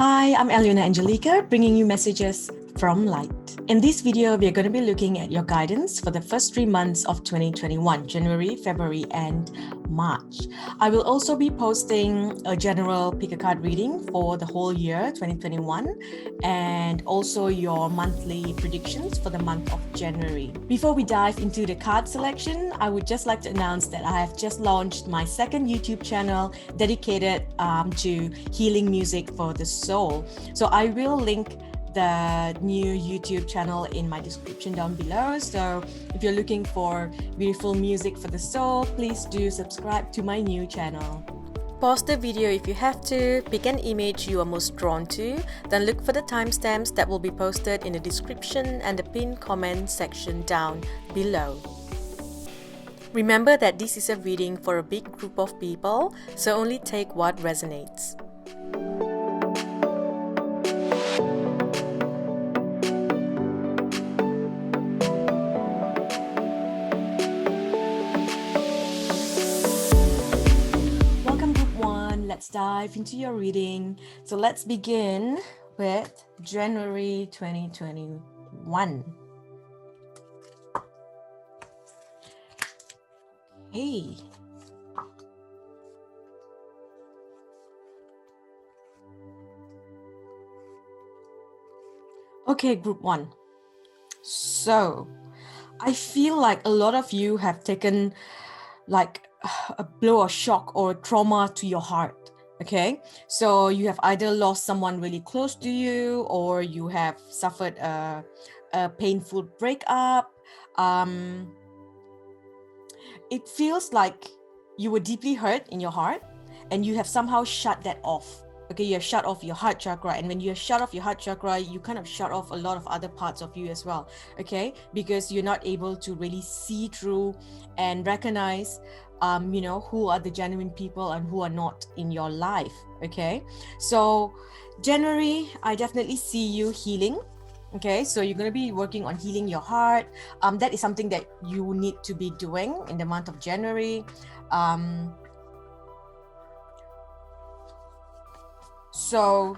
Hi, I'm Alyonna Angelica, bringing you messages from light. In this video, we are going to be looking at your guidance for the first 3 months of 2021, January, February, and March. I will also be posting a general pick a card reading for the whole year 2021 and also your monthly predictions for the month of January. Before we dive into the card selection, I would just like to announce that I have just launched my second YouTube channel dedicated to healing music for the soul. So I will link the new YouTube channel in my description down below. So if you're looking for beautiful music for the soul, please do subscribe to my new channel. Pause the video if you have to, pick an image you are most drawn to, then look for the timestamps that will be posted in the description and the pinned comment section down below. Remember that this is a reading for a big group of people, so only take what resonates. Let's dive into your reading. So let's begin with January 2021. Hey. Okay, group 1. So I feel like a lot of you have taken like a blow or shock or trauma to your heart. Okay, so you have either lost someone really close to you, or you have suffered a painful breakup. It feels like you were deeply hurt in your heart and you have somehow shut that off. Okay, you have shut off your heart chakra, and when you have shut off your heart chakra, you kind of shut off a lot of other parts of you as well. Okay, because you're not able to really see through and recognize who are the genuine people and who are not in your life. Okay, so January, I definitely see you healing. Okay, so you're going to be working on healing your heart. That is something that you need to be doing in the month of January. So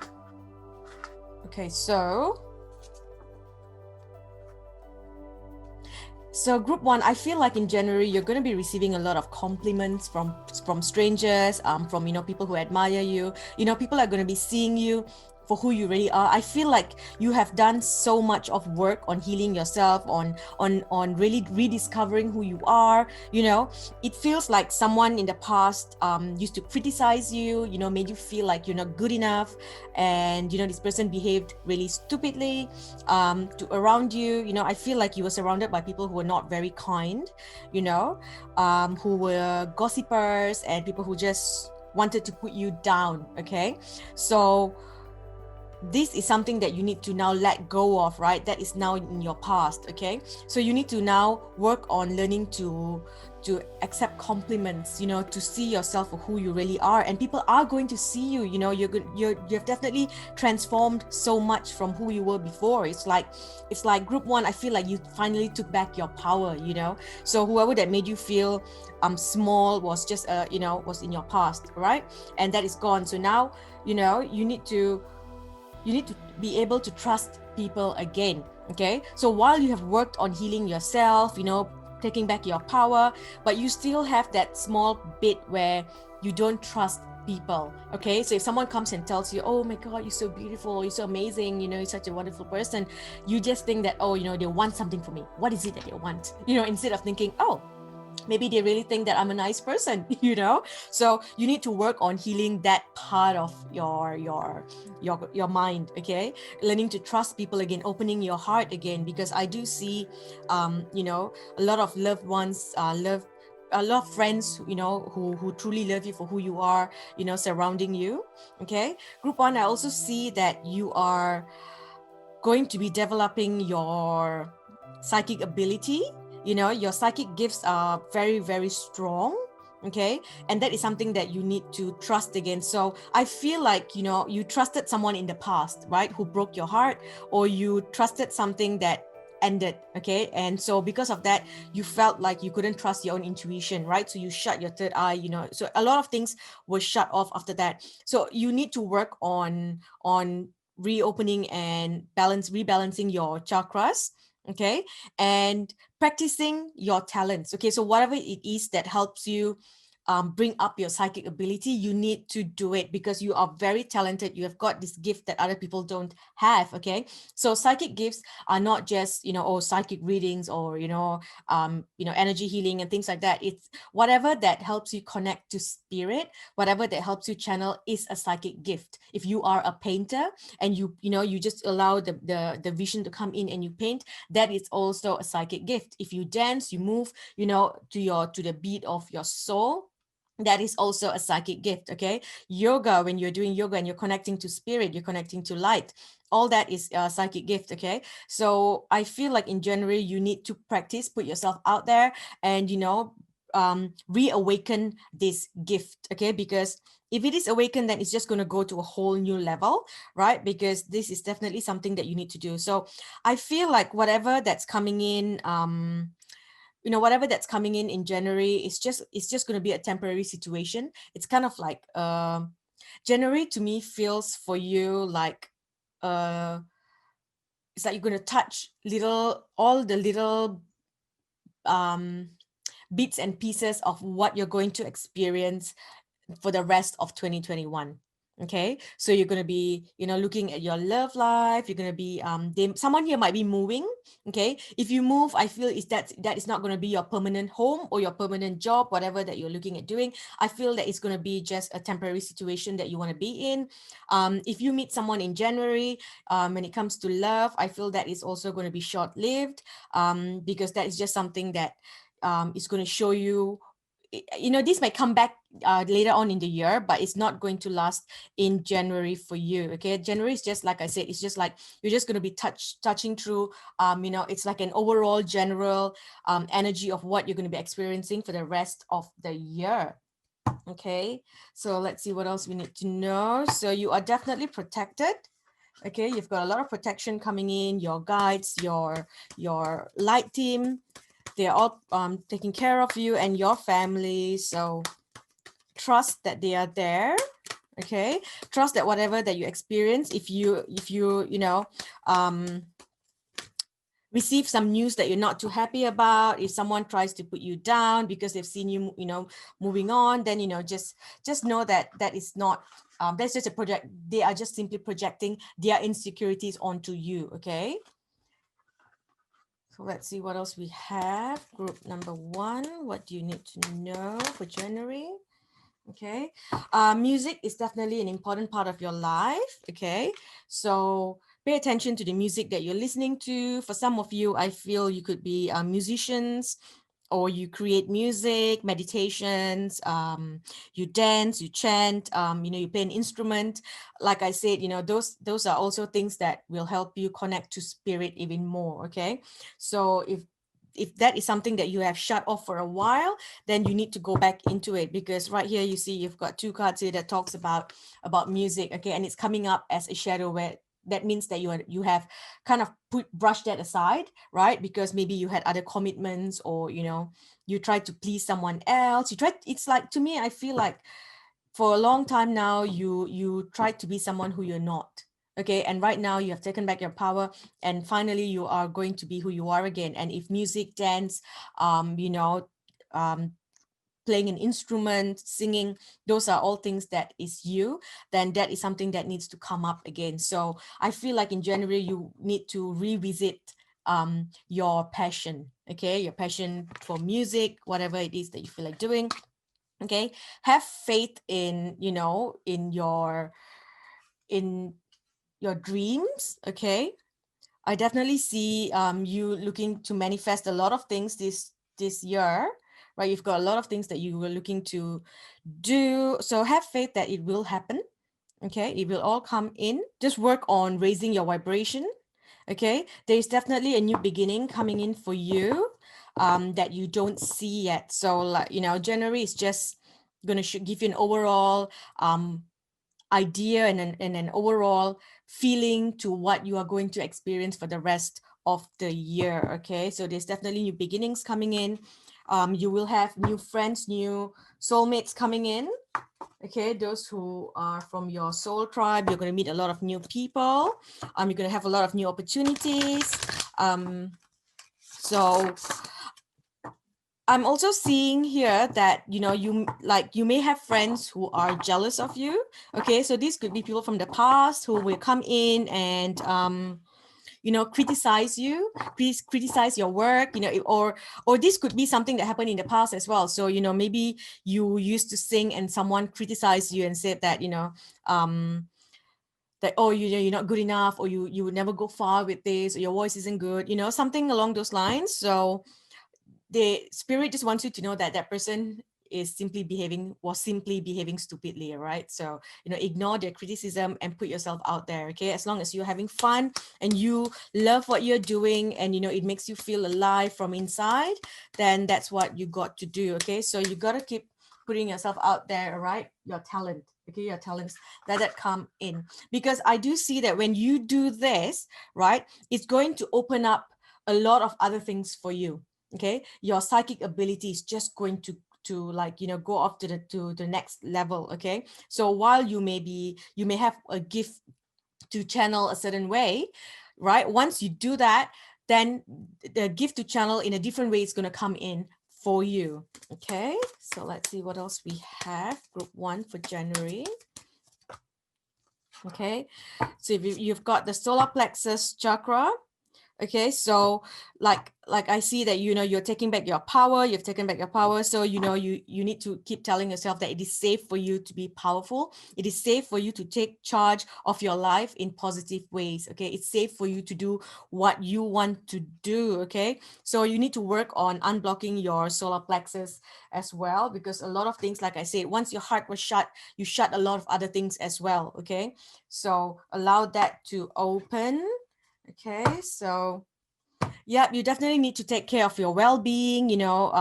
group 1, I feel like in January, you're going to be receiving a lot of compliments from strangers, from, people who admire you. People are going to be seeing you for who you really are. I feel like you have done so much of work on healing yourself, on really rediscovering who you are. It feels like someone in the past used to criticize you, made you feel like you're not good enough, and this person behaved really stupidly around you. I feel like you were surrounded by people who were not very kind, who were gossipers and people who just wanted to put you down. Okay, so this is something that you need to now let go of, right? That is now in your past. Okay, so you need to now work on learning to accept compliments, to see yourself for who you really are, and people are going to see you. You've definitely transformed so much from who you were before. It's like group 1, I feel like you finally took back your power. So whoever that made you feel small was just was in your past, right? And that is gone. So now you need to be able to trust people again. Okay, so while you have worked on healing yourself, taking back your power, but you still have that small bit where you don't trust people. Okay, so if someone comes and tells you, oh my god, you're so beautiful, you're so amazing, you're such a wonderful person, you just think that, oh, they want something from me. What is it that they want? Instead of thinking, oh, maybe they really think that I'm a nice person. So you need to work on healing that part of your mind. Okay, learning to trust people again, opening your heart again, because I do see a lot of loved ones, a lot of friends, who truly love you for who you are, surrounding you. Okay, group 1, I also see that you are going to be developing your psychic ability. Your psychic gifts are very, very strong. Okay, and that is something that you need to trust again. So I feel like you trusted someone in the past, right, who broke your heart, or you trusted something that ended. Okay, and so because of that, you felt like you couldn't trust your own intuition, right? So you shut your third eye, so a lot of things were shut off after that. So you need to work on reopening and rebalancing your chakras. Okay, and practicing your talents. Okay, so whatever it is that helps you bring up your psychic ability, you need to do it, because you are very talented. You have got this gift that other people don't have. Okay, so psychic gifts are not just psychic readings, or energy healing and things like that. It's whatever that helps you connect to spirit, whatever that helps you channel is a psychic gift. If you are a painter and you just allow the vision to come in and you paint, that is also a psychic gift. If you dance, you move to the beat of your soul, that is also a psychic gift. Okay, yoga, when you're doing yoga and you're connecting to spirit, you're connecting to light, all that is a psychic gift. Okay, so I feel like in January you need to practice, put yourself out there, and reawaken this gift. Okay, because if it is awakened, then it's just going to go to a whole new level, right? Because this is definitely something that you need to do. So I feel like whatever that's coming in, whatever that's coming in January, it's just going to be a temporary situation. It's kind of like January to me feels for you like uh it's like you're going to touch all the little um bits and pieces of what you're going to experience for the rest of 2021. Okay, so you're going to be looking at your love life. You're going to be someone here might be moving. Okay, if you move, I feel that is not going to be your permanent home or your permanent job, whatever that you're looking at doing. I feel that it's going to be just a temporary situation that you want to be in. If you meet someone in January, when it comes to love, I feel that is also going to be short-lived, because that is just something that is going to show you. This may come back later on in the year, but it's not going to last in January for you. Okay, January is just like I said, it's just like you're just going to be touching through. It's like an overall general energy of what you're going to be experiencing for the rest of the year. Okay, so let's see what else we need to know. So you are definitely protected. Okay, you've got a lot of protection coming in. Your guides, your light team, they're all taking care of you and your family. So trust that they are there. Okay, trust that whatever that you experience, if you receive some news that you're not too happy about, if someone tries to put you down because they've seen you moving on, then just know that that is not that's just a project. They are just simply projecting their insecurities onto you. Okay, so let's see what else we have. Group number 1, what do you need to know for January? Okay, music is definitely an important part of your life. Okay, so pay attention to the music that you're listening to. For some of you, I feel you could be musicians, or you create music, meditations, you dance, you chant, you play an instrument. Like I said, those are also things that will help you connect to spirit even more. Okay, so if that is something that you have shut off for a while, then you need to go back into it, because right here you see you've got 2 cards here that talks about music. Okay, and it's coming up as a shadow, where that means that you have kind of brushed that aside, right? Because maybe you had other commitments, or you tried to please someone else. It's like, to me, I feel like for a long time now you tried to be someone who you're not. Okay, and right now you have taken back your power, and finally you are going to be who you are again. And if music, dance, um playing an instrument, singing, those are all things that is you, then that is something that needs to come up again. So I feel like in January you need to revisit your passion. Okay, your passion for music, whatever it is that you feel like doing. Okay, have faith in in your dreams. Okay, I definitely see you looking to manifest a lot of things this year, right? You've got a lot of things that you were looking to do, so have faith that it will happen. Okay, it will all come in. Just work on raising your vibration. Okay, there's definitely a new beginning coming in for you that you don't see yet. So, like, January is just going to give you an overall idea and an overall feeling to what you are going to experience for the rest of the year. Okay, so there's definitely new beginnings coming in. You will have new friends, new soulmates coming in. Okay, those who are from your soul tribe, you're going to meet a lot of new people. You're going to have a lot of new opportunities. So I'm also seeing here that, you know, you may have friends who are jealous of you. Okay, so these could be people from the past who will come in and you know, criticize you, please criticize your work, you know, or this could be something that happened in the past as well. So, you know, maybe you used to sing and someone criticized you and said that, you know, that, oh, you're not good enough, or you would never go far with this, or your voice isn't good, you know, something along those lines. So the spirit just wants you to know that that person was simply behaving stupidly, right? So, you know, ignore their criticism and put yourself out there. Okay, as long as you're having fun and you love what you're doing, and you know it makes you feel alive from inside, then that's what you got to do. Okay, so you got to keep putting yourself out there, right? Your talent, okay, your talents, let that come in, because I do see that when you do this, right, it's going to open up a lot of other things for you. Okay, your psychic ability is just going to like, you know, go up to the next level. Okay, so while you may have a gift to channel a certain way, right, once you do that, then the gift to channel in a different way is going to come in for you. Okay, so let's see what else we have. Group 1 for January. Okay, so if you've got the solar plexus chakra. Okay, so like I see that, you know, you're taking back your power, you've taken back your power. So, you know, you need to keep telling yourself that it is safe for you to be powerful. It is safe for you to take charge of your life in positive ways. Okay, it's safe for you to do what you want to do. Okay, so you need to work on unblocking your solar plexus as well, because a lot of things, like I said, once your heart was shut, you shut a lot of other things as well. Okay, so allow that to open. Okay, so yeah, you definitely need to take care of your well-being, you know,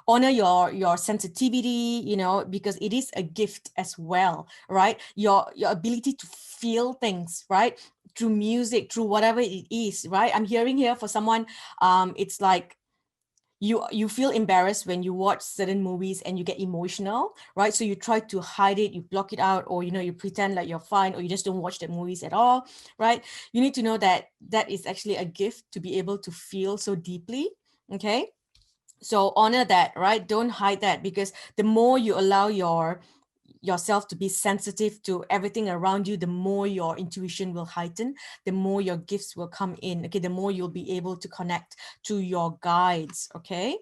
honor your sensitivity, you know, because it is a gift as well, right? Your ability to feel things, right? Through music, through whatever it is, right? I'm hearing here for someone, it's like you feel embarrassed when you watch certain movies and you get emotional, right? So you try to hide it, you block it out, or you know, you pretend like you're fine, or you just don't watch the movies at all, right? You need to know that that is actually a gift to be able to feel so deeply. Okay, so honor that, right? Don't hide that, because the more you allow yourself to be sensitive to everything around you, the more your intuition will heighten, the more your gifts will come in. Okay, the more you'll be able to connect to your guides. Okay,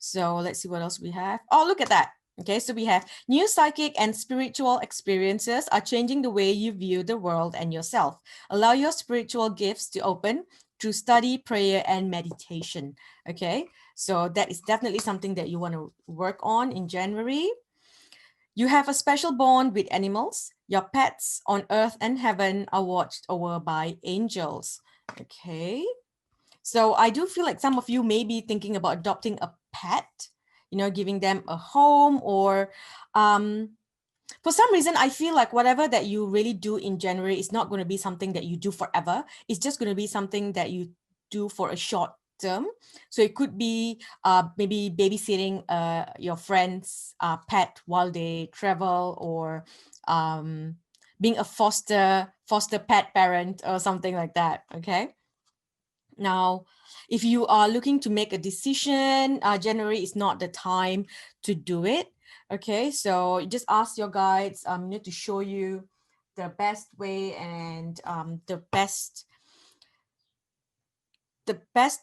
so let's see what else we have. Oh, look at that. Okay, so we have new psychic and spiritual experiences are changing the way you view the world and yourself. Allow your spiritual gifts to open through study, prayer, and meditation. Okay, so that is definitely something that you want to work on in January. You have a special bond with animals. Your pets on earth and heaven are watched over by angels. Okay. So I do feel like some of you may be thinking about adopting a pet, you know, giving them a home, or for some reason, I feel like whatever that you really do in January is not going to be something that you do forever. It's just going to be something that you do for a short term. So it could be maybe babysitting your friend's pet while they travel, or being a foster pet parent or something like that. Okay. Now, if you are looking to make a decision, January is not the time to do it. Okay, so you just ask your guides, to show you the best way, and the best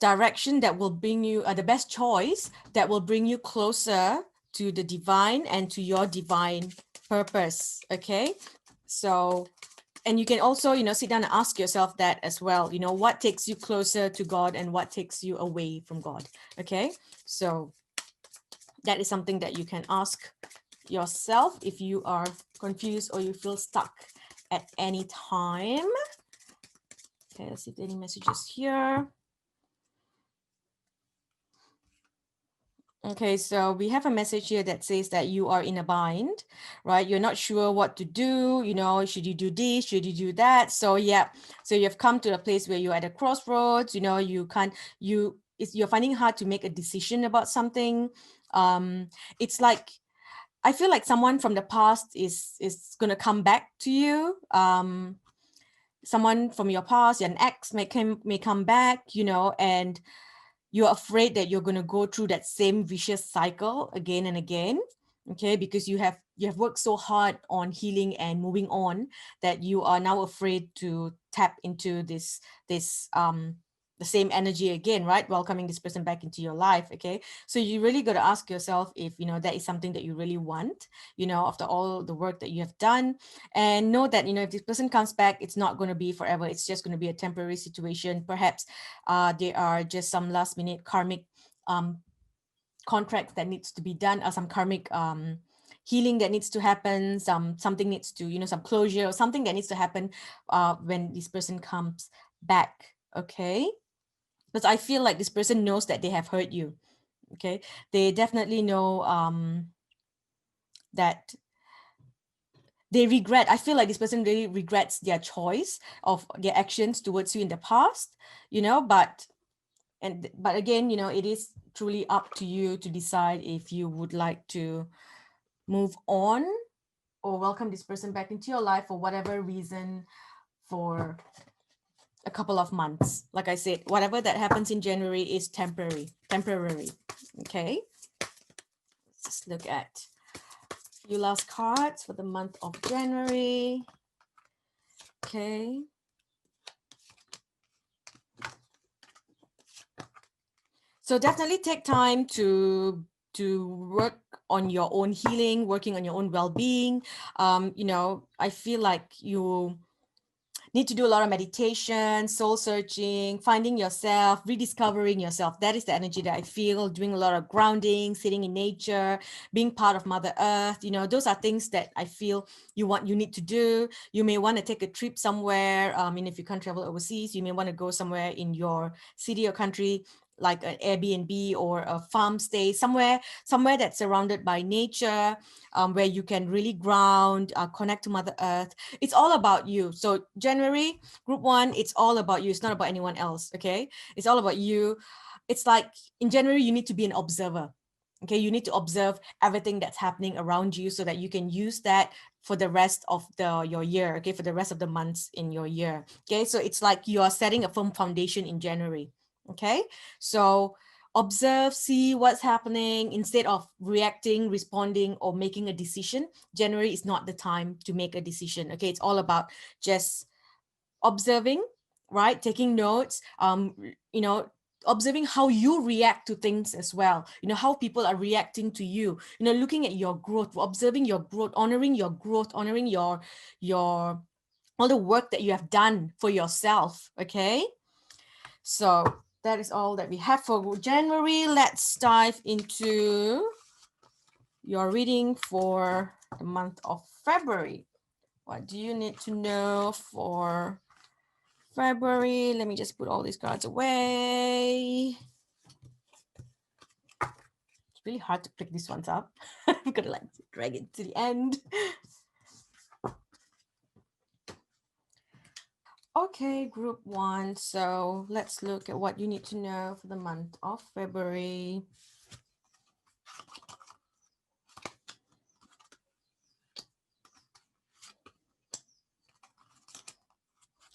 direction that will bring you, the best choice that will bring you closer to the divine and to your divine purpose. Okay, so, and you can also, you know, sit down and ask yourself that as well, you know, what takes you closer to God and what takes you away from God. Okay, so that is something that you can ask yourself if you are confused or you feel stuck at any time. Okay, let's see if any messages here. Okay, so we have a message here that says that you are in a bind, right? You're not sure what to do, should you do this, should you do that? So yeah, so you've come to a place where you're at a crossroads, you're finding it hard to make a decision about something. It's like, I feel like someone from the past is gonna come back to you. Someone from your past, an ex may come back, and you're afraid that you're going to go through that same vicious cycle again and again, okay, because you have worked so hard on healing and moving on that you are now afraid to tap into this the same energy again, right? Welcoming this person back into your life. Okay, so you really got to ask yourself if that is something that you really want, after all the work that you have done. And know that if this person comes back, it's not going to be forever. It's just going to be a temporary situation. Perhaps there are just some last minute karmic contracts that needs to be done, or some karmic healing that needs to happen, something needs to, some closure or something that needs to happen when this person comes back. Okay, because I feel like this person knows that they have hurt you. Okay, they definitely know that they regret. I feel like this person really regrets their choice of their actions towards you in the past, but again, it is truly up to you to decide if you would like to move on or welcome this person back into your life for whatever reason, for a couple of months. Like I said, whatever that happens in January is temporary. Okay, let's just look at a few last cards for the month of January. Okay, so definitely take time to work on your own healing, working on your own well-being. I feel like you need to do a lot of meditation, soul searching, finding yourself, rediscovering yourself. That is the energy that I feel. Doing a lot of grounding, sitting in nature, being part of Mother Earth. Those are things that I feel you need to do. You may want to take a trip somewhere. If you can't travel overseas, you may want to go somewhere in your city or country, like an Airbnb or a farm stay, somewhere that's surrounded by nature, where you can really ground, connect to Mother Earth. It's all about you. So January, group 1, it's all about you. It's not about anyone else. Okay, it's all about you. It's like in January, you need to be an observer. Okay, you need to observe everything that's happening around you so that you can use that for the rest of your year. Okay, for the rest of the months in your year. Okay, so it's like you are setting a firm foundation in January. Okay, so observe, see what's happening instead of reacting, responding, or making a decision. January is not the time to make a decision. Okay, it's all about just observing, right? Taking notes, observing how you react to things as well. How people are reacting to you. Looking at your growth, observing your growth, honoring your growth, honoring your all the work that you have done for yourself. Okay, so that is all that we have for January. Let's dive into your reading for the month of February. What do you need to know for February? Let me just put all these cards away. It's really hard to pick these ones up. I'm gonna drag it to the end. Okay, group 1. So let's look at what you need to know for the month of February.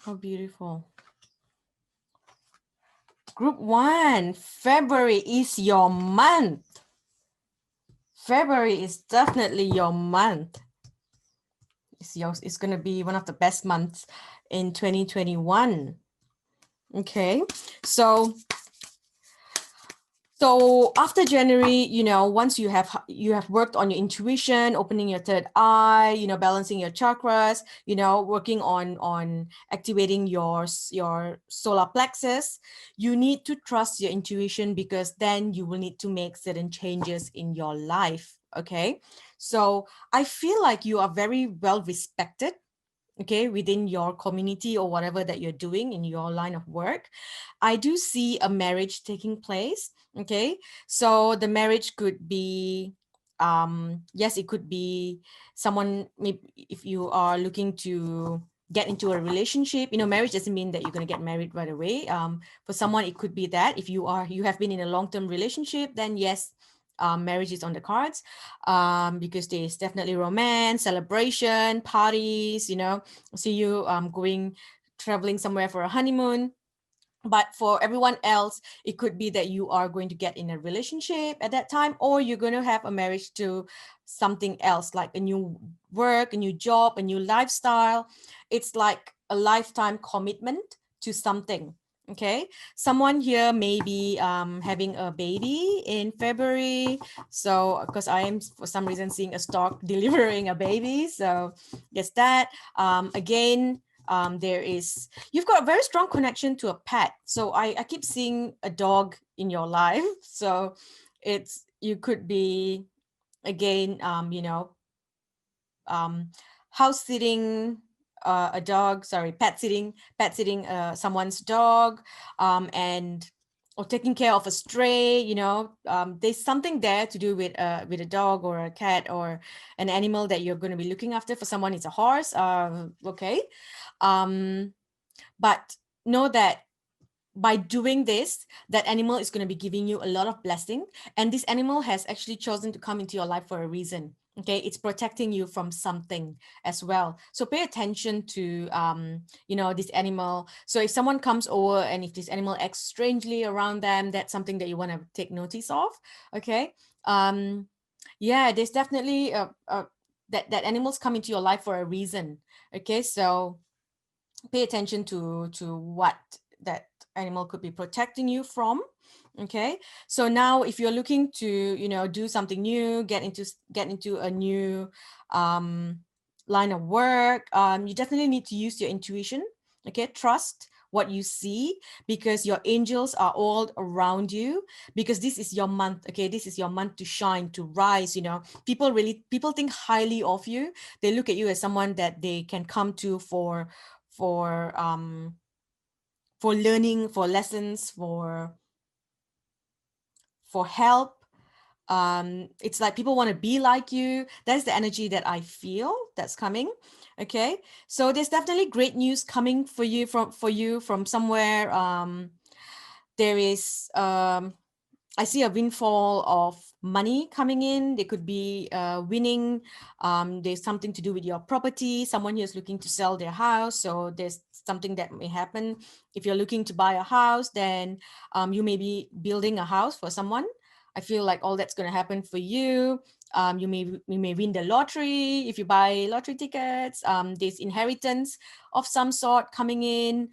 How beautiful. Group 1, February is your month. February is definitely your month. It's going to be one of the best months in 2021. Okay, so after January, once you have worked on your intuition, opening your third eye, balancing your chakras, working on activating your solar plexus, you need to trust your intuition, because then you will need to make certain changes in your life. Okay, so I feel like you are very well respected. okay, within your community or whatever that you're doing in your line of work, I do see a marriage taking place. Okay, so the marriage could be, yes, it could be someone, maybe if you are looking to get into a relationship, marriage doesn't mean that you're going to get married right away. For someone, it could be that if you have been in a long-term relationship, then yes, marriage is on the cards, because there's definitely romance, celebration, parties, see you going traveling somewhere for a honeymoon. But for everyone else, it could be that you are going to get in a relationship at that time, or you're going to have a marriage to something else, like a new work, a new job, a new lifestyle. It's like a lifetime commitment to something. Okay, someone here may be having a baby in February. So because I am for some reason seeing a stock delivering a baby, so yes, that again, you've got a very strong connection to a pet. So I keep seeing a dog in your life. So you could be, again, house sitting a dog, sorry, pet sitting someone's dog, and or taking care of a stray, there's something there to do with a dog or a cat or an animal that you're going to be looking after. For someone, it's a horse. Okay. But know that by doing this, that animal is going to be giving you a lot of blessing, and this animal has actually chosen to come into your life for a reason. Okay, it's protecting you from something as well. So pay attention to this animal. So if someone comes over and if this animal acts strangely around them, that's something that you want to take notice of. Okay. Yeah, there's definitely that animals come into your life for a reason. Okay, so pay attention to what that animal could be protecting you from. Okay, so now if you're looking to do something new, get into a new line of work, you definitely need to use your intuition. Okay, trust what you see, because your angels are all around you, because this is your month. Okay, this is your month to shine, to rise. People think highly of you. They look at you as someone that they can come to for learning, for lessons, for help. It's like people want to be like you. That's the energy that I feel that's coming. Okay, so there's definitely great news coming for you from somewhere. There is I see a windfall of money coming in. They could be winning. There's something to do with your property. Someone here is looking to sell their house. So there's something that may happen. If you're looking to buy a house, then you may be building a house for someone. I feel like all that's going to happen for you. You may win the lottery if you buy lottery tickets. There's inheritance of some sort coming in.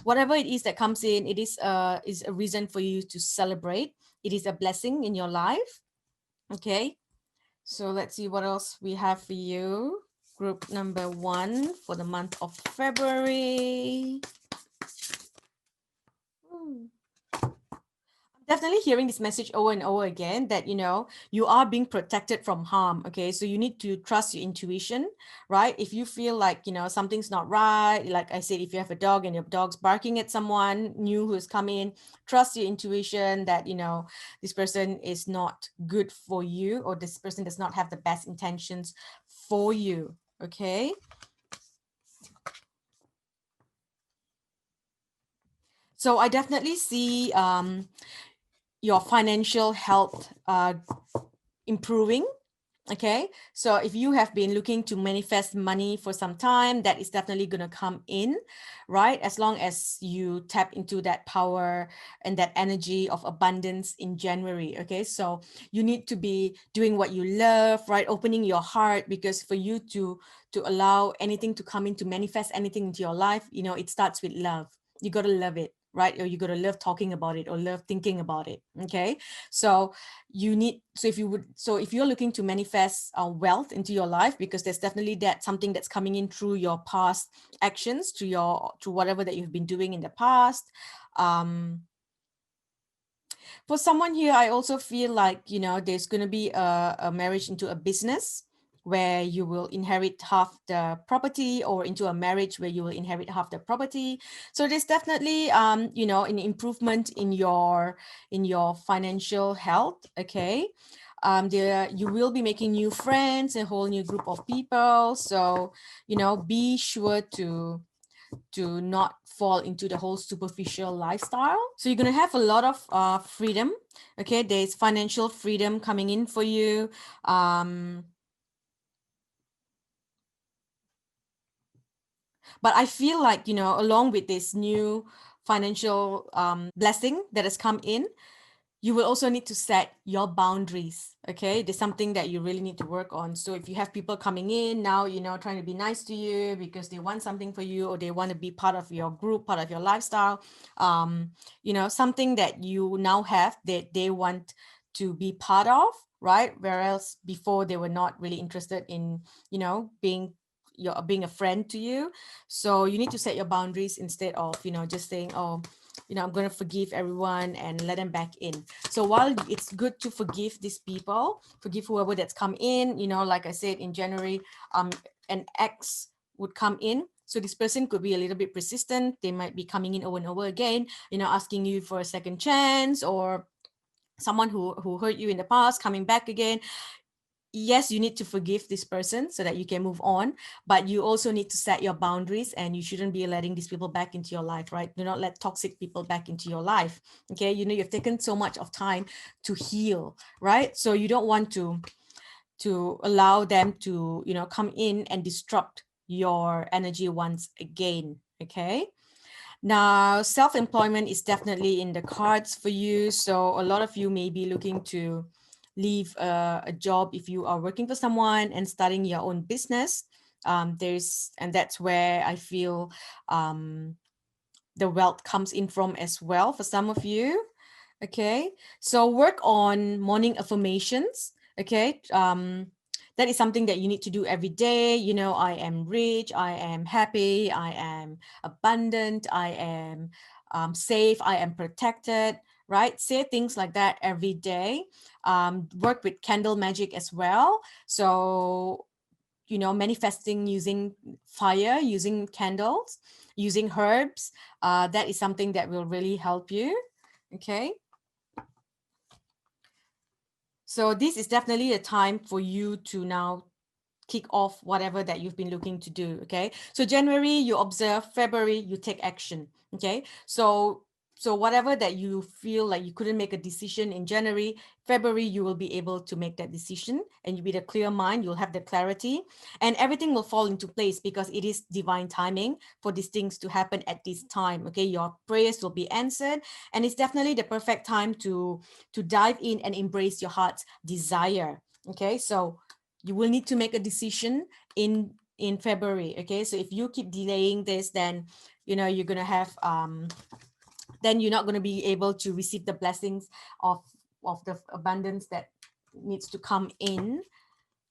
Whatever it is that comes in, it is a reason for you to celebrate. It is a blessing in your life. Okay, so let's see what else we have for you. Group number 1 for the month of February. Definitely hearing this message over and over again, that you are being protected from harm. Okay, so you need to trust your intuition, right? If you feel like something's not right, like I said, if you have a dog and your dog's barking at someone new who's come in, trust your intuition that this person is not good for you, or this person does not have the best intentions for you. Okay, so I definitely see your financial health improving. Okay, so if you have been looking to manifest money for some time, that is definitely going to come in, right? As long as you tap into that power and that energy of abundance in January. Okay, so you need to be doing what you love, right? Opening your heart, because for you to allow anything to come in, to manifest anything into your life, it starts with love. You got to love it, right? Or you got to love talking about it, or love thinking about it. Okay, so if you're looking to manifest wealth into your life, because there's definitely something that's coming in through your past actions, to whatever that you've been doing in the past. For someone here, I also feel like there's going to be a marriage into a business, where you will inherit half the property, or into a marriage where you will inherit half the property. So there's definitely you know, an improvement in your financial health. Okay. There you will be making new friends, a whole new group of people. So, you know, be sure to not fall into the whole superficial lifestyle. So you're going to have a lot of freedom. Okay, there's financial freedom coming in for you. But I feel like, you know, along with this new financial blessing that has come in, you will also need to set your boundaries. Okay, there's something that you really need to work on. So if you have people coming in now, you know, trying to be nice to you because they want something for you, or they want to be part of your group, part of your lifestyle, you know, something that you now have that they want to be part of, right? Whereas before they were not really interested in, you know, being a friend to you. So you need to set your boundaries instead of, you know, just saying, oh, you know, I'm going to forgive everyone and let them back in. So while it's good to forgive these people, forgive whoever that's come in, you know, like I said, in January, an ex would come in. So this person could be a little bit persistent. They might be coming in over and over again, you know, asking you for a second chance, or someone who hurt you in the past coming back again. Yes, you need to forgive this person so that you can move on, but you also need to set your boundaries, and you shouldn't be letting these people back into your life, right? Do not let toxic people back into your life. Okay, you know, you've taken so much of time to heal, right? So you don't want to allow them to, you know, come in and disrupt your energy once again. Okay. Now, self-employment is definitely in the cards for you. So a lot of you may be looking to leave a job if you are working for someone and starting your own business. And that's where I feel the wealth comes in from as well for some of you. Okay, so work on morning affirmations. Okay, that is something that you need to do every day. You know, I am rich, I am happy, I am abundant, I am safe, I am protected, right? Say things like that every day. Work with candle magic as well. So, you know, manifesting using fire, using candles, using herbs, that is something that will really help you. Okay. So this is definitely a time for you to now kick off whatever that you've been looking to do. Okay, so January you observe, February you take action. Okay, so whatever that you feel like you couldn't make a decision in January, February you will be able to make that decision, and you'll be a clear mind, you'll have the clarity, and everything will fall into place because it is divine timing for these things to happen at this time. Okay, your prayers will be answered, and it's definitely the perfect time to dive in and embrace your heart's desire. Okay, so you will need to make a decision in February. Okay, so if you keep delaying this, then you know you're gonna have then you're not gonna be able to receive the blessings of the abundance that needs to come in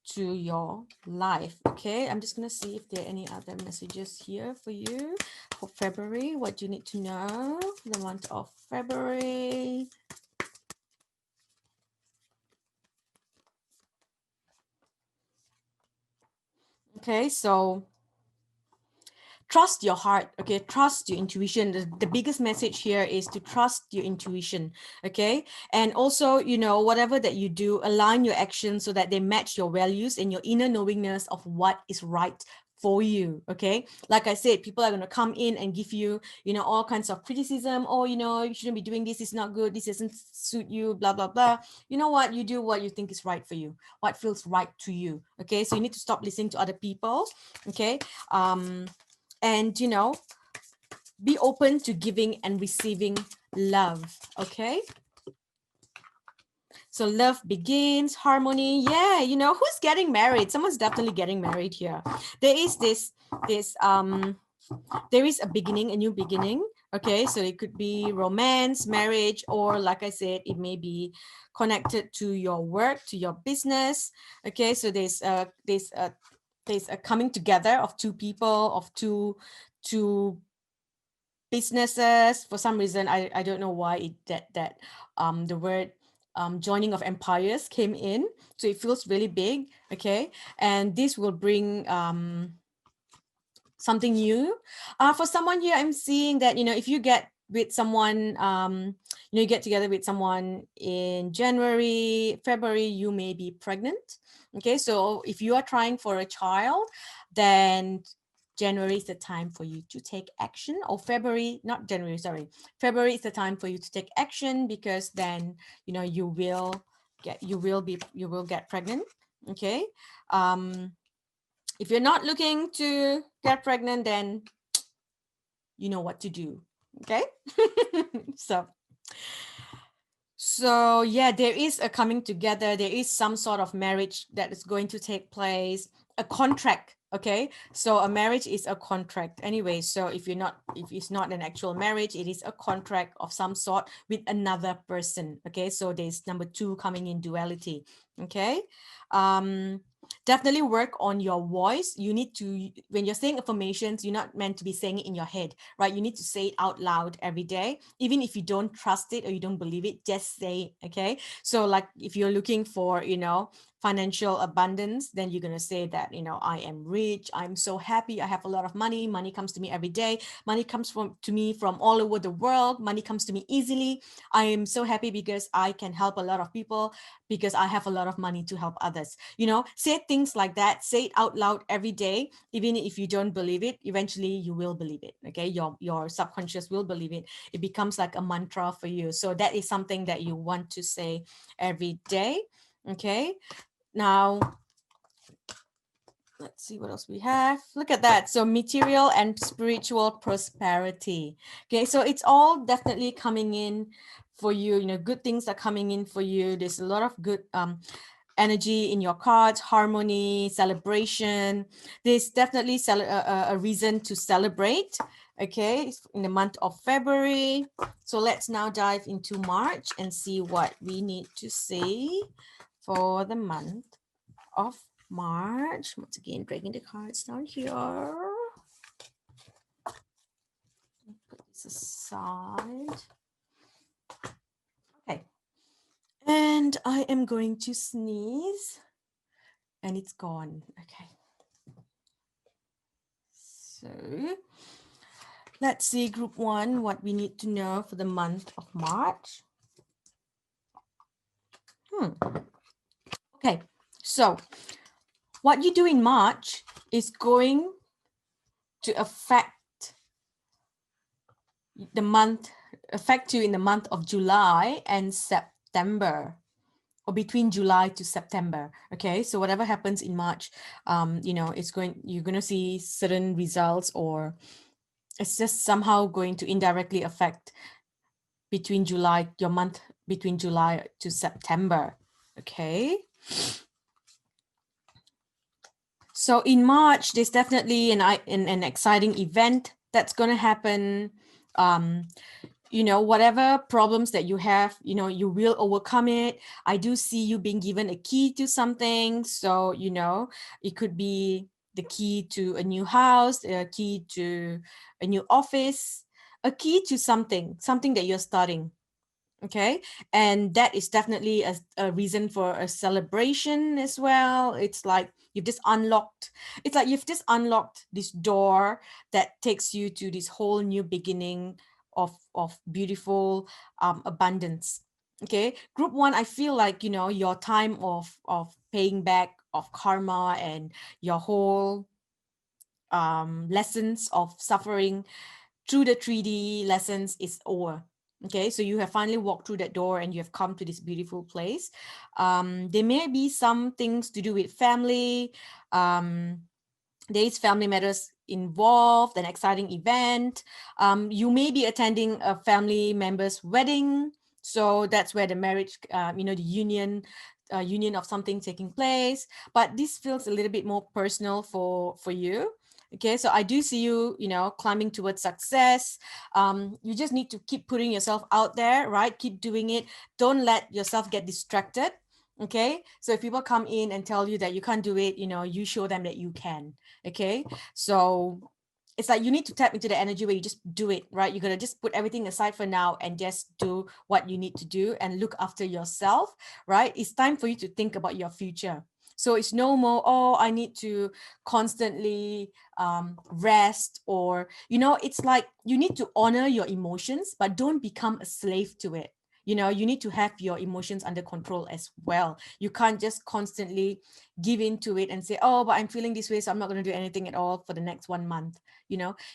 to your life. Okay, I'm just gonna see if there are any other messages here for you for February. What you need to know the month of February. Okay, so trust your heart. Okay, trust your intuition. The biggest message here is to trust your intuition. Okay, and also, you know, whatever that you do, align your actions so that they match your values and your inner knowingness of what is right for you. Okay, like I said, people are going to come in and give you, you know, all kinds of criticism. Oh, you know, you shouldn't be doing this, it's not good, this doesn't suit you, blah blah blah. You know what, you do what you think is right for you, what feels right to you. Okay, so you need to stop listening to other people. Okay, and you know, be open to giving and receiving love. Okay, so love begins, harmony. Yeah, you know, who's getting married? Someone's definitely getting married here. There is this there is a beginning, a new beginning. Okay, so it could be romance, marriage, or like I said, it may be connected to your work, to your business. Okay, so there's a coming together of two people, of two businesses. For some reason, I don't know why the word joining of empires came in. So it feels really big, okay? And this will bring something new. For someone here, I'm seeing that, if you get with someone, you get together with someone in January, February, you may be pregnant. Okay, so if you are trying for a child, then January is the time for you to take action, or February, not January, sorry. February is the time for you to take action, because then, you will get pregnant. Okay. If you're not looking to get pregnant, then you know what to do. Okay. So yeah, there is a coming together. There is some sort of marriage that is going to take place, a contract. Okay, so a marriage is a contract anyway. So if it's not an actual marriage, it is a contract of some sort with another person. Okay, so there's number 2 coming in duality. Okay. Definitely work on your voice. You need to, when you're saying affirmations, you're not meant to be saying it in your head, right? You need to say it out loud every day. Even if you don't trust it or you don't believe it, just say it, okay? So like if you're looking for, financial abundance, then you're going to say that, I am rich, I'm so happy, I have a lot of money, money comes to me every day, money comes to me from all over the world, money comes to me easily, I am so happy because I can help a lot of people, because I have a lot of money to help others. Say things like that, say it out loud every day. Even if you don't believe it, eventually you will believe it, okay? Your subconscious will believe it. It becomes like a mantra for you. So that is something that you want to say every day, okay? Now, let's see what else we have. Look at that. So material and spiritual prosperity. Okay, so it's all definitely coming in for you. Good things are coming in for you. There's a lot of good energy in your cards, harmony, celebration. There's definitely a reason to celebrate, okay, in the month of February. So let's now dive into March and see what we need to say for the month of March. Once again, dragging the cards down here. Put this aside. Okay. And I am going to sneeze. And it's gone. Okay. So let's see, group 1, what we need to know for the month of March. Okay, so what you do in March is going to affect you in the month of July and September, or between July to September. Okay, so whatever happens in March, you're going to see certain results, or it's just somehow going to indirectly affect your month between July to September. Okay. So in March, there's definitely an exciting event that's going to happen. Whatever problems that you have, you will overcome it. I do see you being given a key to something. So, it could be the key to a new house, a key to a new office, a key to something that you're starting. Okay, and that is definitely a reason for a celebration as well. It's like you've just unlocked this door that takes you to this whole new beginning of beautiful abundance. Okay, group 1, I feel like your time of paying back of karma and your whole lessons of suffering through the 3D lessons is over. Okay, so you have finally walked through that door and you have come to this beautiful place. There may be some things to do with family. There is family matters involved, an exciting event. You may be attending a family member's wedding. So that's where the marriage, the union of something taking place. But this feels a little bit more personal for you. Okay, so I do see you, climbing towards success. You just need to keep putting yourself out there, right? Keep doing it. Don't let yourself get distracted. Okay, so if people come in and tell you that you can't do it, you show them that you can. Okay, so it's like you need to tap into the energy where you just do it, right? You're going to just put everything aside for now and just do what you need to do and look after yourself, right? It's time for you to think about your future. So it's no more, oh, I need to constantly rest, or, it's like you need to honor your emotions, but don't become a slave to it. You need to have your emotions under control as well. You can't just constantly give in to it and say, oh, but I'm feeling this way, so I'm not going to do anything at all for the next 1 month.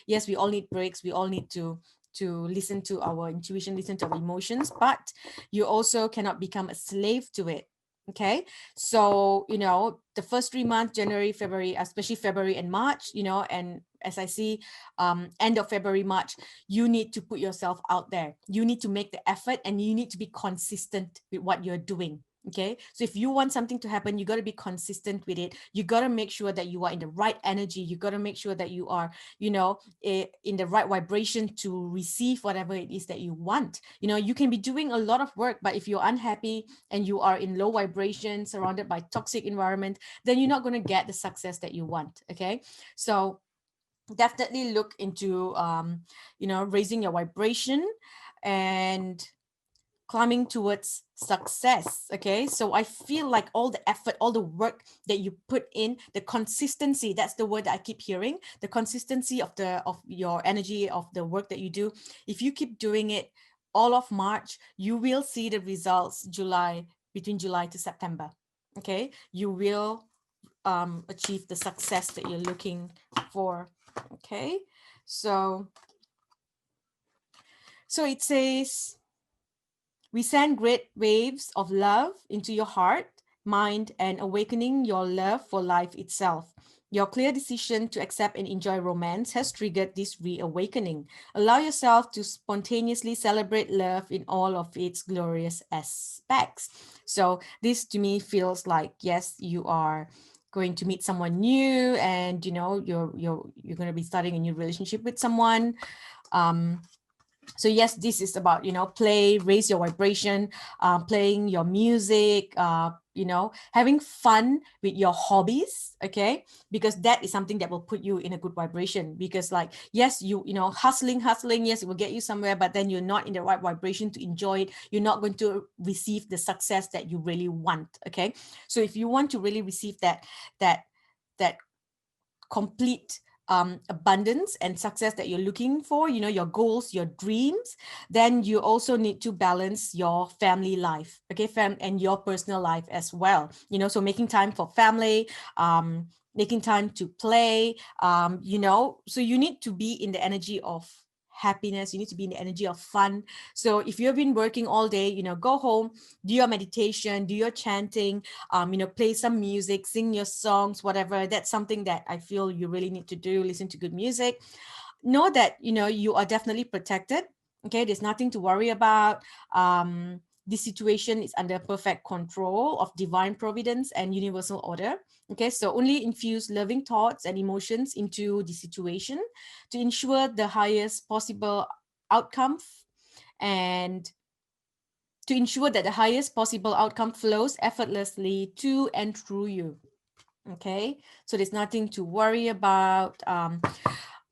Yes, we all need breaks. We all need to listen to our intuition, listen to our emotions, but you also cannot become a slave to it. Okay, so the first 3 months, January, February, especially February and March, and as I see, end of February, March, you need to put yourself out there. You need to make the effort, and you need to be consistent with what you're doing. Okay, so if you want something to happen, you got to be consistent with it. You got to make sure that you are in the right energy. You got to make sure that you are, in the right vibration to receive whatever it is that you want. You can be doing a lot of work, but if you're unhappy and you are in low vibration, surrounded by toxic environment, then you're not going to get the success that you want. Okay, so definitely look into raising your vibration and climbing towards success. Okay, so I feel like all the effort, all the work that you put in, the consistency, that's the word that I keep hearing, the consistency of your energy, of the work that you do. If you keep doing it all of March, you will see the results between July to September. Okay, you will achieve the success that you're looking for. Okay, so it says, we send great waves of love into your heart, mind, and awakening your love for life itself. Your clear decision to accept and enjoy romance has triggered this reawakening. Allow yourself to spontaneously celebrate love in all of its glorious aspects. So this to me feels like, yes, you are going to meet someone new, and you're going to be starting a new relationship with someone. So yes, this is about play, raise your vibration, playing your music, having fun with your hobbies. Okay, because that is something that will put you in a good vibration. Because like, yes, hustling, yes, it will get you somewhere, but then you're not in the right vibration to enjoy it. You're not going to receive the success that you really want. Okay, so if you want to really receive that complete abundance and success that you're looking for, your goals, your dreams, then you also need to balance your family life, okay, and your personal life as well. So making time for family, making time to play, so you need to be in the energy of happiness. You need to be in the energy of fun. So if you've been working all day, go home, do your meditation, do your chanting, play some music, sing your songs, whatever. That's something that I feel you really need to do. Listen to good music. Know that, you are definitely protected. Okay, there's nothing to worry about. This situation is under perfect control of divine providence and universal order. Okay, so only infuse loving thoughts and emotions into the situation to ensure the highest possible outcome, and to ensure that the highest possible outcome flows effortlessly to and through you. Okay, so there's nothing to worry about.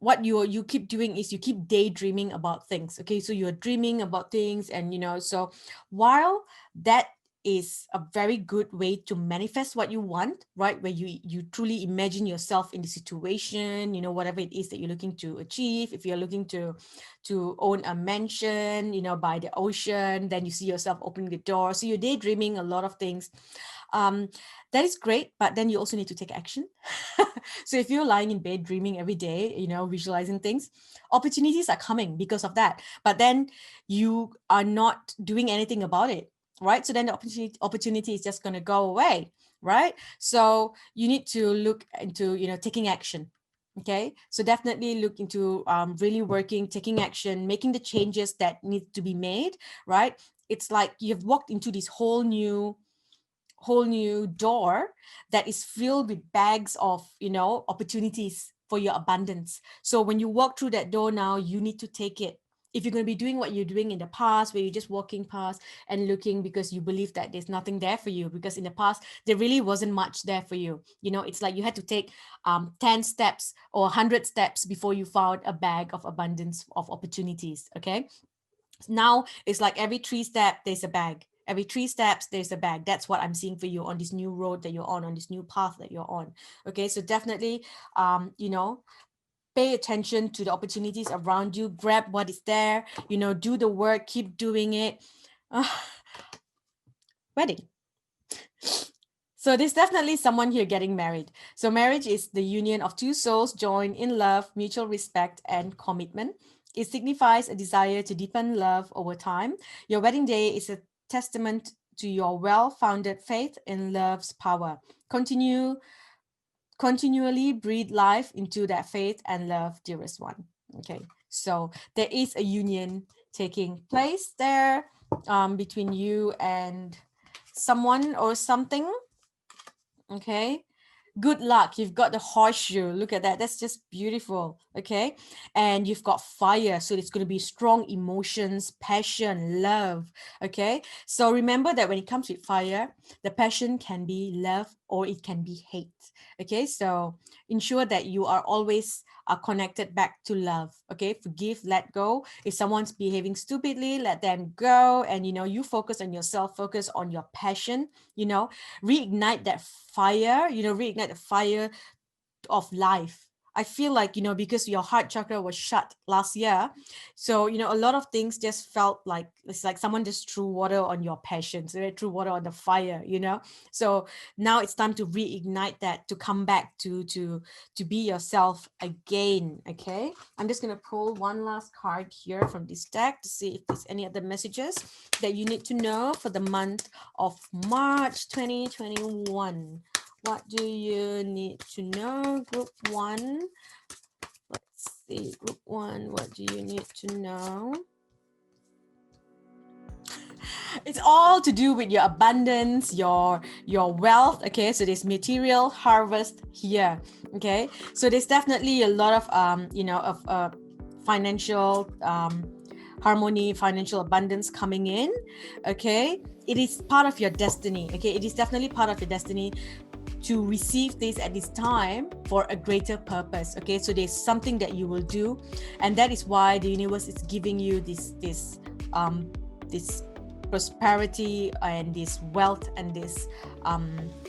What you keep doing is you keep daydreaming about things. Okay, so you're dreaming about things, and so while that is a very good way to manifest what you want, right, where you truly imagine yourself in the situation, whatever it is that you're looking to achieve. If you're looking to own a mansion, by the ocean, then you see yourself opening the door, so you're daydreaming a lot of things. That is great, but then you also need to take action. So if you're lying in bed dreaming every day, visualizing things, opportunities are coming because of that, but then you are not doing anything about it, right? So then the opportunity is just going to go away, right? So you need to look into taking action. Okay, so definitely look into really working, taking action, making the changes that need to be made, right? It's like you've walked into this whole new door that is filled with bags of opportunities for your abundance. So when you walk through that door now, you need to take it. if you're going to be doing what you're doing in the past, where you're just walking past and looking because you believe that there's nothing there for you, because in the past there really wasn't much there for you. It's like you had to take 10 steps or 100 steps before you found a bag of abundance of opportunities. Okay, now it's like every 3 steps there's a bag. Every 3 steps there's a bag. That's what I'm seeing for you on this new road that you're on this new path that you're on. Okay, so definitely pay attention to the opportunities around you, grab what is there, do the work, keep doing it. Wedding. So there's definitely someone here getting married. So marriage is the union of two souls joined in love, mutual respect, and commitment. It signifies a desire to deepen love over time. Your wedding day is a testament to your well-founded faith in love's power. Continually breathe life into that faith and love, dearest one. Okay, so there is a union taking place there between you and someone or something. Okay, good luck. You've got the horseshoe. Look at that. That's just beautiful. Okay, and you've got fire, so it's going to be strong emotions, passion, love. Okay, so remember that when it comes with fire, the passion can be love or it can be hate. Okay, so ensure that you are always connected back to love. Okay, forgive, let go. If someone's behaving stupidly, let them go. And you focus on yourself, focus on your passion. Reignite that fire. Reignite the fire of life. I feel like, because your heart chakra was shut last year, so, a lot of things just felt like it's like someone just threw water on your passion. So they threw water on the fire, So now it's time to reignite that, to come back to be yourself again. Okay. I'm just going to pull one last card here from this deck to see if there's any other messages that you need to know for the month of March 2021. What do you need to know, group 1? Let's see, group 1, what do you need to know? It's all to do with your abundance, your wealth. Okay, so there's material harvest here. Okay, so there's definitely a lot of financial harmony, financial abundance coming in. Okay, it is part of your destiny. Okay, it is definitely part of your destiny to receive this at this time for a greater purpose. Okay, so there's something that you will do, and that is why the universe is giving you this prosperity and this wealth and this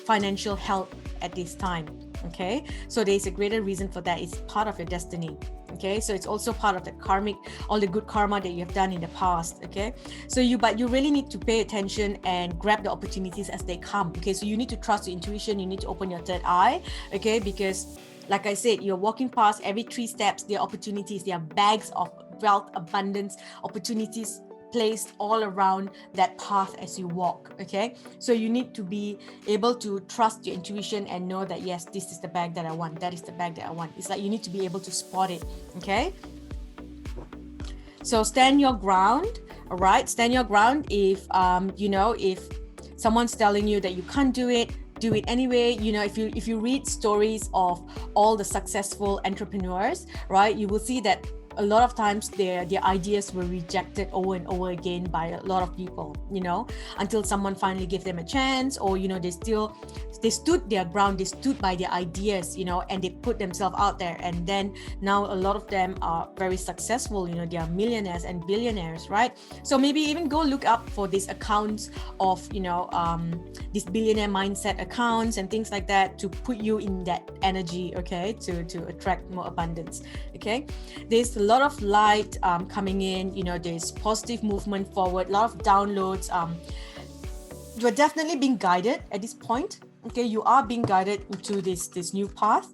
financial help at this time. Okay, so there's a greater reason for that. It's part of your destiny. Okay, so it's also part of the karmic, all the good karma that you have done in the past. Okay, so you really need to pay attention and grab the opportunities as they come. Okay, so you need to trust your intuition. You need to open your third eye. Okay, because like I said, you're walking past every 3 steps. There are opportunities. There are bags of wealth, abundance, opportunities placed all around that path as you walk. Okay, so you need to be able to trust your intuition and know that yes, this is the bag that I want, that is the bag that I want. It's like you need to be able to spot it. Okay, so stand your ground. All right, stand your ground. If if someone's telling you that you can't do it anyway. If you read stories of all the successful entrepreneurs, right, you will see that a lot of times their ideas were rejected over and over again by a lot of people, until someone finally gave them a chance, or they stood their ground, they stood by their ideas, and they put themselves out there, and then now a lot of them are very successful. They are millionaires and billionaires, right? So maybe even go look up for these accounts of these billionaire mindset accounts and things like that, to put you in that energy, okay, to attract more abundance. Okay, there's a lot of light coming in. There's positive movement forward, a lot of downloads. You're definitely being guided at this point. Okay, you are being guided into this new path,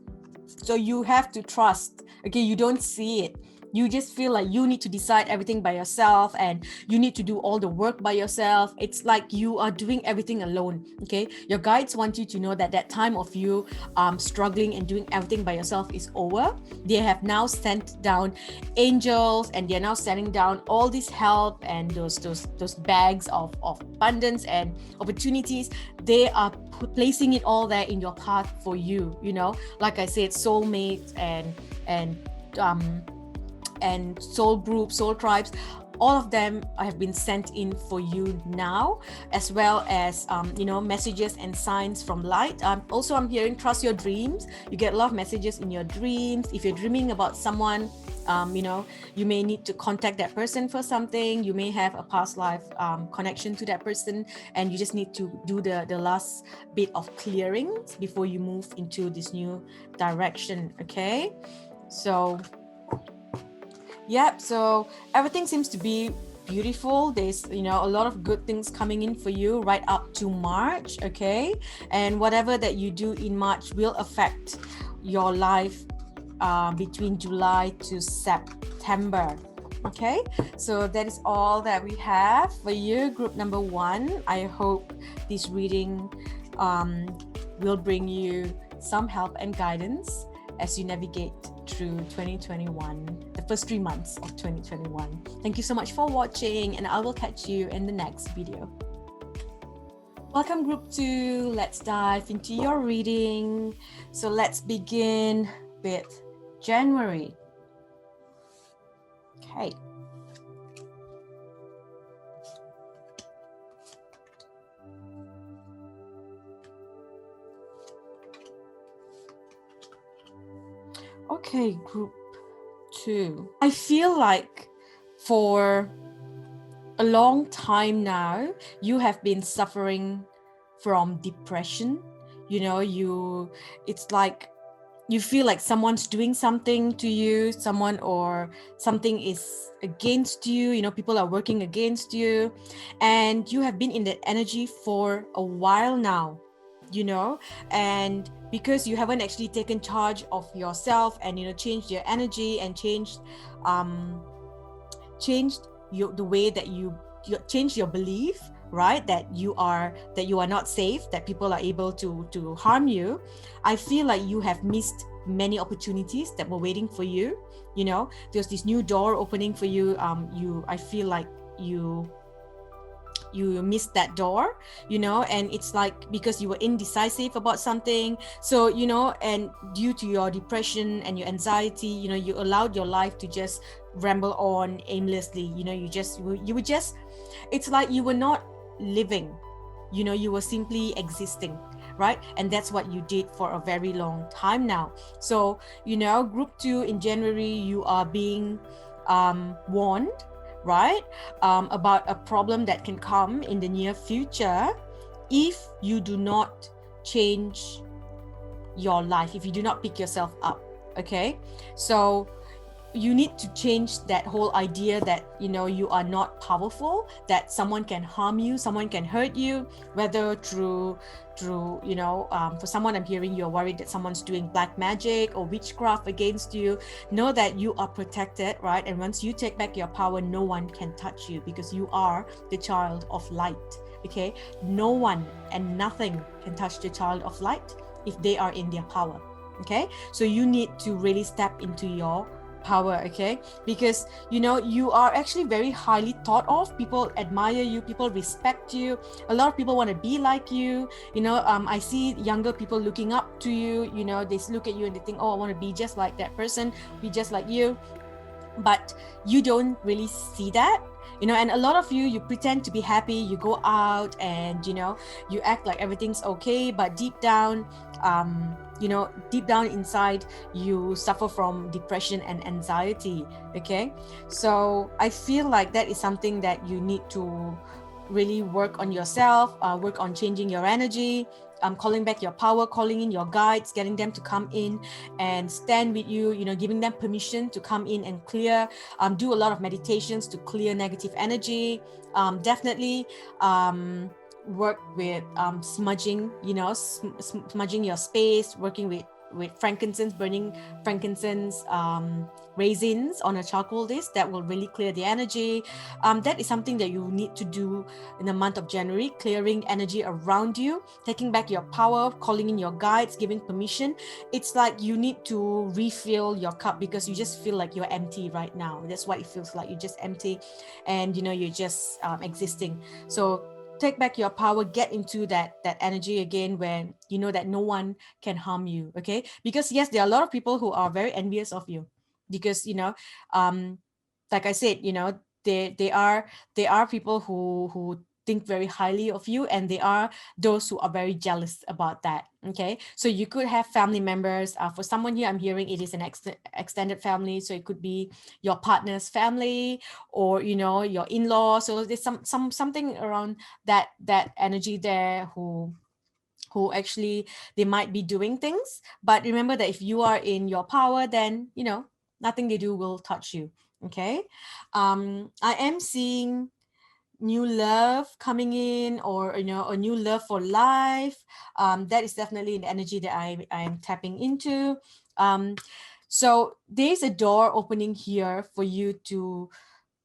so you have to trust. Okay, you don't see it, you just feel like you need to decide everything by yourself, and you need to do all the work by yourself. It's like you are doing everything alone. Okay, your guides want you to know that time of you struggling and doing everything by yourself is over. They have now sent down angels, and they're now sending down all this help and those bags of abundance and opportunities. They are placing it all there in your path for you. Like I said, soulmates and and soul groups, soul tribes, all of them have been sent in for you now, as well as messages and signs from light. Also, I'm hearing trust your dreams. You get a lot of messages in your dreams. If you're dreaming about someone, you may need to contact that person for something. You may have a past life connection to that person, and you just need to do the last bit of clearings before you move into this new direction. Okay, so so everything seems to be beautiful. There's a lot of good things coming in for you right up to March. Okay, and whatever that you do in March will affect your life between July to September. Okay, so that is all that we have for you, group number 1. I hope this reading will bring you some help and guidance as you navigate through 2021, the first 3 months of 2021. Thank you so much for watching, and I will catch you in the next video. Welcome, group 2. Let's dive into your reading. So let's begin with January. Okay. Okay, group 2. I feel like for a long time now, you have been suffering from depression. It's like you feel like someone's doing something to you, someone or something is against you, people are working against you, and you have been in that energy for a while now, and because you haven't actually taken charge of yourself and changed your energy and changed the way that you changed your belief, right, that you are not safe, that people are able to harm you. I feel like you have missed many opportunities that were waiting for you. There's this new door opening for you. I feel like you missed that door, and it's like because you were indecisive about something. So, and due to your depression and your anxiety, you allowed your life to just ramble on aimlessly. You were just, it's like you were not living, you were simply existing, right? And that's what you did for a very long time now. So, group 2 in January, you are being warned, right, about a problem that can come in the near future if you do not change your life, if you do not pick yourself up. Okay, so you need to change that whole idea that you are not powerful, that someone can harm you, someone can hurt you, whether through for someone, I'm hearing you're worried that someone's doing black magic or witchcraft against you. Know that you are protected, right? And once you take back your power, no one can touch you because you are the child of light. Okay, no one and nothing can touch the child of light if they are in their power. Okay, so you need to really step into your power, okay? Because you are actually very highly thought of. People admire you, people respect you. A lot of people want to be like you. I see younger people looking up to you. They look at you and they think, oh, I want to be just like that person, be just like you. But you don't really see that. And a lot of you pretend to be happy. You go out and you act like everything's okay, but deep down inside you suffer from depression and anxiety. Okay, so I feel like that is something that you need to really work on yourself, work on changing your energy, calling back your power, calling in your guides, getting them to come in and stand with you, giving them permission to come in and clear, do a lot of meditations to clear negative energy. Definitely work with smudging, smudging your space, working with frankincense, burning frankincense raisins on a charcoal disc. That will really clear the energy. That is something that you need to do in the month of January, clearing energy around you, taking back your power, calling in your guides, giving permission. It's like you need to refill your cup because you just feel like you're empty right now. That's what it feels like. You're just empty and you're just existing. So take back your power, get into that energy again where you know that no one can harm you. Okay, because yes, there are a lot of people who are very envious of you. because like I said, they are people who think very highly of you, and they are those who are very jealous about that. Okay, so you could have family members. For someone here, I'm hearing it is an extended family, so it could be your partner's family, or your in-law. So there's something around that energy there, who actually, they might be doing things. But remember that if you are in your power, then nothing they do will touch you. Okay. I am seeing new love coming in, or a new love for life. That is definitely the energy that I'm tapping into. So there's a door opening here for you to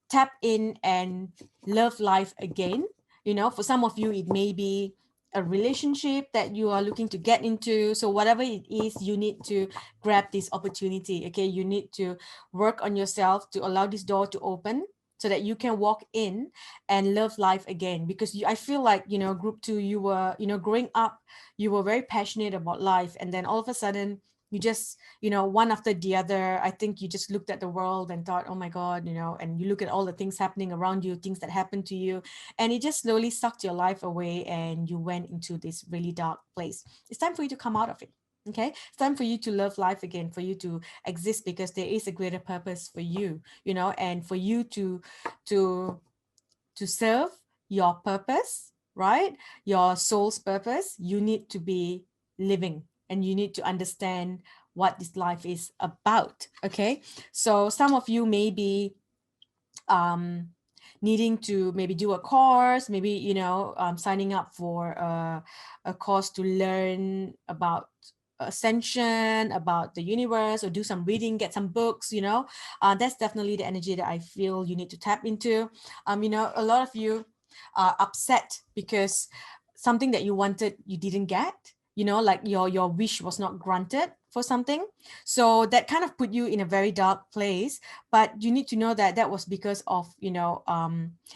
tap in and love life again. For some of you, it may be a relationship that you are looking to get into. So whatever it is, you need to grab this opportunity. Okay, you need to work on yourself to allow this door to open, so that you can walk in and love life again. Because I feel like, group 2, you were, growing up, you were very passionate about life, and then all of a sudden you just, one after the other, I think you just looked at the world and thought, oh my God, and you look at all the things happening around you, things that happened to you, and it just slowly sucked your life away, and you went into this really dark place. It's time for you to come out of it. Okay, it's time for you to love life again, for you to exist, because there is a greater purpose for you, and for you to serve your purpose, right? Your soul's purpose. You need to be living, and you need to understand what this life is about. Okay, so some of you may be needing to maybe do a course, maybe signing up for a course to learn about ascension, about the universe, or do some reading, get some books. That's definitely the energy that I feel you need to tap into. A lot of you are upset because something that you wanted, you didn't get. Like your wish was not granted for something. So that kind of put you in a very dark place. But you need to know that that was because of, it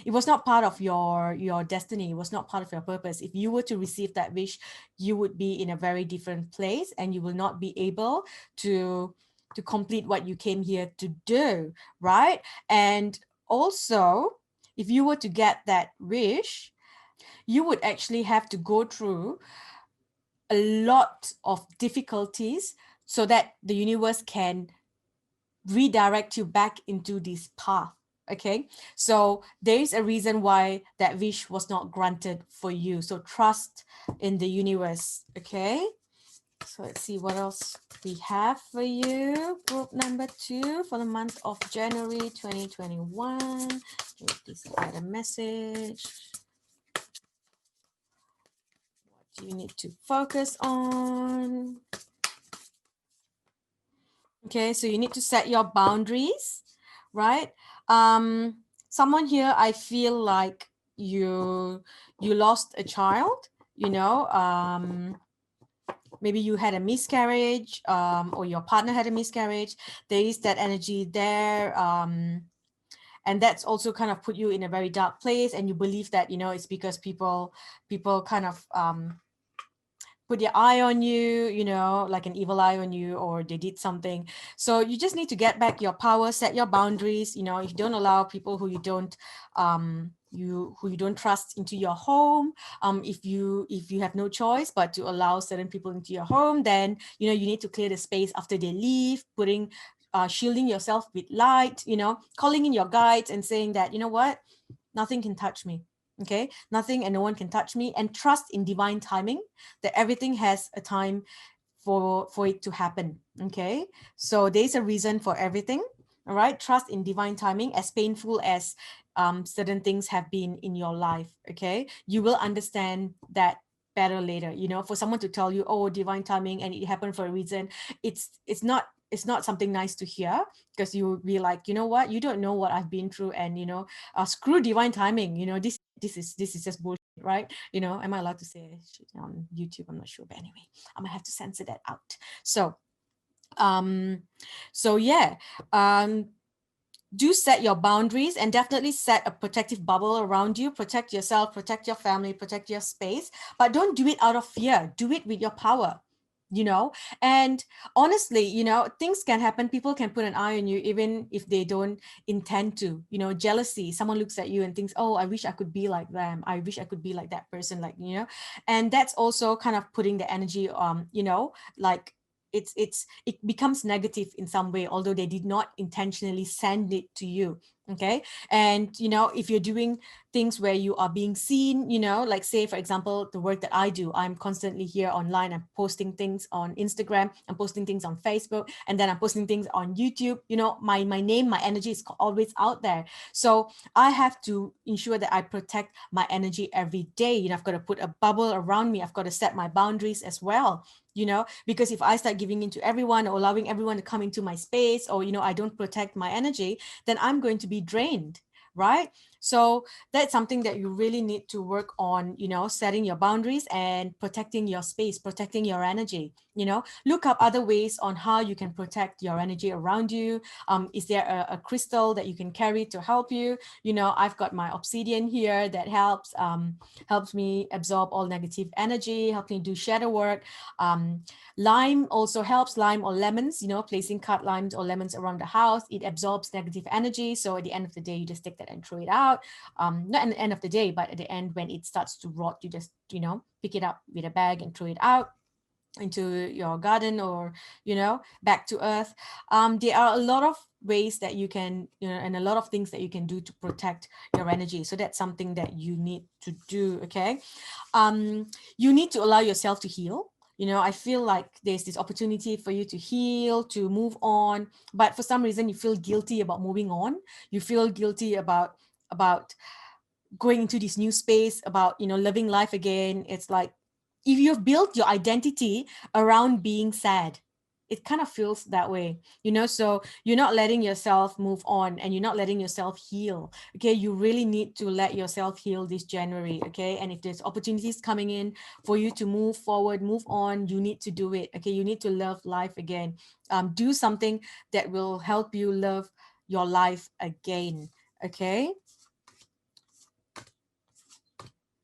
was not part of your destiny. It was not part of your purpose. If you were to receive that wish, you would be in a very different place, and you will not be able to complete what you came here to do, right? And also, if you were to get that wish, you would actually have to go through a lot of difficulties, so that the universe can redirect you back into this path. Okay, so there is a reason why that wish was not granted for you. So trust in the universe. Okay, so let's see what else we have for you. Group number 2 for the month of January 2021. Please get a message. What do you need to focus on? Okay, so you need to set your boundaries, right? Someone here, I feel like you lost a child, maybe you had a miscarriage, or your partner had a miscarriage. There is that energy there, and that's also kind of put you in a very dark place, and you believe that it's because people kind of put their eye on you, like an evil eye on you, or they did something. So you just need to get back your power, set your boundaries. If you don't allow people who you don't who you don't trust into your home, if you have no choice but to allow certain people into your home, then you need to clear the space after they leave, putting shielding yourself with light, calling in your guides and saying that, what, nothing can touch me. Okay, nothing and no one can touch me, and trust in divine timing, that everything has a time for it to happen. Okay, so there's a reason for everything. All right, trust in divine timing, as painful as certain things have been in your life. Okay, you will understand that better later. For someone to tell you, oh, divine timing and it happened for a reason, it's not something nice to hear, because you will be like, what, you don't know what I've been through, and screw divine timing. This is just bullshit, right? Am I allowed to say shit on YouTube? I'm not sure, but anyway, I'm gonna have to censor that out. So yeah, do set your boundaries, and definitely set a protective bubble around you. Protect yourself, protect your family, protect your space, but don't do it out of fear. Do it with your power. And honestly, things can happen. People can put an eye on you even if they don't intend to. Jealousy, someone looks at you and thinks, oh, I wish I could be like them, I wish I could be like that person, like, and that's also kind of putting the energy, like it becomes negative in some way, although they did not intentionally send it to you. Okay. And if you're doing things where you are being seen, like, say for example, the work that I do, I'm constantly here online. I'm posting things on Instagram, I'm posting things on Facebook, and then I'm posting things on YouTube. My name, my energy is always out there. So I have to ensure that I protect my energy every day. I've got to put a bubble around me. I've got to set my boundaries as well. Because if I start giving into everyone or allowing everyone to come into my space, or I don't protect my energy, then I'm going to be drained, right? So that's something that you really need to work on, setting your boundaries and protecting your space, protecting your energy. Look up other ways on how you can protect your energy around you. Is there a crystal that you can carry to help you? I've got my obsidian here that helps me absorb all negative energy, helps me do shadow work. Lime also helps, lime or lemons, placing cut limes or lemons around the house. It absorbs negative energy. So at the end of the day, you just take that and throw it out. Not at the end of the day, but at the end when it starts to rot, you just, pick it up with a bag and throw it out into your garden, or back to earth. There are a lot of ways that you can, and a lot of things that you can do to protect your energy. So that's something that you need to do. Okay. You need to allow yourself to heal. I feel like there's this opportunity for you to heal, to move on, but for some reason you feel guilty about moving on. You feel guilty about going into this new space, about living life again. It's like, if you've built your identity around being sad, it kind of feels that way. So you're not letting yourself move on, and you're not letting yourself heal. Okay, you really need to let yourself heal this January. Okay, and if there's opportunities coming in for you to move forward, move on, you need to do it. Okay, you need to love life again. Do something that will help you love your life again. Okay.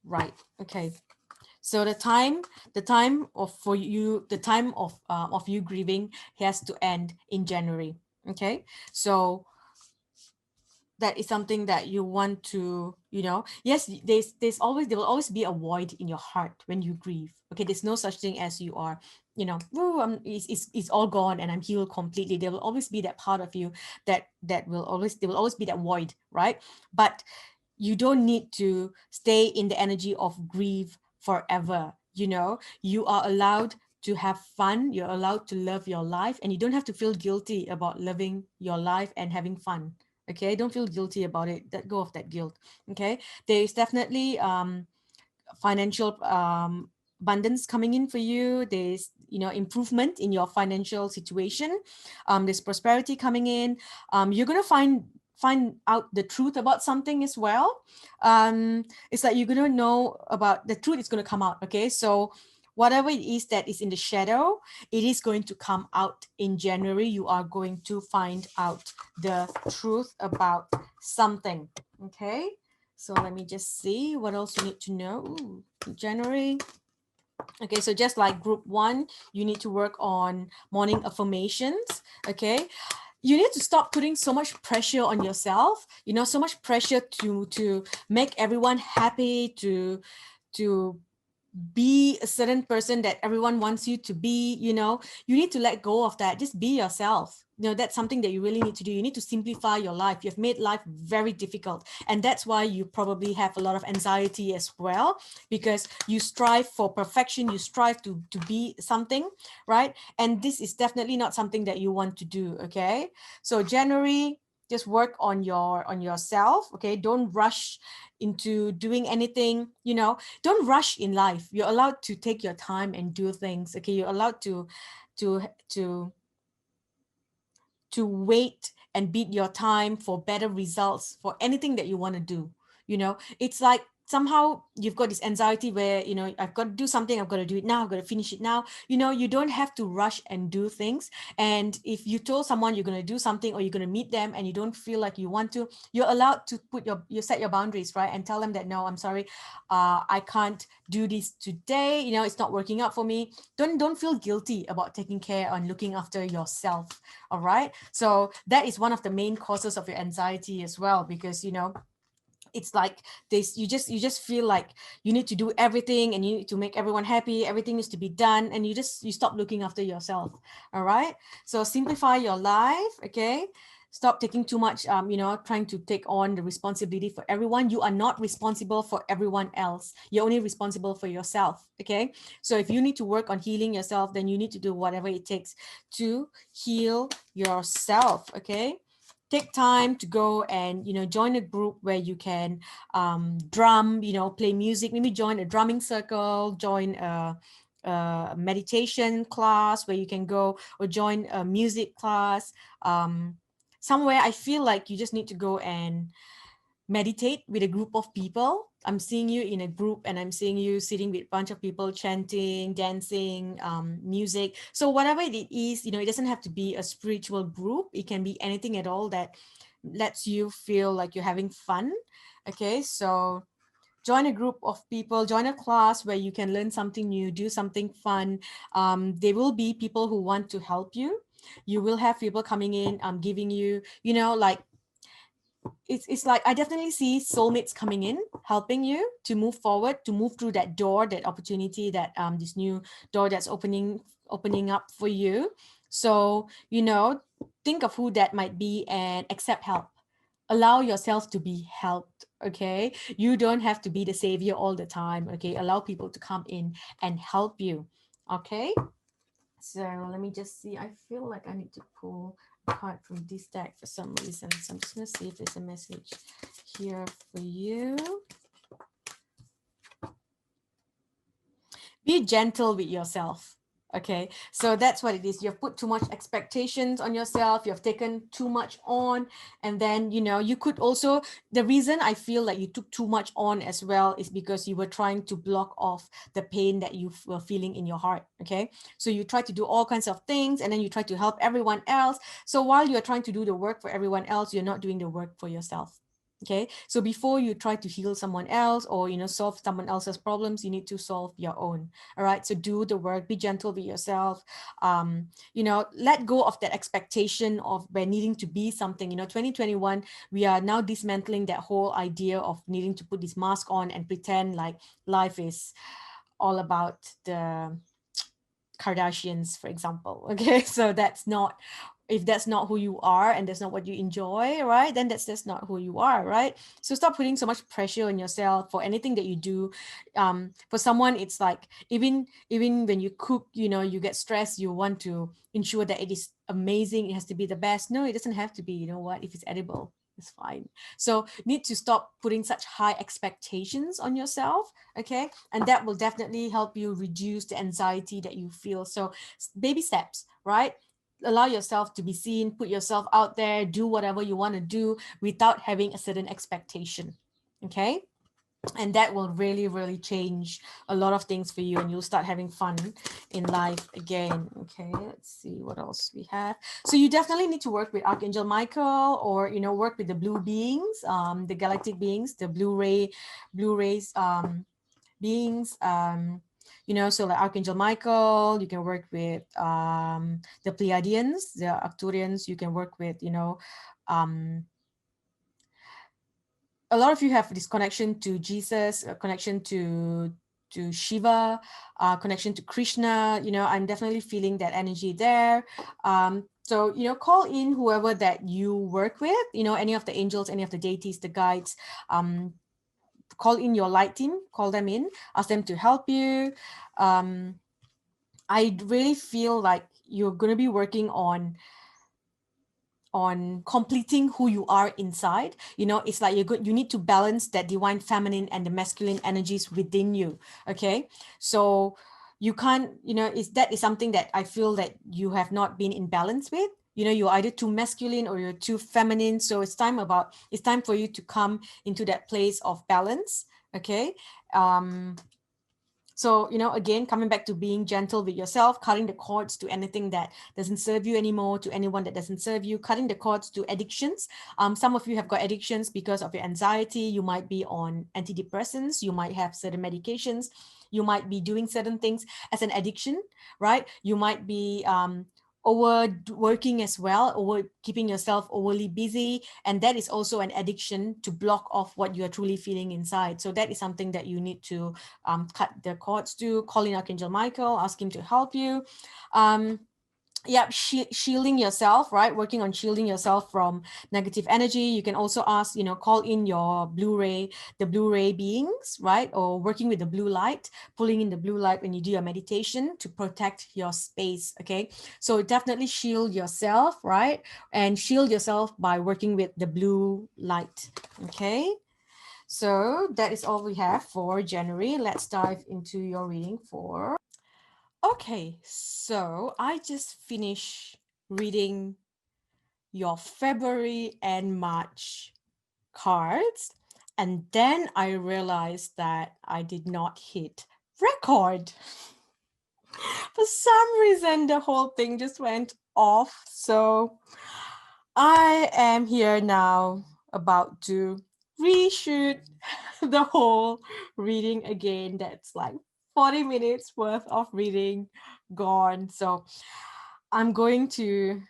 Right. Okay. So the time of you grieving has to end in January. Okay. So that is something that you want to, yes, there will always be a void in your heart when you grieve. Okay. There's no such thing as you are, "Woo, it's all gone and I'm healed completely." There will always be that part of you there will always be that void, right? But you don't need to stay in the energy of grief forever. You are allowed to have fun, you're allowed to love your life, and you don't have to feel guilty about living your life and having fun. Okay, don't feel guilty about it. Let go of that guilt. Okay, there is definitely financial abundance coming in for you. There's improvement in your financial situation. There's prosperity coming in. You're gonna find out the truth about something as well. It's like you're gonna know about the truth. Is gonna come out. Okay, so whatever it is that is in the shadow, it is going to come out in January. You are going to find out the truth about something. Okay, so let me just see what else you need to know. Ooh, January. Okay, so just like group 1, you need to work on morning affirmations. Okay, you need to stop putting so much pressure on yourself, so much pressure to make everyone happy, to be a certain person that everyone wants you to be. You need to let go of that. Just be yourself. That's something that you really need to do. You need to simplify your life. You've made life very difficult, and that's why you probably have a lot of anxiety as well, because you strive for perfection. You strive to be something, right? And this is definitely not something that you want to do. Okay, so January, just work on yourself. Okay, don't rush into doing anything. Don't rush in life. You're allowed to take your time and do things. Okay, you're allowed to to to wait and beat your time for better results for anything that you want to do. It's like somehow you've got this anxiety where, you know, I've got to do something, I've got to do it now, I've got to finish it now. You know, you don't have to rush and do things. And if you told someone you're going to do something, or you're going to meet them and you don't feel like you want to, you're allowed to you set your boundaries, right? And tell them that, no, I'm sorry, I can't do this today. You know, it's not working out for me. Don't feel guilty about taking care and looking after yourself. All right. So that is one of the main causes of your anxiety as well, because, you know, it's like this, you just feel like you need to do everything, and you need to make everyone happy, everything needs to be done, and you stop looking after yourself. All right. So simplify your life. Okay. Stop taking too much, you know, trying to take on the responsibility for everyone. You are not responsible for everyone else. You're only responsible for yourself. Okay. So if you need to work on healing yourself, then you need to do whatever it takes to heal yourself. Okay. Take time to go and, you know, join a group where you can drum, you know, play music. Maybe join a drumming circle, join a meditation class where you can go, or join a music class. Somewhere I feel like you just need to go and meditate with a group of people. I'm seeing you in a group, and I'm seeing you sitting with a bunch of people chanting, dancing, music. So whatever it is, you know, it doesn't have to be a spiritual group. It can be anything at all that lets you feel like you're having fun. Okay, so join a group of people, join a class where you can learn something new, do something fun. There will be people who want to help you. You will have people coming in, giving you, you know, like, it's like I definitely see soulmates coming in, helping you to move forward, to move through that door, that opportunity, that this new door that's opening up for you. So, you know, think of who that might be and accept help. Allow yourself to be helped. Okay, you don't have to be the savior all the time. Okay, allow people to come in and help you. Okay, so let me just see. I feel like I need to pull a card from this deck for some reason. So I'm just going to see if there's a message here for you. Be gentle with yourself. Okay, so that's what it is. You've put too much expectations on yourself, you've taken too much on, and then, you know, you could also, the reason I feel like you took too much on as well is because you were trying to block off the pain that you were feeling in your heart. Okay, so you try to do all kinds of things, and then you try to help everyone else. So while you're trying to do the work for everyone else, you're not doing the work for yourself. Okay, so before you try to heal someone else, or, you know, solve someone else's problems, you need to solve your own. All right, so do the work, be gentle with yourself. You know, let go of that expectation of where needing to be something. You know, 2021, we are now dismantling that whole idea of needing to put this mask on and pretend like life is all about the Kardashians, for example. Okay, so that's not, if that's not who you are and that's not what you enjoy, right, then that's just not who you are, right? So stop putting so much pressure on yourself for anything that you do. For someone, it's like, even when you cook, you know, you get stressed, you want to ensure that it is amazing, it has to be the best. No, it doesn't have to be. You know what, if it's edible, it's fine. So need to stop putting such high expectations on yourself. Okay, and that will definitely help you reduce the anxiety that you feel. So baby steps, right? Allow yourself to be seen, put yourself out there, do whatever you want to do without having a certain expectation. Okay, and that will really, really change a lot of things for you, and you'll start having fun in life again. Okay, let's see what else we have. So you definitely need to work with Archangel Michael, or, you know, work with the blue beings, the galactic beings, the blue rays beings. You know, so like Archangel Michael, you can work with the Pleiadians, the Arcturians. You can work with, you know, a lot of you have this connection to Jesus, a connection to Shiva, connection to Krishna. You know, I'm definitely feeling that energy there. So, you know, call in whoever that you work with, you know, any of the angels, any of the deities, the guides. Call in your light team, call them in, ask them to help you. I really feel like you're going to be working on completing who you are inside. You know, it's like you need to balance that divine feminine and the masculine energies within you. Okay, so you can't, you know, that is something that I feel that you have not been in balance with. You know, you're either too masculine or you're too feminine. So it's time for you to come into that place of balance. Okay. So, again, coming back to being gentle with yourself, cutting the cords to anything that doesn't serve you anymore, to anyone that doesn't serve you, cutting the cords to addictions. Some of you have got addictions because of your anxiety. You might be on antidepressants. You might have certain medications. You might be doing certain things as an addiction, right? You might be overworking as well, over keeping yourself overly busy, and that is also an addiction to block off what you are truly feeling inside. So that is something that you need to cut the cords to. Call in Archangel Michael, ask him to help you. Yeah, shielding yourself, right? Working on shielding yourself from negative energy. You can also ask, call in your the Blu-ray beings, right? Or working with the blue light, pulling in the blue light when you do your meditation to protect your space. Okay, so definitely shield yourself, right? And shield yourself by working with the blue light. Okay, so that is all we have for January. Let's dive into your reading for. Okay, so I just finished reading your February and March cards, and then I realized that I did not hit record. For some reason, the whole thing just went off. So I am here now about to reshoot the whole reading again. That's like 40 minutes worth of reading gone. So I'm going to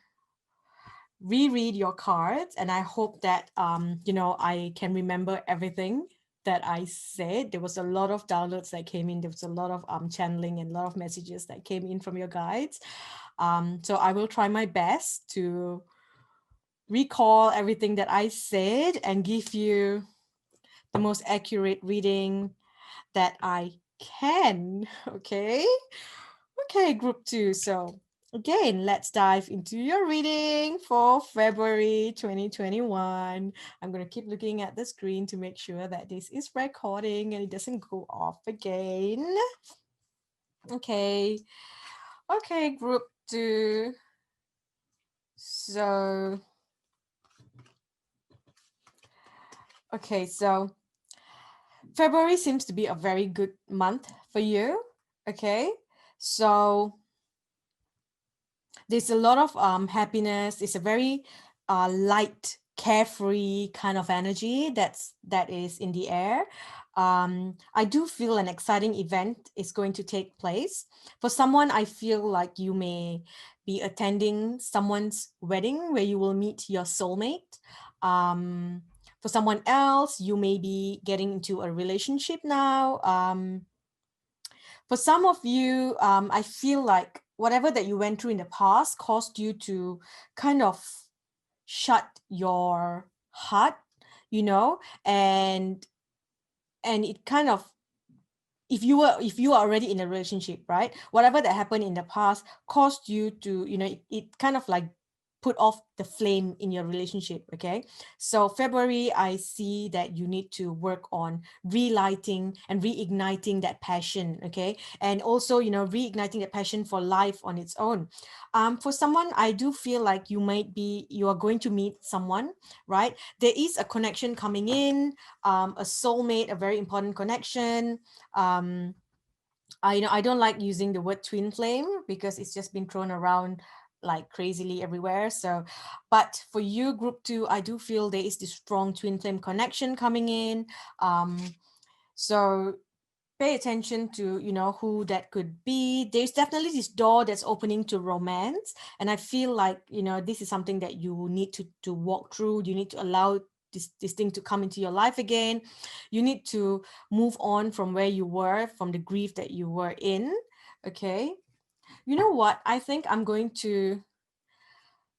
reread your cards, and I hope that I can remember everything that I said. There was a lot of downloads that came in. There was a lot of channeling and a lot of messages that came in from your guides. So I will try my best to recall everything that I said and give you the most accurate reading that I can. Okay. Okay, group 2. So again, let's dive into your reading for February 2021. I'm going to keep looking at the screen to make sure that this is recording and it doesn't go off again. Okay. Okay, group 2. So okay, so February seems to be a very good month for you. Okay, so there's a lot of happiness. It's a very light, carefree kind of energy that is in the air. I do feel an exciting event is going to take place. For someone, I feel like you may be attending someone's wedding where you will meet your soulmate. For someone else, you may be getting into a relationship now. For some of you, I feel like whatever that you went through in the past caused you to kind of shut your heart, and it kind of, if you are already in a relationship, right, whatever that happened in the past caused you to, it kind of like put off the flame in your relationship. Okay, so February, I see that you need to work on relighting and reigniting that passion. Okay, and also, reigniting that passion for life on its own. For someone, I do feel like you are going to meet someone, right? There is a connection coming in, a soulmate, a very important connection. I don't like using the word twin flame because it's just been thrown around like crazily everywhere. So, but for you, group 2, I do feel there is this strong twin flame connection coming in. So pay attention to, who that could be. There's definitely this door that's opening to romance, and I feel like, this is something that you need to walk through. You need to allow this thing to come into your life again. You need to move on from where you were, from the grief that you were in. Okay, you know what, I think I'm going to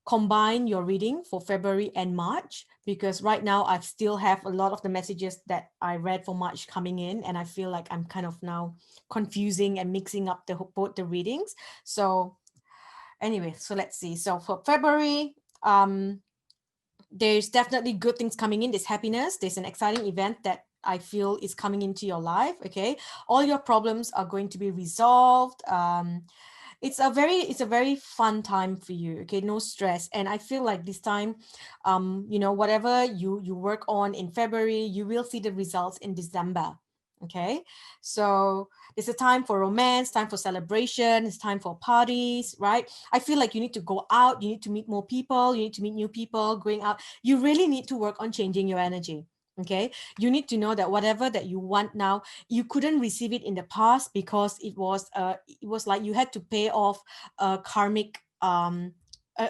combine your reading for February and March, because right now I still have a lot of the messages that I read for March coming in, and I feel like I'm kind of now confusing and mixing up both the readings. So anyway, so let's see. So for February, there's definitely good things coming in. There's happiness. There's an exciting event that I feel is coming into your life. Okay, all your problems are going to be resolved. It's a very fun time for you. Okay, no stress. And I feel like this time, whatever you work on in February, you will see the results in December. Okay, so it's a time for romance, time for celebration, it's time for parties, right? I feel like you need to go out, you need to meet more people, you need to meet new people, going out. You really need to work on changing your energy. Okay, you need to know that whatever that you want now, you couldn't receive it in the past because it was like you had to pay off a karmic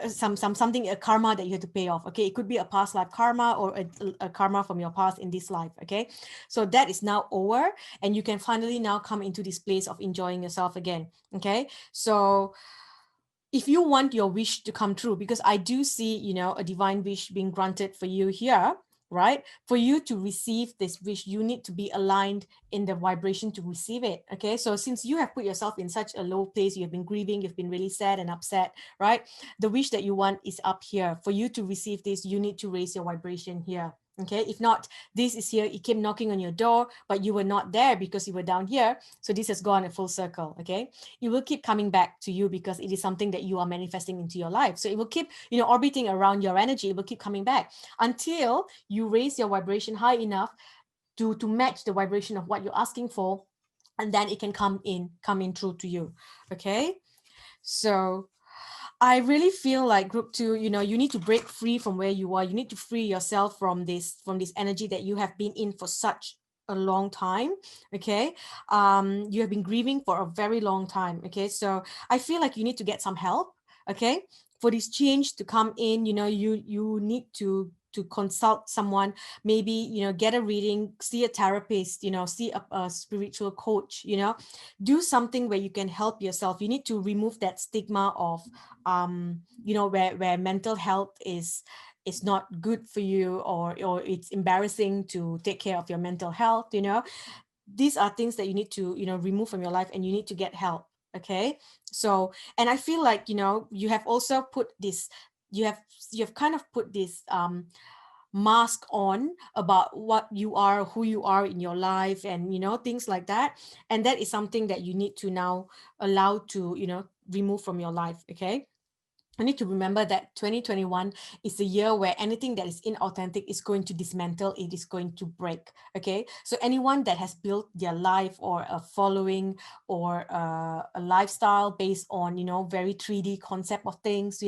something, a karma that you had to pay off. Okay, it could be a past life karma or a karma from your past in this life. Okay, so that is now over, and you can finally now come into this place of enjoying yourself again. Okay, so if you want your wish to come true, because I do see, a divine wish being granted for you here, right? For you to receive this wish, you need to be aligned in the vibration to receive it. Okay, so since you have put yourself in such a low place, you have been grieving, you've been really sad and upset, right? The wish that you want is up here. For you to receive this, you need to raise your vibration here. Okay, if not, this is here, it came knocking on your door, but you were not there because you were down here. So this has gone a full circle. Okay, it will keep coming back to you because it is something that you are manifesting into your life. So it will keep, orbiting around your energy. It will keep coming back until you raise your vibration high enough to match the vibration of what you're asking for, and then it can come in through to you. Okay, so I really feel like group 2, you need to break free from where you are. You need to free yourself from this energy that you have been in for such a long time. Okay, you have been grieving for a very long time. Okay, so I feel like you need to get some help. Okay, for this change to come in, you need to consult someone, maybe, get a reading, see a therapist, see a spiritual coach, do something where you can help yourself. You need to remove that stigma of where mental health is not good for you, or it's embarrassing to take care of your mental health. These are things that you need to remove from your life, and you need to get help. Okay, so, and I feel like, you have also put this, you have kind of put this mask on about what you are, who you are in your life, and things like that. And that is something that you need to now allow to remove from your life. Okay, I need to remember that 2021 is a year where anything that is inauthentic is going to dismantle, it is going to break. Okay, so anyone that has built their life or a following or a lifestyle based on very 3D concept of things,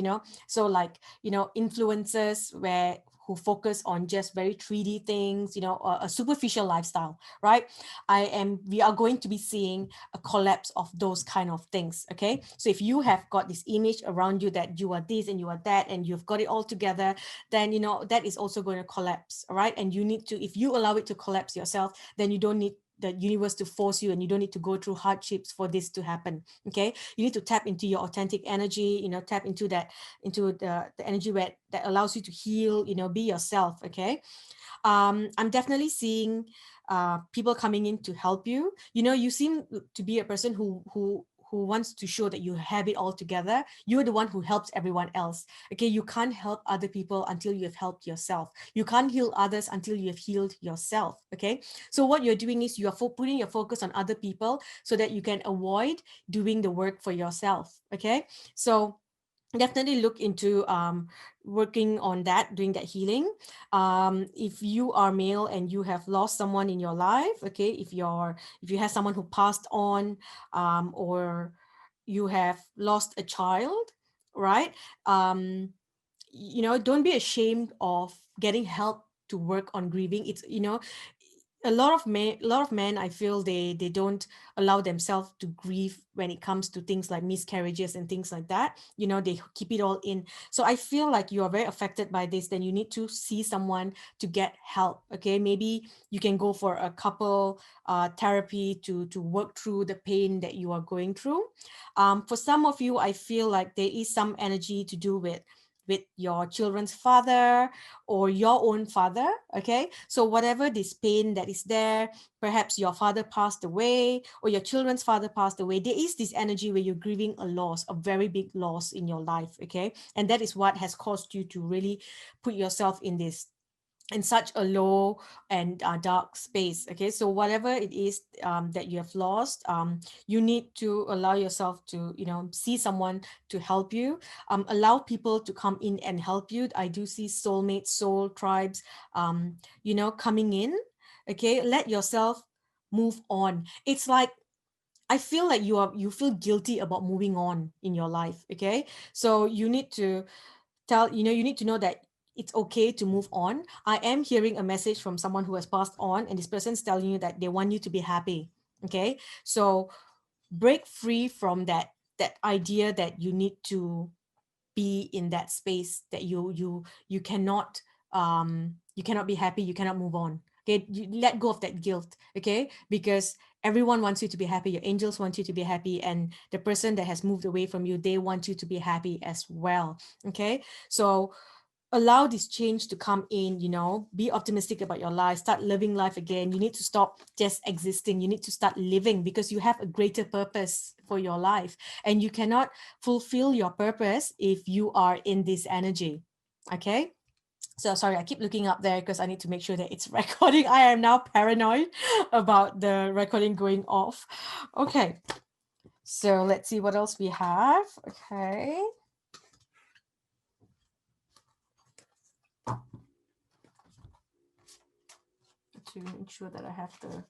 so like influencers where who focus on just very 3D things, a superficial lifestyle, right? We are going to be seeing a collapse of those kind of things. Okay, so if you have got this image around you that you are this and you are that and you've got it all together, then that is also going to collapse. All right, and you need to, if you allow it to collapse yourself, then you don't need the universe to force you, and you don't need to go through hardships for this to happen. Okay, you need to tap into your authentic energy, tap into that, into the energy where that allows you to heal, be yourself. Okay, I'm definitely seeing people coming in to help you. You seem to be a person who wants to show that you have it all together. You're the one who helps everyone else. Okay, you can't help other people until you have helped yourself. You can't heal others until you have healed yourself. Okay, so what you're doing is you are putting your focus on other people so that you can avoid doing the work for yourself. Okay, so definitely look into working on that, doing that healing. If you are male and you have lost someone in your life, okay, if you have someone who passed on, or you have lost a child, right? Don't be ashamed of getting help to work on grieving. It's, a lot of men, I feel they don't allow themselves to grieve when it comes to things like miscarriages and things like that. They keep it all in. So I feel like you are very affected by this, then you need to see someone to get help. Okay, maybe you can go for a couple therapy to work through the pain that you are going through. For some of you, I feel like there is some energy to do with your children's father or your own father. Okay, so whatever this pain that is there, perhaps your father passed away or your children's father passed away, there is this energy where you're grieving a loss, a very big loss in your life. Okay, and that is what has caused you to really put yourself in such a low and dark space. Okay, so whatever it is that you have lost, you need to allow yourself to see someone to help you. Allow people to come in and help you. I do see soulmates, soul tribes, coming in. Okay, let yourself move on. It's like, I feel like you feel guilty about moving on in your life. Okay, so you need to you need to know that it's okay to move on. I am hearing a message from someone who has passed on, and this person's telling you that they want you to be happy. Okay, so break free from that idea that you need to be in that space, that you cannot be happy, you cannot move on. Okay, you let go of that guilt. Okay, because everyone wants you to be happy, your angels want you to be happy, and the person that has moved away from you, they want you to be happy as well. Okay, so allow this change to come in, be optimistic about your life, start living life again. You need to stop just existing, you need to start living, because you have a greater purpose for your life, and you cannot fulfill your purpose if you are in this energy. Okay, so sorry, I keep looking up there because I need to make sure that it's recording. I am now paranoid about the recording going off. Okay, so let's see what else we have. Okay, to ensure that I have the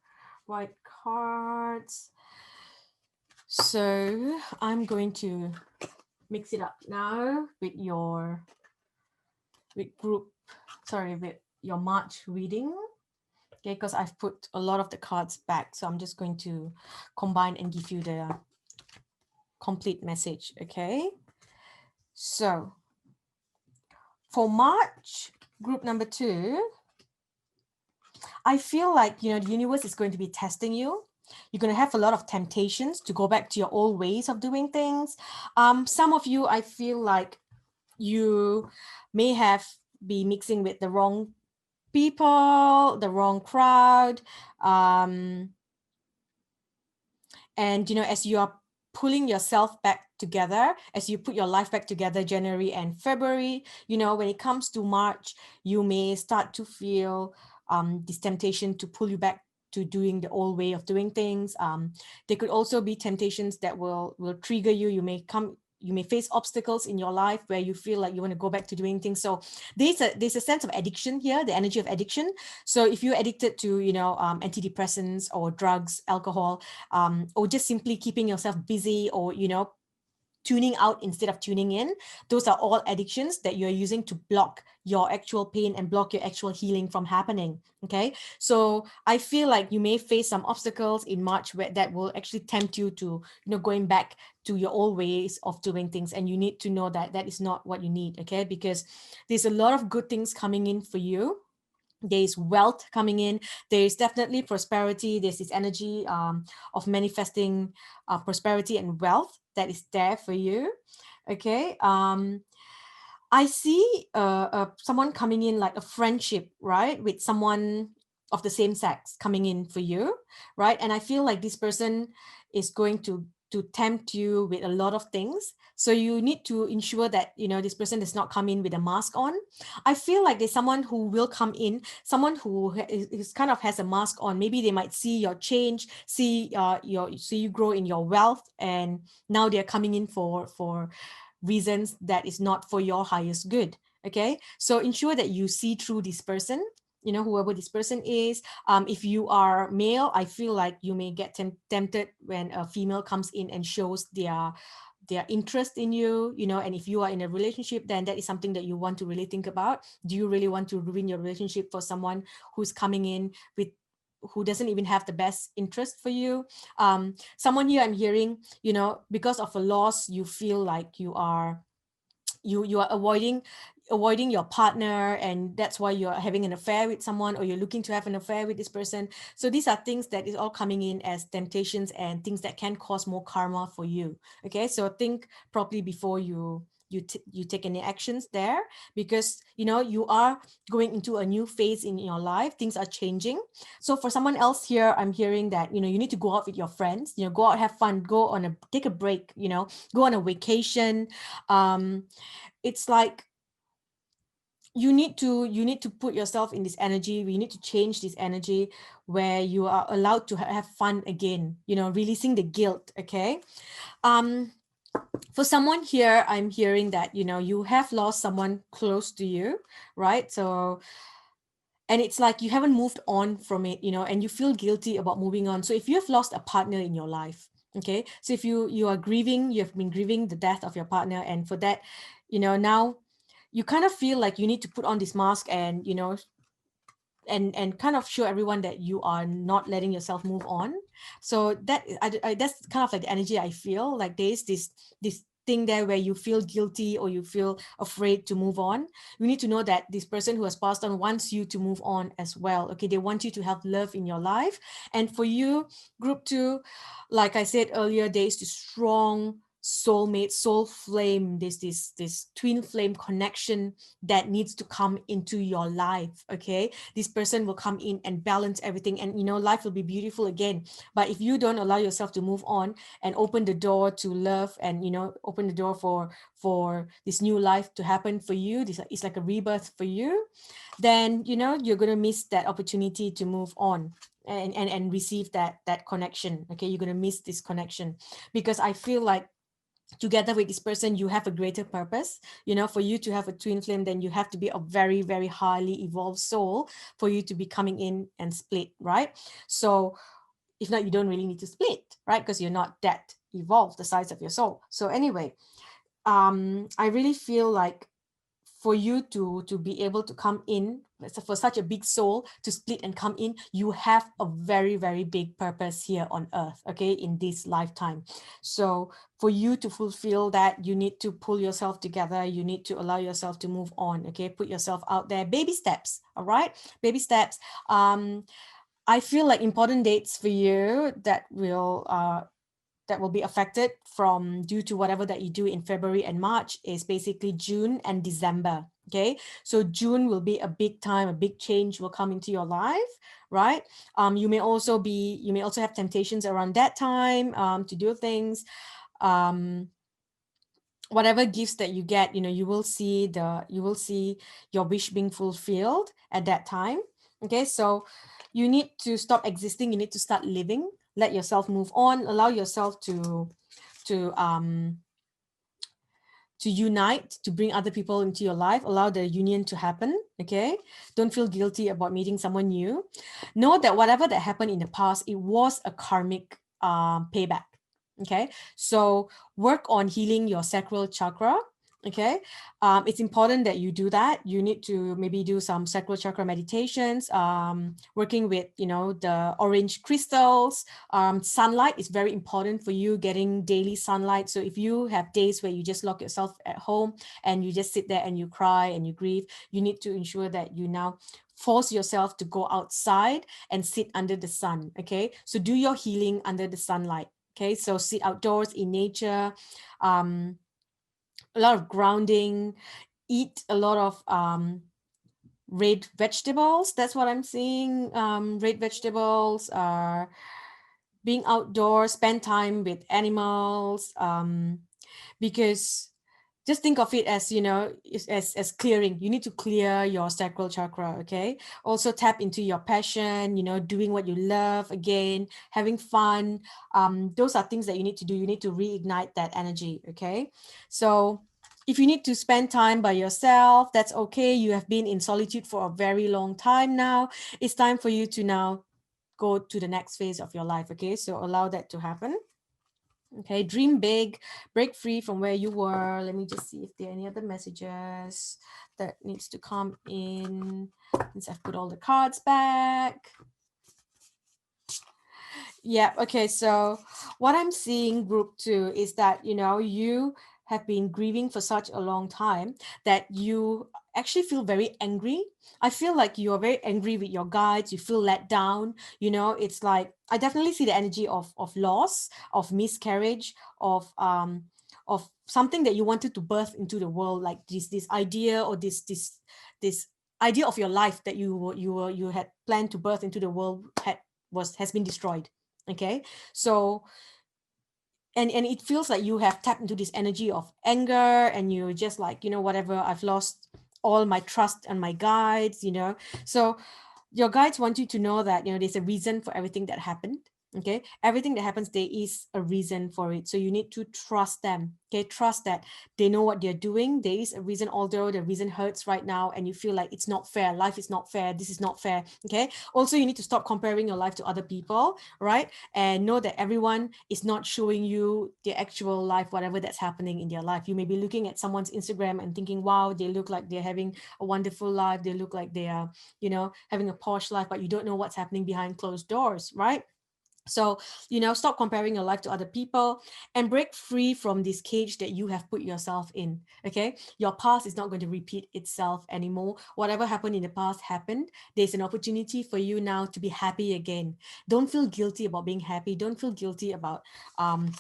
right cards. So I'm going to mix it up now with your with your March reading. Okay, because I've put a lot of the cards back, so I'm just going to combine and give you the complete message. Okay, so for March, group number 2, I feel like, the universe is going to be testing you. You're going to have a lot of temptations to go back to your old ways of doing things. Some of you, I feel like you may have be mixing with the wrong people, the wrong crowd. And, as you are pulling yourself back together, as you put your life back together, January and February, when it comes to March, you may start to feel this temptation to pull you back to doing the old way of doing things. There could also be temptations that will trigger you. You may face obstacles in your life where you feel like you want to go back to doing things. So there's a sense of addiction here, the energy of addiction. So if you're addicted to, antidepressants or drugs, alcohol, or just simply keeping yourself busy, or, tuning out instead of tuning in, those are all addictions that you're using to block your actual pain and block your actual healing from happening. Okay, so I feel like you may face some obstacles in March that will actually tempt you to, going back to your old ways of doing things, and you need to know that that is not what you need. Okay, because there's a lot of good things coming in for you. There's wealth coming in. There's definitely prosperity. There's this energy of manifesting prosperity and wealth that is there for you. Okay. I see someone coming in, like a friendship, right, with someone of the same sex coming in for you, right? And I feel like this person is going to tempt you with a lot of things. So you need to ensure that, this person does not come in with a mask on. I feel like there's someone who will come in, someone who is kind of has a mask on. Maybe they might see your change, see you grow in your wealth, and now they're coming in for reasons that is not for your highest good. Okay, so ensure that you see through this person, whoever this person is. If you are male, I feel like you may get tempted when a female comes in and shows their interest in you, and if you are in a relationship, then that is something that you want to really think about. Do you really want to ruin your relationship for someone who's coming in with who doesn't even have the best interest for you? Someone here, I'm hearing, because of a loss, you feel like you are avoiding your partner, and that's why you're having an affair with someone, or you're looking to have an affair with this person. So these are things that is all coming in as temptations and things that can cause more karma for you. Okay, so think properly before you take any actions there, because you are going into a new phase in your life. Things are changing. So for someone else here, I'm hearing that you need to go out with your friends, go out, have fun, take a break, go on a vacation. It's like you need to put yourself in this energy. We need to change this energy where you are allowed to have fun again, releasing the guilt. Okay, for someone here, I'm hearing that you have lost someone close to you, right? So and it's like you haven't moved on from it, and you feel guilty about moving on. So if you have lost a partner in your life, okay, so if you are grieving, you have been grieving the death of your partner, and for that, now you kind of feel like you need to put on this mask, and and kind of show everyone that you are not letting yourself move on. So that's kind of like the energy I feel like. There's this thing there where you feel guilty or you feel afraid to move on. You need to know that this person who has passed on wants you to move on as well. Okay, they want you to have love in your life. And for you, group 2, like I said earlier, there's this strong soulmate, soul flame, this twin flame connection that needs to come into your life. Okay, this person will come in and balance everything, and life will be beautiful again. But if you don't allow yourself to move on and open the door to love, and open the door for this new life to happen for you, this is like a rebirth for you, then you're going to miss that opportunity to move on and receive that connection. Okay, you're going to miss this connection, because I feel like together with this person you have a greater purpose. For you to have a twin flame, then you have to be a very, very highly evolved soul for you to be coming in and split, right? So if not, you don't really need to split, right? Because you're not that evolved, the size of your soul. So anyway, I really feel like for you to be able to come in, for such a big soul to split and come in, you have a very, very big purpose here on earth, okay, in this lifetime. So for you to fulfill that, you need to pull yourself together, you need to allow yourself to move on. Okay, put yourself out there, baby steps. All right, baby steps. I feel like important dates for you that will be affected from due to whatever that you do in February and March is basically June and December. Okay, so June will be a big time, a big change will come into your life, right? You may also have temptations around that time to do things. Whatever gifts that you get, you will see your wish being fulfilled at that time. Okay, so you need to stop existing, you need to start living, let yourself move on, allow yourself to um to unite, to bring other people into your life, allow the union to happen. Okay, don't feel guilty about meeting someone new. Know that whatever that happened in the past, it was a karmic payback. Okay, so work on healing your sacral chakra. Okay, it's important that you do that. You need to maybe do some sacral chakra meditations, working with the orange crystals. Sunlight is very important for you, getting daily sunlight. So if you have days where you just lock yourself at home and you just sit there and you cry and you grieve, you need to ensure that you now force yourself to go outside and sit under the sun. Okay, so do your healing under the sunlight. Okay, so sit outdoors in nature, a lot of grounding, eat a lot of red vegetables. That's what I'm seeing. Red vegetables are being outdoors, spend time with animals, because just think of it as as clearing. You need to clear your sacral chakra. Okay, also tap into your passion, doing what you love, again having fun. Those are things that you need to do. You need to reignite that energy. Okay, so if you need to spend time by yourself, that's okay. You have been in solitude for a very long time now. It's time for you to now go to the next phase of your life. Okay, so allow that to happen. Okay, dream big, break free from where you were. Let me just see if there are any other messages that needs to come in since I've put all the cards back. Yeah, okay, so what I'm seeing, group 2, is that you have been grieving for such a long time that you actually feel very angry. I feel like you are very angry with your guides. You feel let down. It's like I definitely see the energy of loss, of miscarriage, of something that you wanted to birth into the world, like this idea, or this idea of your life that you had planned to birth into the world has been destroyed. Okay, so and it feels like you have tapped into this energy of anger, and you're just like, whatever, I've lost all my trust and my guides. So your guides want you to know that there's a reason for everything that happened. Okay, everything that happens, there is a reason for it, so you need to trust them. Okay, trust that they know what they're doing. There is a reason, although the reason hurts right now and you feel like it's not fair, life is not fair, this is not fair. Okay, also you need to stop comparing your life to other people, right? And know that everyone is not showing you their actual life, whatever that's happening in their life. You may be looking at someone's Instagram and thinking, wow, they look like they're having a wonderful life, they look like they are, you know, having a posh life, but you don't know what's happening behind closed doors, right? So, you know, stop comparing your life to other people and break free from this cage that you have put yourself in. Okay. Your past is not going to repeat itself anymore. Whatever happened in the past happened. There's an opportunity for you now to be happy again. Don't feel guilty about being happy. Don't feel guilty about,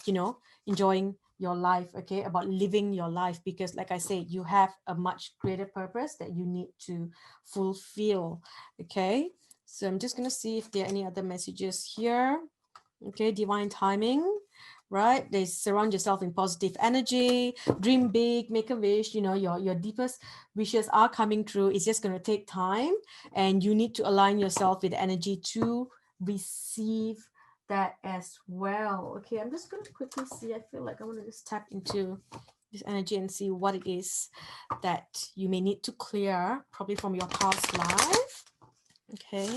you know, enjoying your life. Okay. About living your life, because like I said, you have a much greater purpose that you need to fulfill. Okay. So I'm just going to see if there are any other messages here. Okay, divine timing, right? They surround yourself in positive energy, dream big, make a wish. You know, your deepest wishes are coming true. It's just going to take time, and you need to align yourself with the energy to receive that as well. Okay, I'm just going to quickly see. I feel like I want to just tap into this energy and see what it is that you may need to clear, probably from your past life. Okay.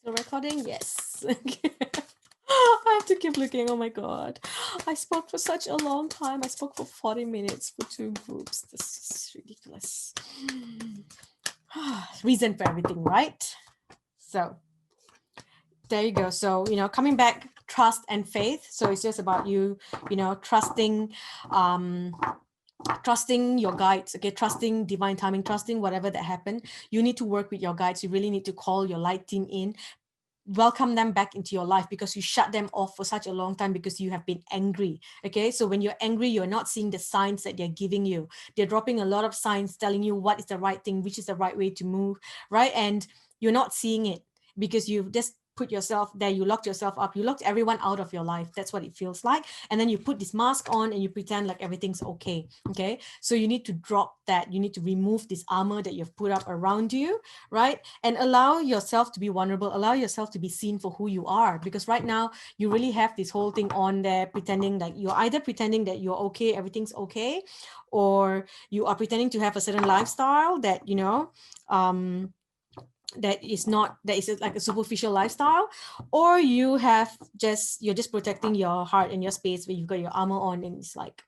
The recording? Yes. I have to keep looking. Oh my God. I spoke for such a long time. I spoke for 40 minutes for 2 groups. This is ridiculous. Reason for everything, right? So there you go. So, you know, coming back, trust and faith. So it's just about you, you know, trusting your guides. Okay, trusting divine timing, trusting whatever that happened. You need to work with your guides. You really need to call your light team in, welcome them back into your life, because you shut them off for such a long time because you have been angry. Okay, so when you're angry, you're not seeing the signs that they're giving you. They're dropping a lot of signs telling you what is the right thing, which is the right way to move, right? And you're not seeing it because you've just put yourself there, you locked yourself up, you locked everyone out of your life. That's what it feels like. And then you put this mask on and you pretend like everything's okay. Okay, so you need to drop that. You need to remove this armor that you've put up around you, right? And allow yourself to be vulnerable, allow yourself to be seen for who you are. Because right now you really have this whole thing on there, pretending like you're either pretending that you're okay, everything's okay, or you are pretending to have a certain lifestyle that, you know, that is not, that is like a superficial lifestyle, or you're just protecting your heart and your space where you've got your armor on and it's like,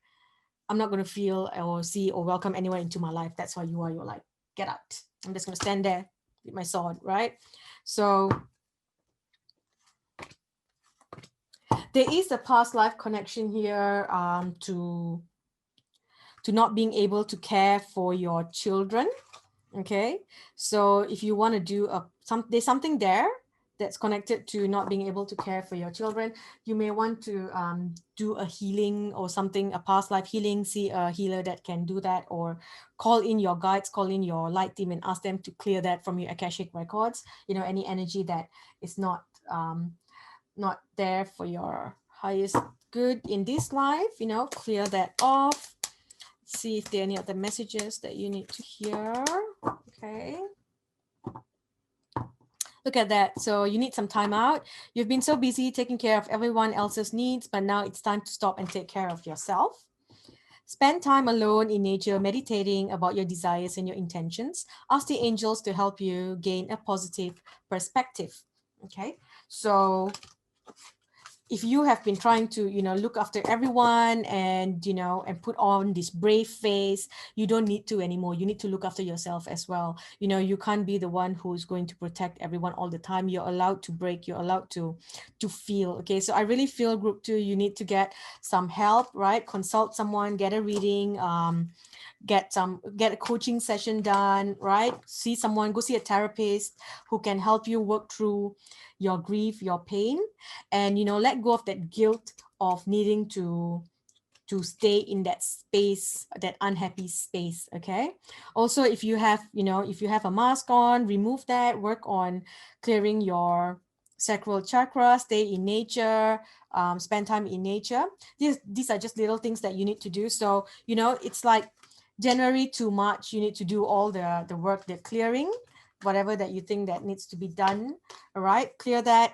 I'm not going to feel or see or welcome anyone into my life. That's why you're like, get out. I'm just going to stand there with my sword, right? So there is a past life connection here, to not being able to care for your children. Okay, so if you want to do there's something there that's connected to not being able to care for your children. You may want to do a healing or something, a past life healing, see a healer that can do that, or call in your guides, call in your light team and ask them to clear that from your Akashic records. You know, any energy that is not there for your highest good in this life, you know, clear that off. See if there are any other messages that you need to hear. Okay. Look at that. So you need some time out. You've been so busy taking care of everyone else's needs, but now it's time to stop and take care of yourself. Spend time alone in nature, meditating about your desires and your intentions. Ask the angels to help you gain a positive perspective. Okay. So if you have been trying to, you know, look after everyone and, you know, and put on this brave face, you don't need to anymore. You need to look after yourself as well. You know, you can't be the one who's going to protect everyone all the time. You're allowed to break, you're allowed to feel. Okay, so I really feel group 2, you need to get some help, right? Consult someone, get a reading, get a coaching session done, right? See someone, go see a therapist who can help you work through your grief, your pain, and, you know, let go of that guilt of needing to stay in that space, that unhappy space. Okay, also, if you have, you know, if you have a mask on, remove that, work on clearing your sacral chakra, stay in nature, spend time in nature. These are just little things that you need to do. So, you know, it's like January to March, you need to do all the work, the clearing, whatever that you think that needs to be done. All right, clear that.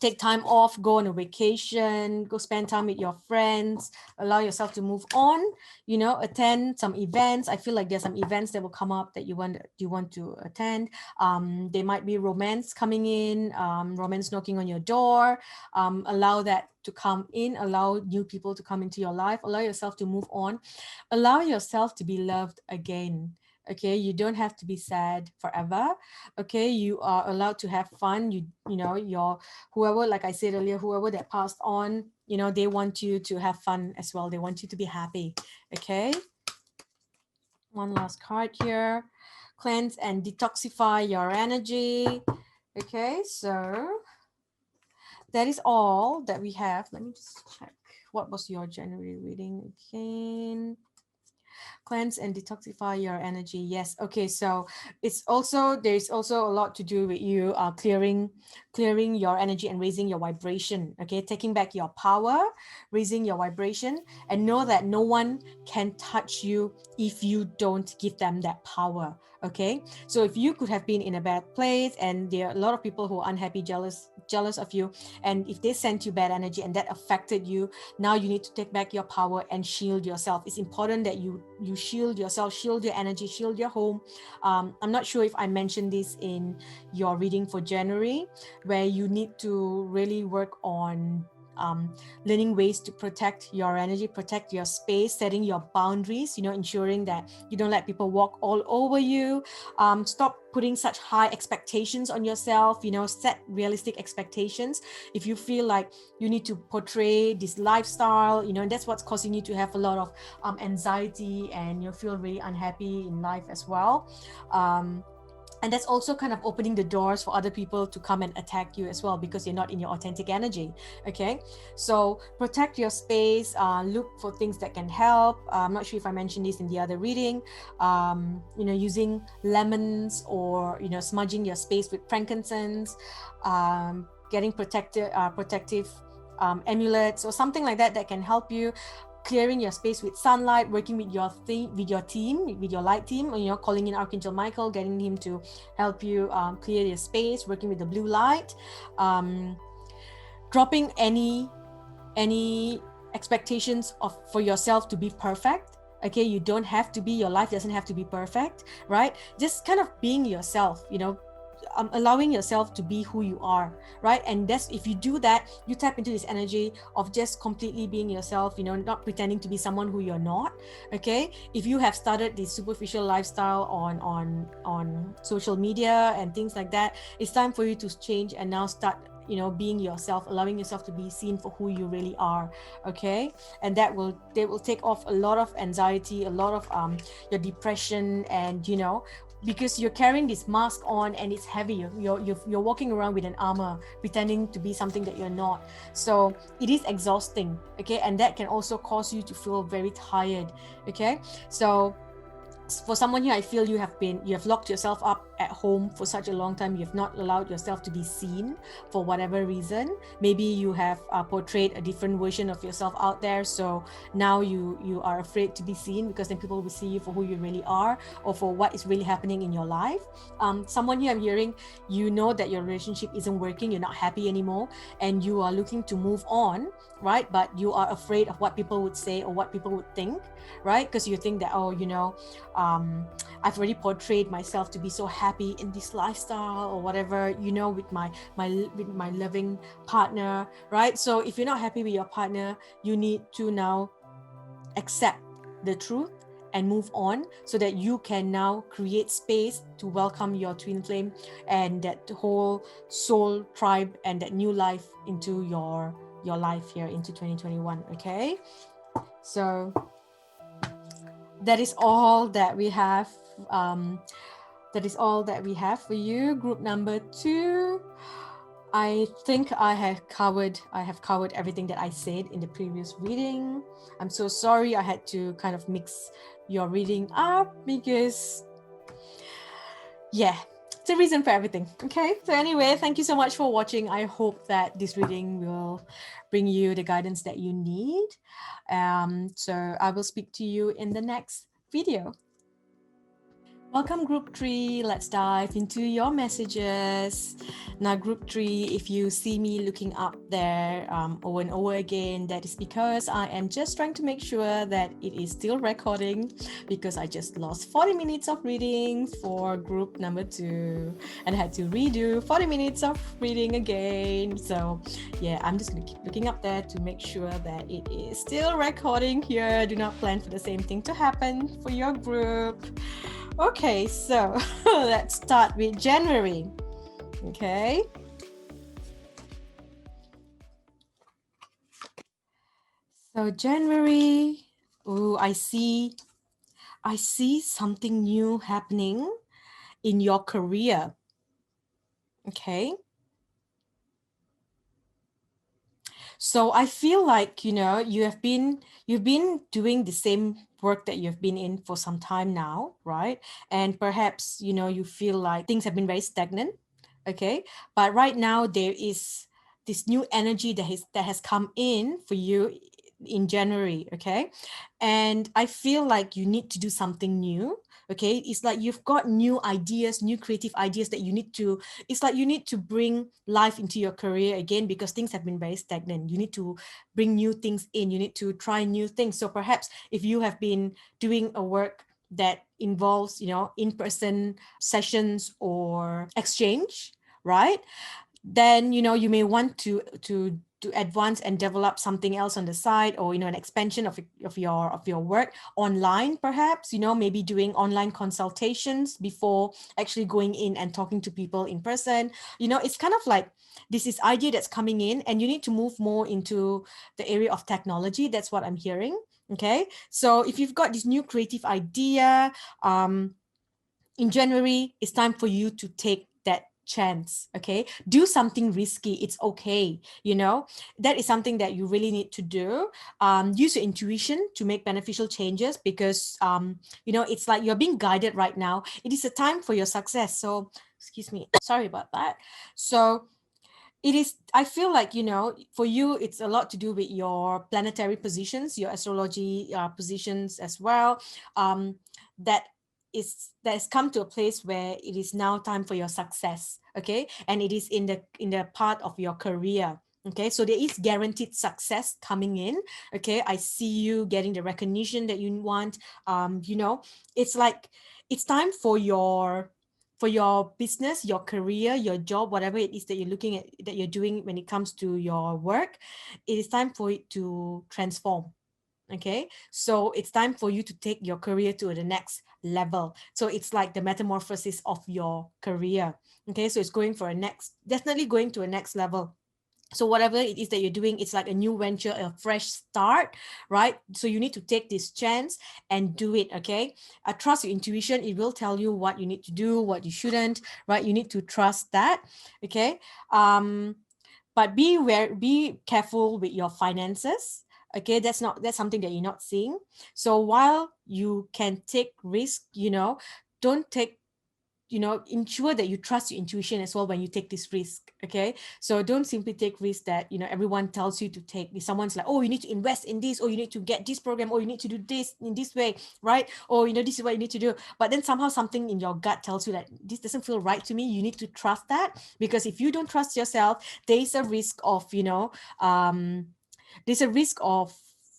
Take time off, go on a vacation, go spend time with your friends, allow yourself to move on, you know, attend some events. I feel like there's some events that will come up that you want to attend. There might be romance coming in, romance knocking on your door. Allow that to come in, allow new people to come into your life, allow yourself to move on, allow yourself to be loved again. Okay, you don't have to be sad forever. Okay, you are allowed to have fun. You know, your whoever, like I said earlier, whoever that passed on, you know, they want you to have fun as well. They want you to be happy. Okay, one last card here. Cleanse and detoxify your energy. Okay, so that is all that we have. Let me just check. What was your January reading again? Cleanse and detoxify your energy. Yes. Okay, so there's also a lot to do with you clearing your energy and raising your vibration. Okay, taking back your power, raising your vibration, and know that no one can touch you if you don't give them that power. Okay, so if you could have been in a bad place and there are a lot of people who are unhappy, jealous of you, and if they sent you bad energy and that affected you, now you need to take back your power and shield yourself. It's important that you shield yourself, shield your energy, shield your home. I'm not sure if I mentioned this in your reading for January, where you need to really work on learning ways to protect your energy, protect your space, setting your boundaries, you know, ensuring that you don't let people walk all over you. Stop putting such high expectations on yourself, you know, set realistic expectations. If you feel like you need to portray this lifestyle, you know, and that's what's causing you to have a lot of anxiety and you feel really unhappy in life as well. And that's also kind of opening the doors for other people to come and attack you as well, because you're not in your authentic energy. Okay, so protect your space, look for things that can help. I'm not sure if I mentioned this in the other reading. You know, using lemons, or, you know, smudging your space with frankincense, getting protective amulets or something like that can help you, clearing your space with sunlight, working with your team, with your light team, you know, calling in Archangel Michael, getting him to help you clear your space, working with the blue light, dropping any expectations for yourself to be perfect. Okay, you don't have to be, your life doesn't have to be perfect, right? Just kind of being yourself, you know, allowing yourself to be who you are, right? And that's, if you do that, you tap into this energy of just completely being yourself, you know, not pretending to be someone who you're not. Okay, if you have started this superficial lifestyle on social media and things like that, it's time for you to change and now start, you know, being yourself, allowing yourself to be seen for who you really are. Okay, and they will take off a lot of anxiety, a lot of your depression, and, you know, because you're carrying this mask on and it's heavy. You're walking around with an armor, pretending to be something that you're not. So it is exhausting. Okay, and that can also cause you to feel very tired. Okay, so for someone here, I feel you have locked yourself up at home for such a long time. You have not allowed yourself to be seen for whatever reason. Maybe you have portrayed a different version of yourself out there, so now you are afraid to be seen, because then people will see you for who you really are, or for what is really happening in your life. Someone here I'm hearing, you know that your relationship isn't working, you're not happy anymore, and you are looking to move on, right? But you are afraid of what people would say or what people would think, right? Because you think that, oh, you know, I've already portrayed myself to be so happy in this lifestyle or whatever, you know, with my loving partner, right? So if you're not happy with your partner, you need to now accept the truth and move on, so that you can now create space to welcome your twin flame and that whole soul tribe and that new life into your life here into 2021. Okay, so that is all that we have. That is all that we have for you. Group number 2. I think I have covered everything that I said in the previous reading. I'm so sorry I had to kind of mix your reading up, because yeah, it's a reason for everything. Okay, so anyway, thank you so much for watching. I hope that this reading will bring you the guidance that you need. So I will speak to you in the next video. Welcome, Group 3. Let's dive into your messages. Now, Group 3, if you see me looking up there over and over again, that is because I am just trying to make sure that it is still recording, because I just lost 40 minutes of reading for group number 2 and I had to redo 40 minutes of reading again. So, yeah, I'm just going to keep looking up there to make sure that it is still recording here. Do not plan for the same thing to happen for your group. Okay, so let's start with January. Okay. So January, oh, I see something new happening in your career. Okay. So I feel like, you've been doing the same work that you've been in for some time now, right? And perhaps, you feel like things have been very stagnant. Okay. But right now there is this new energy that has come in for you in January. Okay. And I feel like you need to do something new. Okay. It's like you've got new ideas, new creative ideas that it's like you need to bring life into your career again, because things have been very stagnant. You need to bring new things in. You need to try new things. So perhaps if you have been doing a work that involves, in-person sessions or exchange, right? Then you may want to advance and develop something else on the side, or an expansion of your work online, perhaps, maybe doing online consultations before actually going in and talking to people in person. It's kind of like this is idea that's coming in, and you need to move more into the area of technology. That's what I'm hearing. Okay, so if you've got this new creative idea, in January, it's time for you to take that chance. Okay, do something risky. It's okay. That is something that you really need to do. Use your intuition to make beneficial changes, because it's like you're being guided right now. It is a time for your success. So excuse me, sorry about that. So it is, I feel like, for you, it's a lot to do with your planetary positions, your astrology positions as well. That that has come to a place where it is now time for your success. Okay, and it is in the part of your career. Okay, so there is guaranteed success coming in. Okay, I see you getting the recognition that you want. It's like it's time for your business, your career, your job, whatever it is that you're looking at, that you're doing when it comes to your work. It is time for it to transform. Okay, so it's time for you to take your career to the next level. So it's like the metamorphosis of your career. Okay, so it's going for a next, definitely going to a next level. So whatever it is that you're doing, it's like a new venture, a fresh start, right? So you need to take this chance and do it. Okay, trust your intuition. It will tell you what you need to do, what you shouldn't, right? You need to trust that. Okay, but be careful with your finances. Okay, that's something that you're not seeing. So while you can take risk, don't take, ensure that you trust your intuition as well when you take this risk. Okay, so don't simply take risks that everyone tells you to take. If someone's like, oh, you need to invest in this, or you need to get this program, or you need to do this in this way, right? Or this is what you need to do, but then somehow something in your gut tells you that this doesn't feel right to me. You need to trust that, because if you don't trust yourself, there's a risk of there's a risk of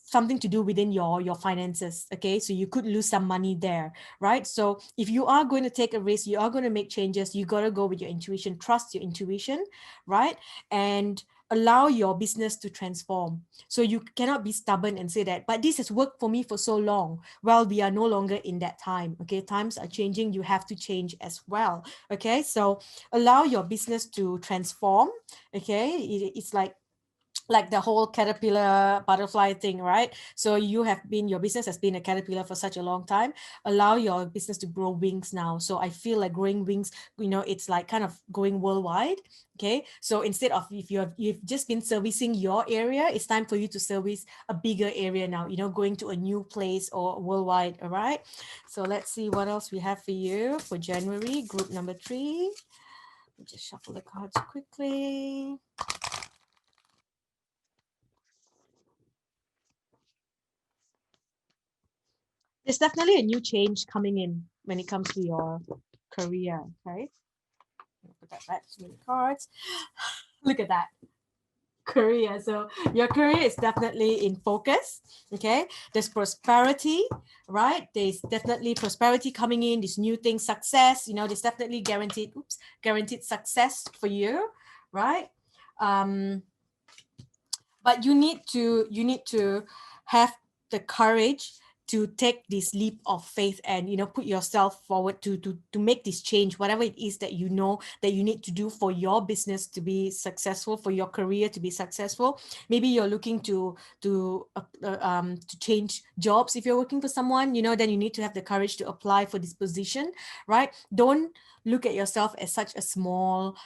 something to do within your finances. Okay, so you could lose some money there, right? So if you are going to take a risk, you are going to make changes, you got to go with your intuition. Trust your intuition, right? And allow your business to transform. So you cannot be stubborn and say that, but this has worked for me for so long. Well, we are no longer in that time. Okay, times are changing, you have to change as well. Okay, so allow your business to transform. Okay, it's like the whole caterpillar butterfly thing, right? So your business has been a caterpillar for such a long time. Allow your business to grow wings now. So I feel like growing wings, it's like kind of going worldwide. Okay, so instead of, if you've just been servicing your area, it's time for you to service a bigger area now, going to a new place or worldwide. All right, so let's see what else we have for you for January, group number 3. Just shuffle the cards quickly. There's definitely a new change coming in. when it comes to your career. Okay, put that back to the cards. Look at that. Career. So your career is definitely in focus. Okay, there's prosperity, right? There's definitely prosperity coming in, these new things, success, there's definitely guaranteed success for you, right? But you need to have the courage to take this leap of faith and put yourself forward to make this change, whatever it is that that you need to do for your business to be successful, for your career to be successful. Maybe you're looking to change jobs. If you're working for someone, then you need to have the courage to apply for this position, right? Don't look at yourself as such a small,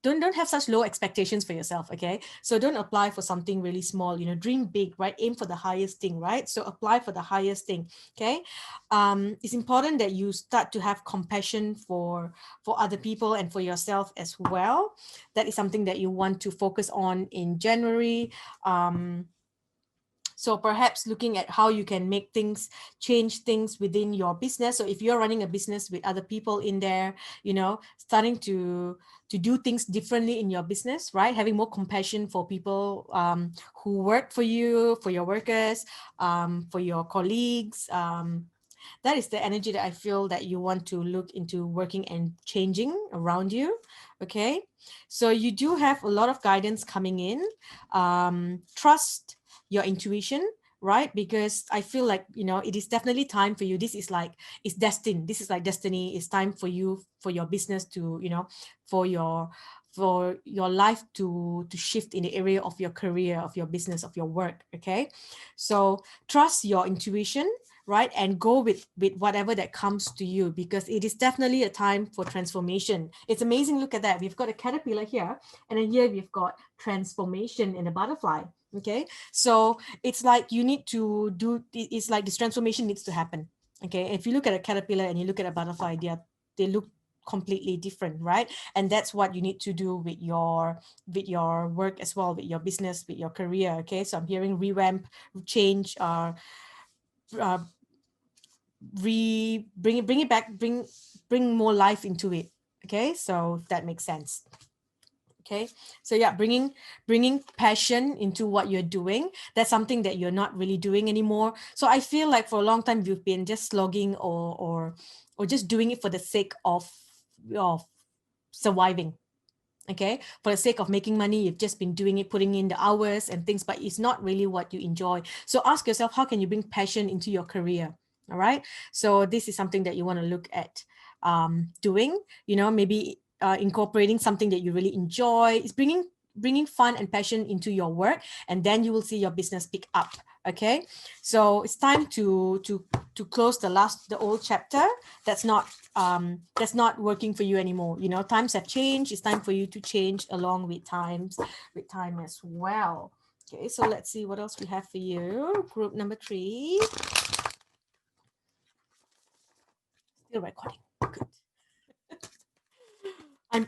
don't have such low expectations for yourself. Okay, so don't apply for something really small. Dream big, right? Aim for the highest thing, right? So apply for the highest thing. Okay, it's important that you start to have compassion for other people and for yourself as well. That is something that you want to focus on in January. So perhaps looking at how you can change things within your business. So if you're running a business with other people in there, starting to do things differently in your business, right? Having more compassion for people who work for you, for your workers, for your colleagues. That is the energy that I feel that you want to look into working and changing around you. Okay, so you do have a lot of guidance coming in. Trust your intuition, right? Because I feel like it is definitely time for you. It's destined. This is like destiny. It's time for you, for your business to for your life to shift in the area of your career, of your business, of your work. Okay, so trust your intuition, right? And go with whatever that comes to you, because it is definitely a time for transformation. It's amazing. Look at that. We've got a caterpillar here, and then here we've got transformation in a butterfly. Okay, so it's like you need to do, it's like this transformation needs to happen. Okay, if you look at a caterpillar and you look at a butterfly, they look completely different, right? And that's what you need to do with your work as well, with your business, with your career. Okay, so I'm hearing revamp, change, uh bring it back, bring more life into it. Okay, so that makes sense. Okay, so yeah, bringing passion into what you're doing. That's something that you're not really doing anymore. So I feel like for a long time you've been just slogging, or just doing it for the sake of surviving. Okay, for the sake of making money, you've just been doing it, putting in the hours and things, but it's not really what you enjoy. So ask yourself, how can you bring passion into your career? All right, so this is something that you want to look at doing. Maybe incorporating something that you really enjoy. Is bringing fun and passion into your work, and then you will see your business pick up. Okay, so it's time to close the old chapter that's not working for you anymore. Times have changed. It's time for you to change along with time as well. Okay, so let's see what else we have for you. Group number 3. Still recording. Good.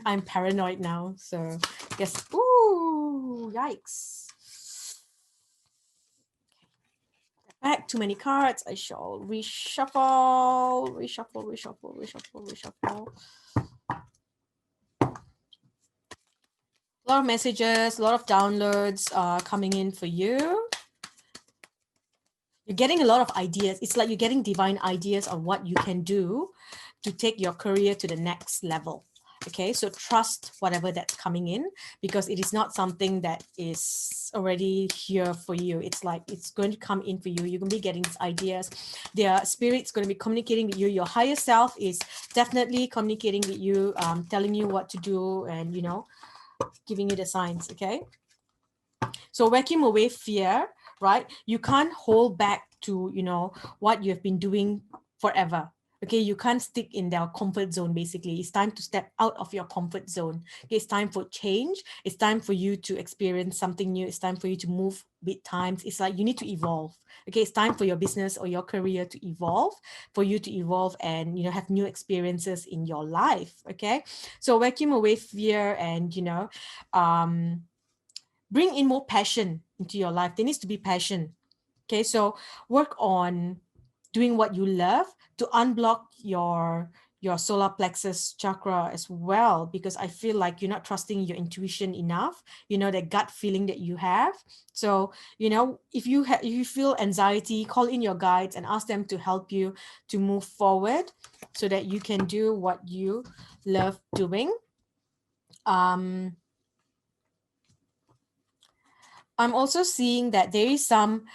I'm paranoid now, so yes. Ooh, yikes. Back too many cards. I shall reshuffle. A lot of messages, a lot of downloads are coming in for you. You're getting a lot of ideas. It's like you're getting divine ideas on what you can do to take your career to the next level. Okay, so trust whatever that's coming in, because it is not something that is already here for you. It's like it's going to come in for you. You're going to be getting these ideas. Their spirit's going to be communicating with you. Your higher self is definitely communicating with you, telling you what to do, and giving you the signs. Okay, so vacuum away fear, right? You can't hold back to what you have been doing forever. Okay, you can't stick in their comfort zone. Basically, it's time to step out of your comfort zone. Okay, it's time for change. It's time for you to experience something new. It's time for you to move with times. It's like you need to evolve. Okay, it's time for your business or your career to evolve, for you to evolve and have new experiences in your life. Okay, so vacuum away fear and bring in more passion into your life. There needs to be passion. Okay, so work on doing what you love, to unblock your solar plexus chakra as well, because I feel like you're not trusting your intuition enough, you know, that gut feeling that you have. So, you know, if you feel anxiety, call in your guides and ask them to help you to move forward so that you can do what you love doing. I'm also seeing that there is some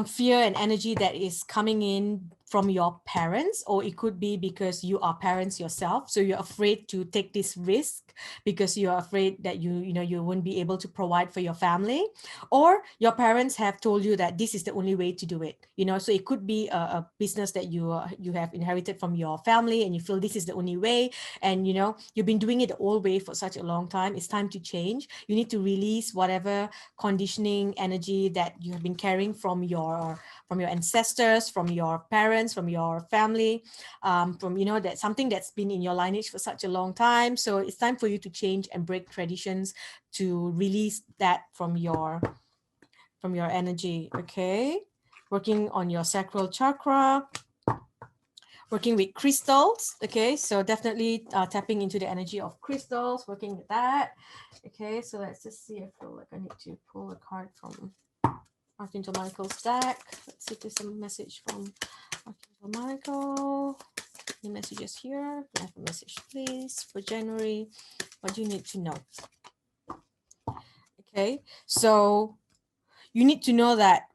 fear and energy that is coming in from your parents, or it could be because you are parents yourself, so you're afraid to take this risk because you're afraid that you know you won't be able to provide for your family, or your parents have told you that this is the only way to do it, you know. So it could be a business that you have inherited from your family and you feel this is the only way, and you know you've been doing it the old way for such a long time. It's time to change. You need to release whatever conditioning energy that you have been carrying from your ancestors, from your parents, from your family, from, you know, that something that's been in your lineage for such a long time. So it's time for you to change and break traditions, to release that from your energy. Okay, working on your sacral chakra, working with crystals. Okay, so definitely tapping into the energy of crystals, working with that. Okay, so let's just see. I feel like I need to pull a card from Archangel Michael's deck. Let's see if there's a message from Archangel Michael. Any messages here? Can I have a message, please, for January? What do you need to know? Okay, so you need to know that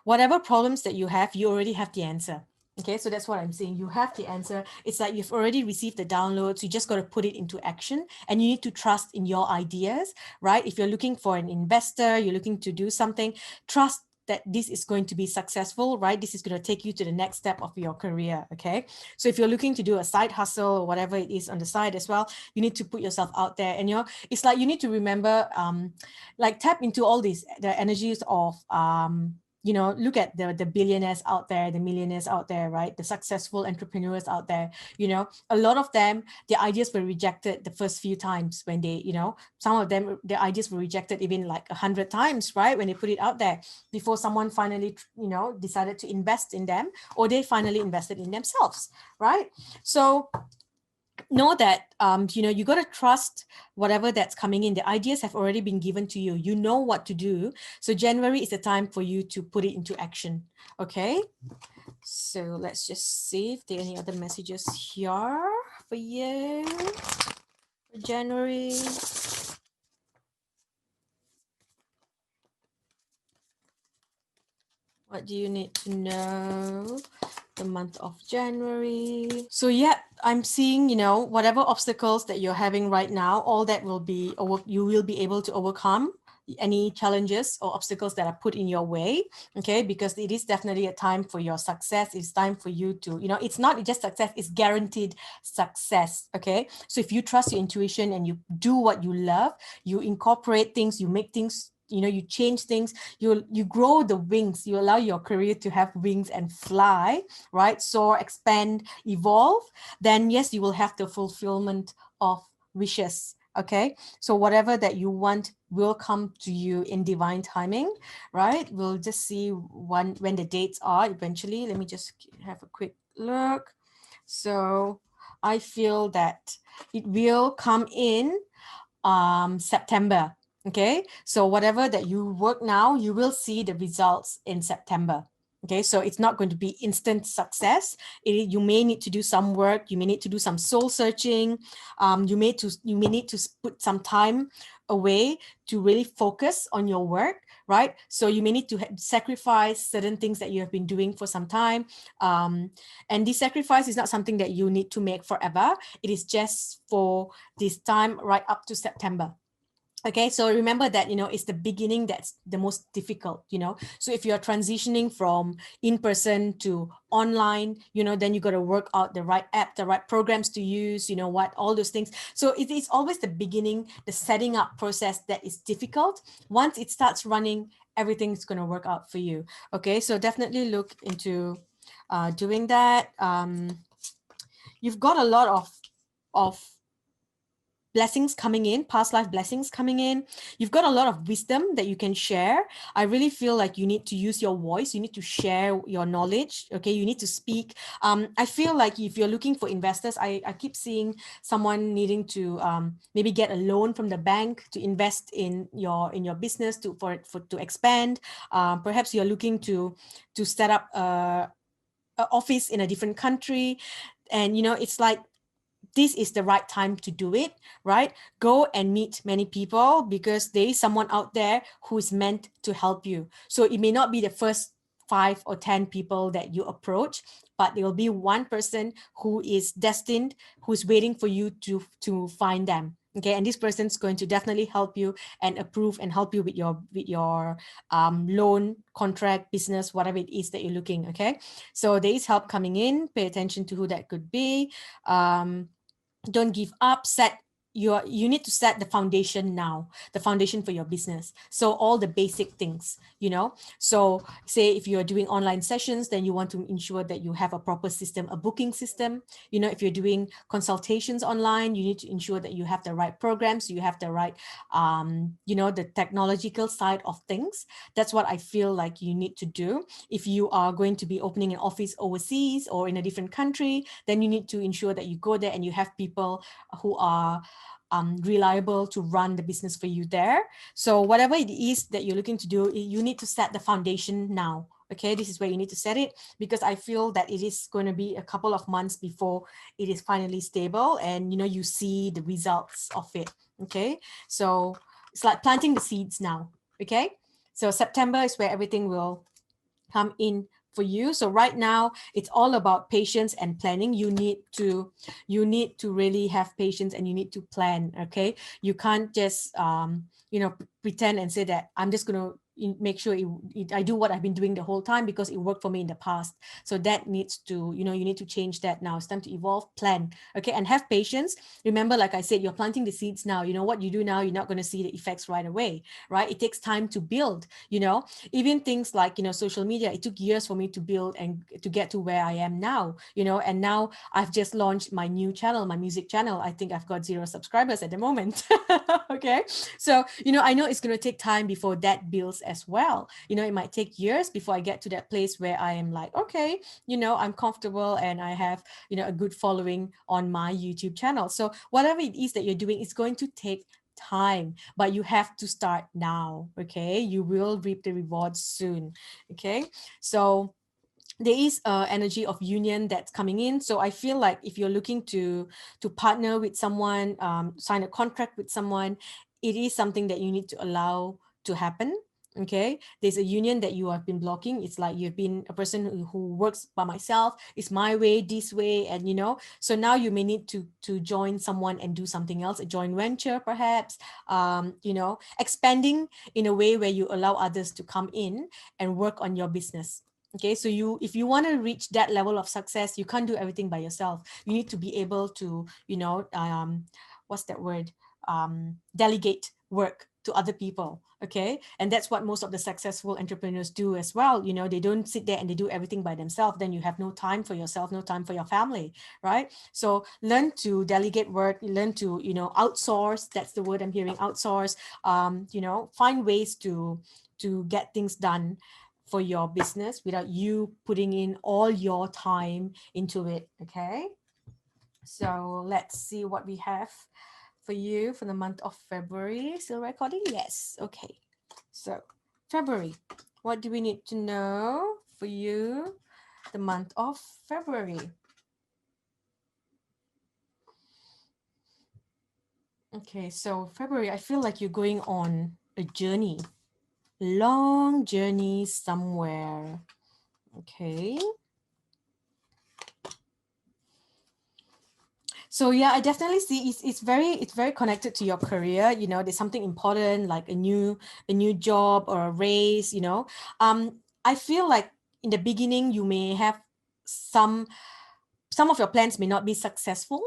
whatever problems that you have, you already have the answer. Okay, so that's what I'm saying. You have the answer. It's like you've already received the downloads. You just got to put it into action, and you need to trust in your ideas, right? If you're looking for an investor, you're looking to do something, trust that this is going to be successful, right? This is going to take you to the next step of your career. Okay, so if you're looking to do a side hustle or whatever it is on the side as well, you need to put yourself out there. And you know, it's like you need to remember, like tap into all these the energies of you know, look at the billionaires out there, the millionaires out there, right? The successful entrepreneurs out there. You know, a lot of them, their ideas were rejected the first few times when they, you know, some of them, their ideas were rejected even like 100 times, right? When they put it out there before someone finally, you know, decided to invest in them, or they finally invested in themselves, right? So know that you know, you got to trust whatever that's coming in. The ideas have already been given to you. You know what to do. So January is the time for you to put it into action. Okay, so let's just see if there are any other messages here for you for January. What do you need to know the month of January? So yeah, I'm seeing, you know, whatever obstacles that you're having right now, all that will be, you will be able to overcome any challenges or obstacles that are put in your way. Okay, because it is definitely a time for your success. It's time for you to, you know, it's not just success, it's guaranteed success. Okay, so if you trust your intuition and you do what you love, you incorporate things, you make things, you know, you change things, you grow the wings, you allow your career to have wings and fly, right? Soar, expand, evolve, then yes, you will have the fulfillment of wishes. Okay, so whatever that you want will come to you in divine timing, right? We'll just see when the dates are eventually. Let me just have a quick look. So I feel that it will come in September. Okay, so whatever that you work now, you will see the results in September. Okay, so it's not going to be instant success. You may need to do some work. You may need to do some soul searching. You may need to put some time away to really focus on your work, right? So you may need to sacrifice certain things that you have been doing for some time. And this sacrifice is not something that you need to make forever. It is just for this time right up to September. Okay, so remember that, you know, it's the beginning that's the most difficult, you know. So if you're transitioning from in-person to online, you know, then you got to work out the right app, the right programs to use, you know, what, all those things. So it is always the beginning, the setting up process that is difficult. Once it starts running, everything's going to work out for you. Okay, so definitely look into doing that. You've got a lot of blessings coming in, past life blessings coming in. You've got a lot of wisdom that you can share. I really feel like you need to use your voice. You need to share your knowledge. Okay, you need to speak. I feel like if you're looking for investors, I keep seeing someone needing to maybe get a loan from the bank to invest in your business to expand. Perhaps you're looking to set up a office in a different country, and it's like this is the right time to do it, right? Go and meet many people, because there is someone out there who is meant to help you. So it may not be the first 5 or 10 people that you approach, but there will be one person who is destined, who's waiting for you to find them. Okay, and this person's going to definitely help you and approve and help you with your loan, contract, business, whatever it is that you're looking. Okay, so there is help coming in. Pay attention to who that could be. Don't give up. You need to set the foundation now, the foundation for your business. So all the basic things, so say if you're doing online sessions, then you want to ensure that you have a proper system, a booking system. If you're doing consultations online, you need to ensure that you have the right programs, you have the right the technological side of things. That's what I feel like you need to do. If you are going to be opening an office overseas or in a different country, then you need to ensure that you go there and you have people who are reliable to run the business for you there. So whatever it is that you're looking to do, you need to set the foundation now. Okay, this is where you need to set it, because I feel that it is going to be a couple of months before it is finally stable and you see the results of it. Okay, so it's like planting the seeds now. Okay, so September is where everything will come in for you. So right now it's all about patience and planning. You need to really have patience, and you need to plan. Okay, you can't just pretend and say that I'm just going to make sure I do what I've been doing the whole time because it worked for me in the past. So that needs to, you need to change that now. It's time to evolve, plan. Okay, and have patience. Remember, like I said, you're planting the seeds now. What you do now, you're not going to see the effects right away, right? It takes time to build. Even things like social media, it took years for me to build and to get to where I am now. And now I've just launched my new channel, my music channel. I think I've got 0 subscribers at the moment. Okay, so I know it's going to take time before that builds as well. It might take years before I get to that place where I am like, okay, I'm comfortable and I have a good following on my YouTube channel. So whatever it is that you're doing, it's going to take time, but you have to start now. Okay, you will reap the rewards soon. Okay, so there is energy of union that's coming in. So I feel like if you're looking to partner with someone, sign a contract with someone, it is something that you need to allow to happen. Okay, there's a union that you have been blocking. It's like you've been a person who works by myself, it's my way, this way, and so now you may need to join someone and do something else, a joint venture perhaps, expanding in a way where you allow others to come in and work on your business. Okay, so if you want to reach that level of success, you can't do everything by yourself. You need to be able to, what's that word? Delegate work to other people. Okay, and that's what most of the successful entrepreneurs do as well. They don't sit there and they do everything by themselves. Then you have no time for yourself, no time for your family, right? So learn to delegate work, learn to, outsource. That's the word I'm hearing, outsource. Find ways to get things done for your business without you putting in all your time into it. Okay, so let's see what we have for you for the month of February. Still recording? Yes. Okay, so February, what do we need to know for you the month of February? Okay, so February, I feel like you're going on a journey, long journey somewhere. Okay, so yeah, I definitely see it's very connected to your career. There's something important like a new job or a raise. I feel like in the beginning you may have some of your plans may not be successful.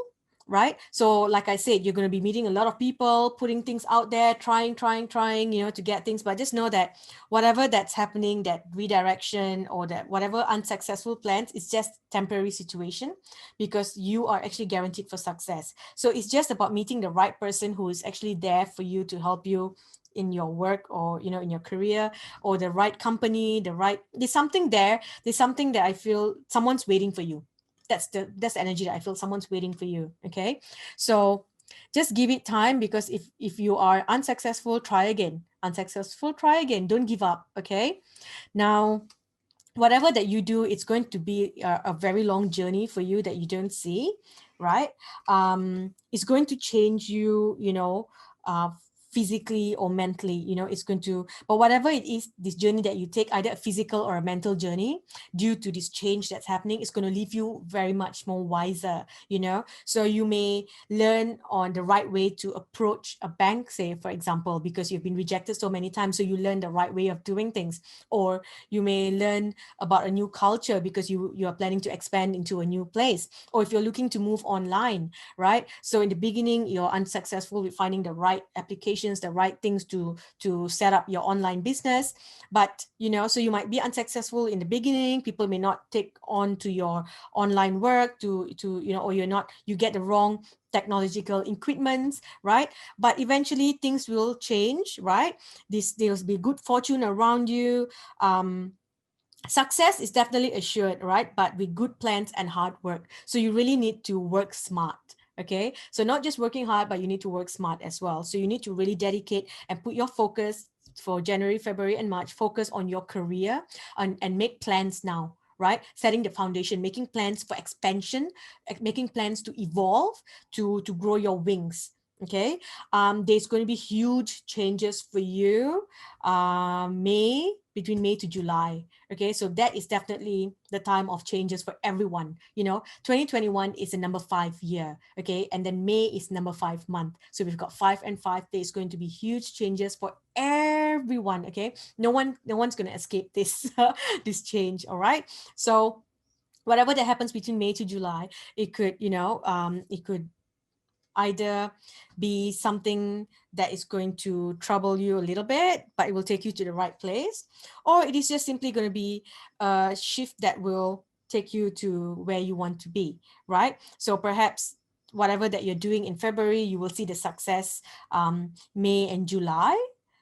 right? So like I said, you're going to be meeting a lot of people, putting things out there, trying, to get things. But just know that whatever that's happening, that redirection or that whatever unsuccessful plans, it's just temporary situation, because you are actually guaranteed for success. So it's just about meeting the right person who is actually there for you to help you in your work, or in your career, or the right company, there's something there. There's something that I feel someone's waiting for you. That's the energy that I feel someone's waiting for you. Okay. So just give it time, because if you are unsuccessful, try again. Unsuccessful, try again. Don't give up. Okay. Now, whatever that you do, it's going to be a very long journey for you that you don't see, right? It's going to change you, physically or mentally, it's going to, but whatever it is, this journey that you take, either a physical or a mental journey, due to this change that's happening, it's going to leave you very much more wiser, so you may learn on the right way to approach a bank, say, for example, because you've been rejected so many times, so you learn the right way of doing things. Or you may learn about a new culture because you are planning to expand into a new place. Or if you're looking to move online, right? So in the beginning, you're unsuccessful with finding the right applications, the right things to set up your online business. But so you might be unsuccessful in the beginning. People may not take on to your online work, or you get the wrong technological equipments, right? But eventually things will change, right? There'll be good fortune around you. Success is definitely assured, right? But with good plans and hard work. So you really need to work smart. Okay. So not just working hard, but you need to work smart as well. So you need to really dedicate and put your focus for January, February, and March, focus on your career and make plans now, right? Setting the foundation, making plans for expansion, making plans to evolve, to grow your wings. Okay. There's going to be huge changes for you. Between May to July. Okay, so that is definitely the time of changes for everyone. 2021 is a number 5 year. Okay, and then May is number 5 month. So we've got 5 and 5. There's going to be huge changes for everyone. Okay, no one's going to escape this this change. All right, so whatever that happens between May to July, it could it could either be something that is going to trouble you a little bit, but it will take you to the right place, or it is just simply going to be a shift that will take you to where you want to be, right? So perhaps whatever that you're doing in February, you will see the success May and July.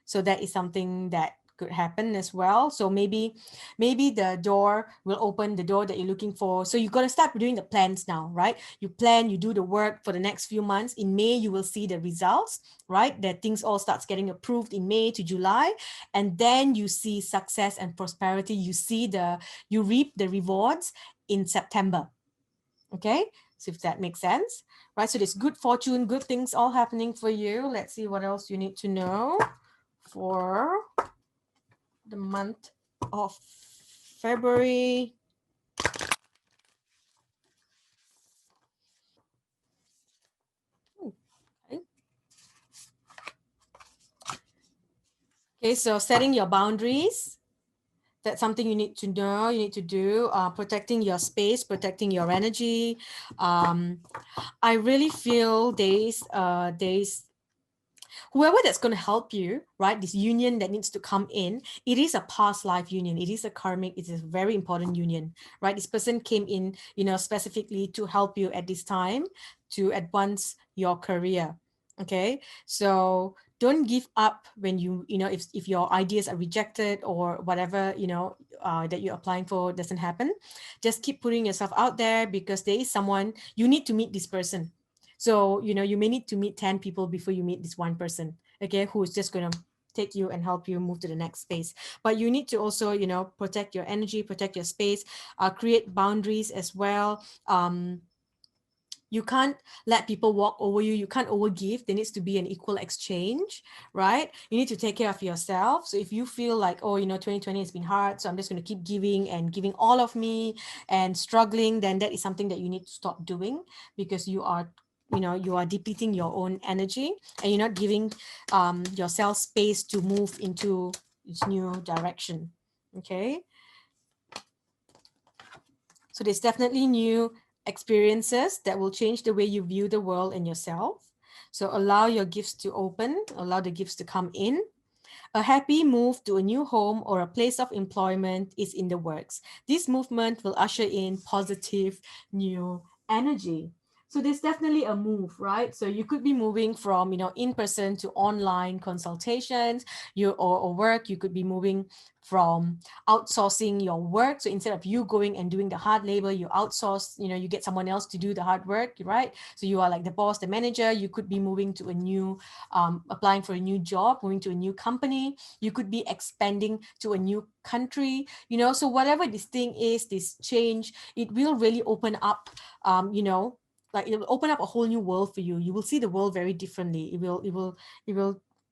So that is something that could happen as well. So maybe the door will open, the door that you're looking for. So you got to start doing the plans now, right? You plan, you do the work for the next few months. In May, you will see the results, right? That things all starts getting approved in May to July. And then you see success and prosperity. You reap the rewards in September. Okay. So if that makes sense, right? So there's good fortune, good things all happening for you. Let's see what else you need to know for the month of February. Okay. Okay, so setting your boundaries. That's something you need to know, you need to do. Protecting your space, protecting your energy. I really feel there's whoever that's going to help you, right? This union that needs to come in, it is a past life union. It is a karmic, it is a very important union, right? This person came in, specifically to help you at this time to advance your career. Okay. So don't give up when if your ideas are rejected or whatever, that you're applying for doesn't happen. Just keep putting yourself out there, because there is someone you need to meet this person. So, you may need to meet 10 people before you meet this one person, okay, who is just going to take you and help you move to the next space. But you need to also, protect your energy, protect your space, create boundaries as well. You can't let people walk over you. You can't overgive. There needs to be an equal exchange, right? You need to take care of yourself. So if you feel like, 2020 has been hard, so I'm just going to keep giving and giving all of me and struggling, then that is something that you need to stop doing, because you are depleting your own energy, and you're not giving yourself space to move into this new direction. Okay. So there's definitely new experiences that will change the way you view the world and yourself. So allow your gifts to open, allow the gifts to come in. A happy move to a new home or a place of employment is in the works. This movement will usher in positive new energy. So there's definitely a move, right? So you could be moving from, in person to online consultations, or work. You could be moving from outsourcing your work. So instead of you going and doing the hard labor, you outsource, you get someone else to do the hard work, right? So you are like the boss, the manager. You could be moving to a new, applying for a new job, moving to a new company. You could be expanding to a new country, so whatever this thing is, this change, it will really open up, like it will open up a whole new world for you. You will see the world very differently.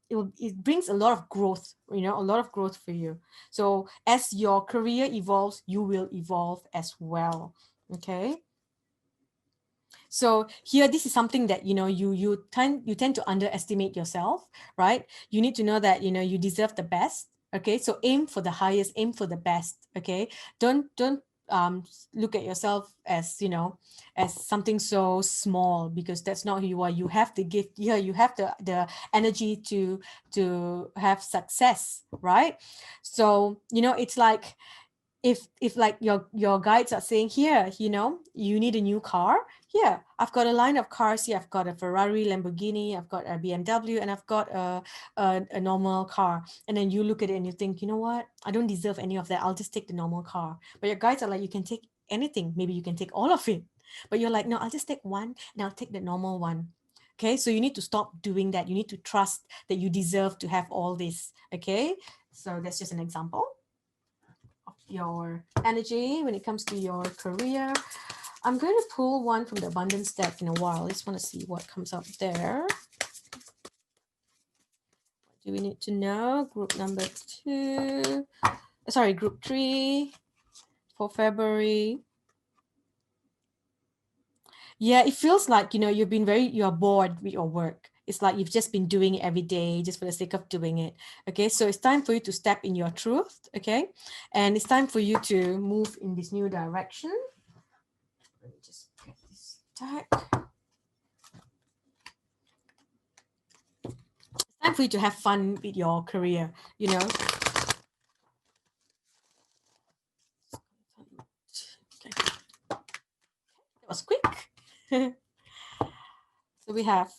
It brings a lot of growth, a lot of growth for you. So as your career evolves, you will evolve as well. Okay. So here, this is something that you tend to underestimate yourself, right? You need to know that you deserve the best. Okay, so aim for the highest, aim for the best. Okay, don't look at yourself as as something so small, because that's not who you are. You have the gift here. You have the energy to have success, right? So it's like, if like your guides are saying, here, you need a new car. Here, I've got a line of cars here. I've got a Ferrari, Lamborghini, I've got a BMW, and I've got a normal car. And then you look at it and you think, you know what, I don't deserve any of that, I'll just take the normal car. But your guides are like, you can take anything, maybe you can take all of it. But you're like, no, I'll just take one, and I'll take the normal one. Okay, so you need to stop doing that. You need to trust that you deserve to have all this. Okay, so that's just an example of your energy when it comes to your career. I'm going to pull one from the abundance deck in a while. I just want to see what comes up there. What do we need to know? Group number 2, sorry, group 3 for February. Yeah, it feels like, you're bored with your work. It's like you've just been doing it every day just for the sake of doing it. Okay, so it's time for you to step in your truth. Okay, and it's time for you to move in this new direction. Let me just get this deck. It's time for you to have fun with your career, Okay. That was quick. So we have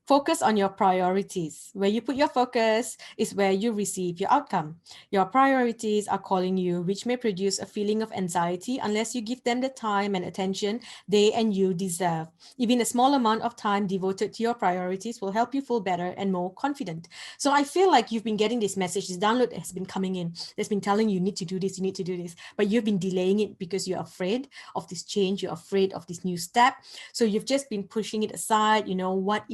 focus on your priorities. Where you put your focus is where you receive your outcome. Your priorities are calling you, which may produce a feeling of anxiety unless you give them the time and attention they and you deserve. Even a small amount of time devoted to your priorities will help you feel better and more confident. So I feel like you've been getting this message, this download has been coming in. That's been telling you, you need to do this, you need to do this, but you've been delaying it because you're afraid of this change, you're afraid of this new step. So you've just been pushing it aside, what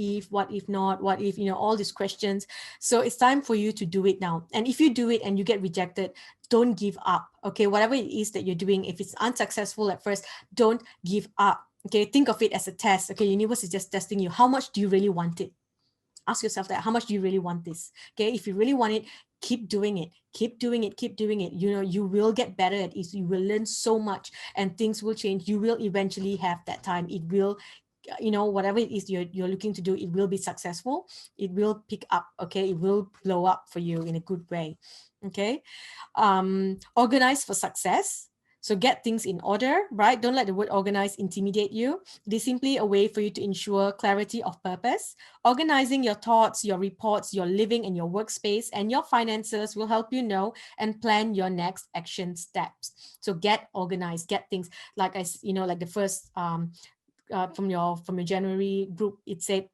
if not, what if, all these questions. So it's time for you to do it now. And if you do it and you get rejected, don't give up. Okay, whatever it is that you're doing, if it's unsuccessful at first, don't give up. Okay, think of it as a test. Okay, universe is just testing you. How much do you really want it? Ask yourself that. How much do you really want this? Okay, if you really want it, keep doing it, keep doing it, keep doing it. You will get better at it. You will learn so much and things will change. You will eventually have that time. It will, whatever it is you're looking to do, it will be successful. It will pick up. Okay, it will blow up for you in a good way. Okay, organize for success. So get things in order, right? Don't let the word organize intimidate you. It is simply a way for you to ensure clarity of purpose. Organizing your thoughts, your reports, your living and your workspace and your finances will help you know and plan your next action steps. So get organized, get things like like the first from your January group, it said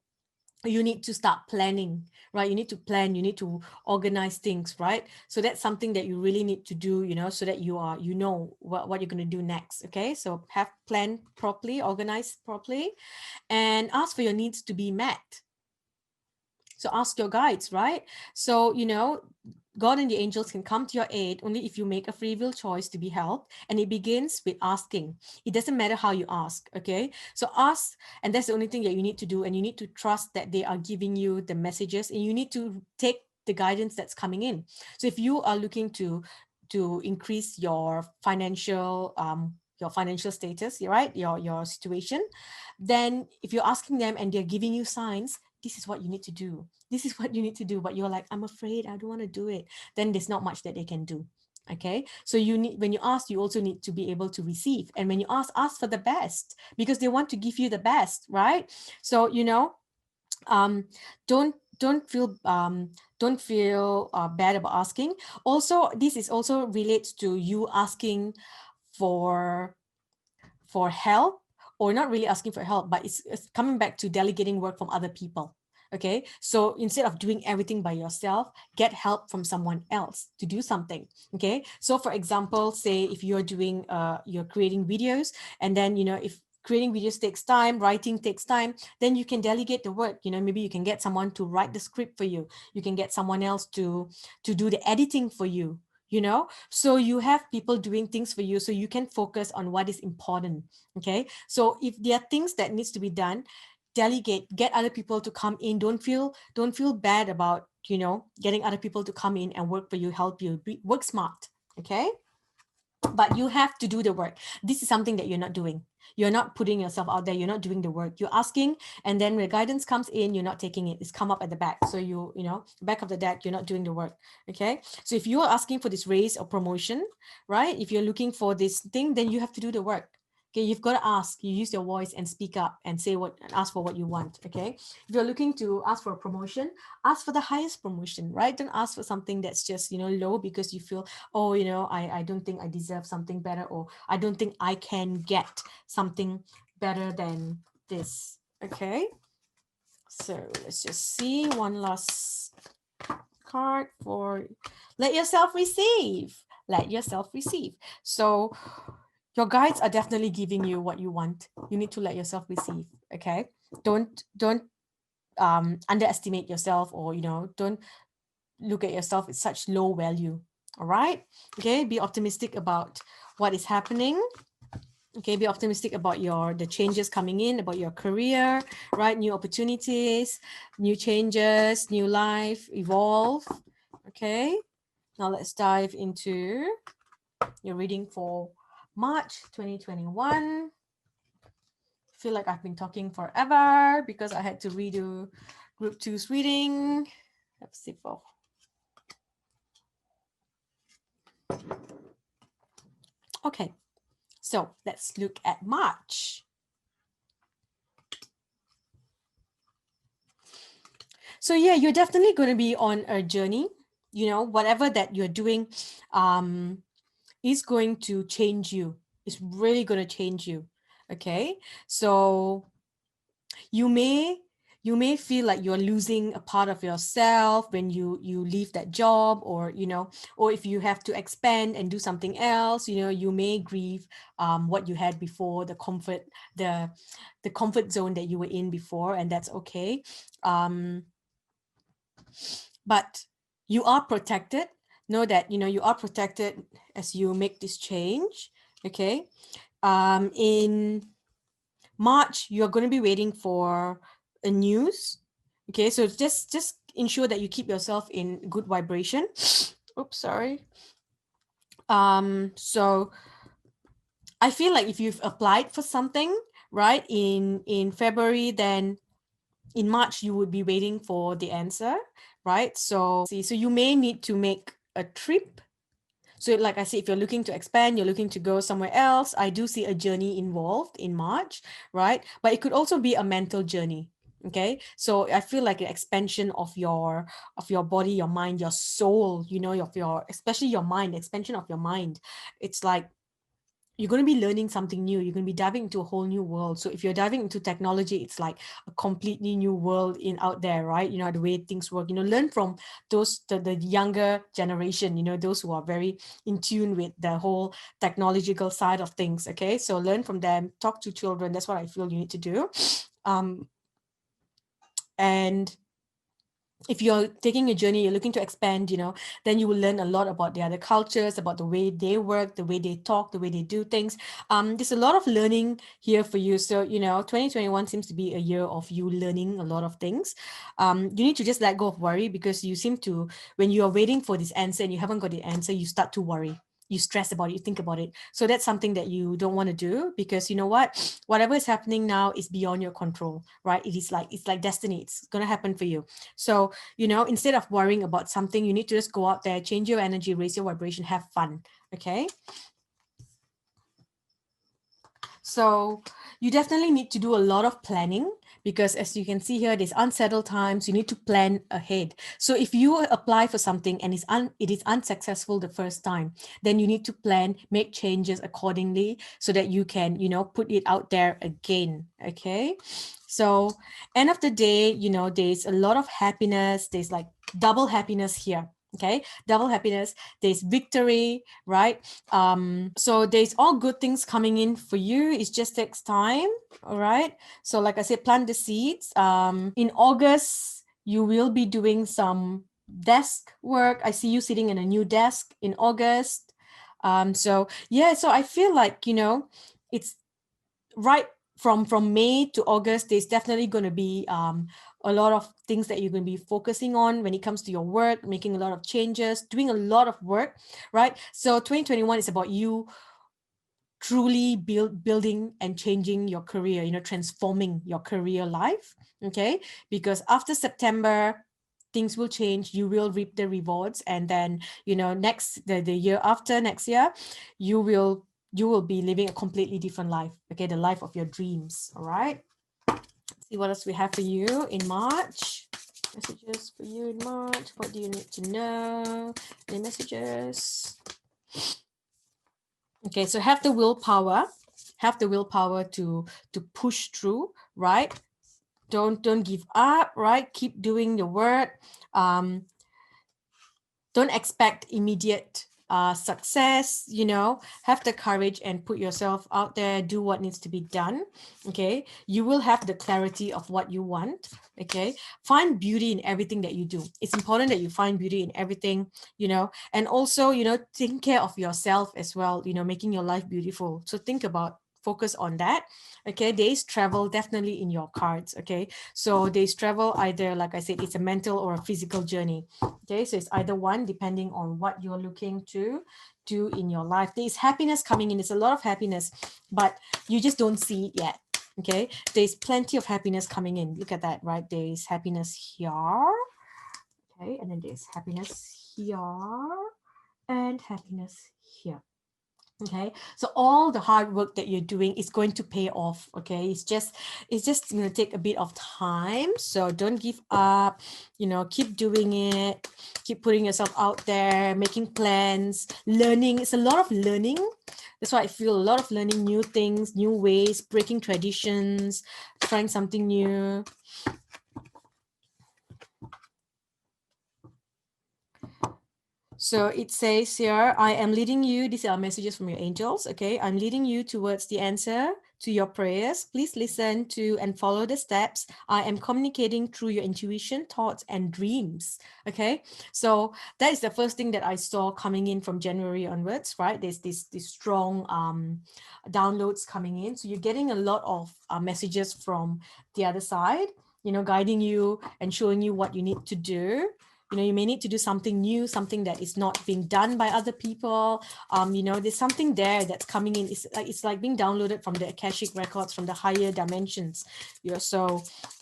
you need to start planning, right? You need to plan, you need to organize things, right? So that's something that you really need to do, so that you know what you're going to do next. Okay, so have planned properly, organize properly, and ask for your needs to be met. So ask your guides, right? So God and the angels can come to your aid only if you make a free will choice to be helped. And it begins with asking. It doesn't matter how you ask, okay? So ask, and that's the only thing that you need to do. And you need to trust that they are giving you the messages, and you need to take the guidance that's coming in. So if you are looking to increase your financial financial status, right? Your situation. Then if you're asking them and they're giving you signs, this is what you need to do. This is what you need to do. But you're like, I'm afraid, I don't want to do it. Then there's not much that they can do. Okay, so you need, when you ask, you also need to be able to receive. And when you ask for the best, because they want to give you the best, right? So um don't feel bad about asking. Also, this is also relates to you asking for help, or not really asking for help, but it's coming back to delegating work from other people. Okay, so instead of doing everything by yourself, get help from someone else to do something. Okay, so for example, say if you're creating videos, and then if creating videos takes time, writing takes time, then you can delegate the work. Maybe you can get someone to write the script for you. You can get someone else to do the editing for you. So you have people doing things for you, so you can focus on what is important. Okay, so if there are things that needs to be done, delegate, get other people to come in. Don't feel bad about getting other people to come in and work for you, help you. Work smart. Okay, but you have to do the work. This is something that you're not doing. You're not putting yourself out there. You're not doing the work. You're asking, and then when guidance comes in, you're not taking it. It's come up at the back. So back of the deck, you're not doing the work. Okay, so if you are asking for this raise or promotion, right, if you're looking for this thing, then you have to do the work. Okay, you've got to ask. You use your voice and speak up and say what and ask for what you want. Okay, if you're looking to ask for a promotion, ask for the highest promotion, right? Don't ask for something that's just low, because you feel, oh, I don't think I deserve something better, or I don't think I can get something better than this. Okay, so let's just see one last card for let yourself receive. Let yourself receive. So your guides are definitely giving you what you want. You need to let yourself receive. Okay, don't underestimate yourself, or don't look at yourself with such low value. All right, okay, be optimistic about what is happening. Okay, be optimistic about the changes coming in, about your career, right? New opportunities, new changes, new life, evolve. Okay, now let's dive into your reading for March 2021. I feel like I've been talking forever because I had to redo group 2's reading. Let's see for okay, so let's look at March. So yeah, you're definitely going to be on a journey. Whatever that you're doing is going to change you. It's really going to change you. Okay, so you may feel like you're losing a part of yourself when you leave that job, or or if you have to expand and do something else. You may grieve what you had before, the comfort zone that you were in before, and that's okay. But you are protected. Know that you are protected as you make this change. Okay, in March, you're going to be waiting for a news. Okay, so just ensure that you keep yourself in good vibration. Oops, sorry. So I feel like if you've applied for something, right, in February, then in March you would be waiting for the answer, right? So you may need to make a trip. So like I said, if you're looking to expand, you're looking to go somewhere else, I do see a journey involved in March, right? But it could also be a mental journey. Okay, so I feel like an expansion of your body, your mind, your soul, of your especially your mind, expansion of your mind. It's like you're going to be learning something new. You're going to be diving into a whole new world. So if you're diving into technology, it's like a completely new world out there, right? The way things work. Learn from the younger generation. Those who are very in tune with the whole technological side of things. Okay, so learn from them. Talk to children. That's what I feel you need to do. And if you're taking a journey, you're looking to expand, then you will learn a lot about the other cultures, about the way they work, the way they talk, the way they do things. There's a lot of learning here for you. So, 2021 seems to be a year of you learning a lot of things. You need to just let go of worry, because you seem to, when you are waiting for this answer and you haven't got the answer, you start to worry. you stress about it, you think about it. So that's something that you don't want to do, because you know what, whatever is happening now is beyond your control, right? It's like destiny. It's going to happen for you. So, you know, instead of worrying about something, you need to just go out there, change your energy, raise your vibration, have fun. Okay. So you definitely need to do a lot of planning, because as you can see here, there's unsettled times. You need to plan ahead. So if you apply for something and it is unsuccessful the first time, then you need to plan, make changes accordingly so that you can, you know, put it out there again. Okay. So end of the day, you know, there's a lot of happiness. There's like double happiness here. Okay. Double happiness. There's victory, right? So there's all good things coming in for you. It just takes time. All right. So like I said, plant the seeds. In August, you will be doing some desk work. I see you sitting in a new desk in August. So yeah, so I feel like, you know, it's right from May to August, there's definitely going to be a lot of things that you're going to be focusing on when it comes to your work, making a lot of changes, doing a lot of work, right? So 2021 is about you truly building and changing your career, you know, transforming your career life. Okay. Because after September, things will change. You will reap the rewards. And then, you know, the year after, next year, you will be living a completely different life. Okay. The life of your dreams. All right. Let's see what else we have for you in March. Messages for you in March. What do you need to know? Any messages? Okay, so have the willpower to push through, right? Don't give up, right? Keep doing your work. Don't expect immediate success, you know. Have the courage and put yourself out there, do what needs to be done. Okay, you will have the clarity of what you want. Okay, find beauty in everything that you do. It's important that you find beauty in everything, you know. And also, you know, take care of yourself as well, you know, making your life beautiful. So think about, focus on that. Okay, days travel definitely in your cards. Okay, so days travel, either, like I said, it's a mental or a physical journey. Okay, so it's either one, depending on what you're looking to do in your life. There's happiness coming in. There's a lot of happiness, but you just don't see it yet. Okay, there's plenty of happiness coming in. Look at that, right? There's happiness here. Okay, and then there's happiness here and happiness here. Okay, so all the hard work that you're doing is going to pay off. Okay, it's just going to take a bit of time, so don't give up, you know, keep doing it, keep putting yourself out there, making plans, learning. It's a lot of learning. That's why I feel a lot of learning new things, new ways, breaking traditions, trying something new. So it says here, I am leading you. These are messages from your angels. Okay, I'm leading you towards the answer to your prayers. Please listen to and follow the steps. I am communicating through your intuition, thoughts, and dreams. Okay, so that is the first thing that I saw coming in from January onwards, right? There's this strong downloads coming in. So you're getting a lot of messages from the other side, you know, guiding you and showing you what you need to do. You know, you may need to do something new, something that is not being done by other people. You know, there's something there that's coming in. It's like being downloaded from the Akashic records, from the higher dimensions. You know, so,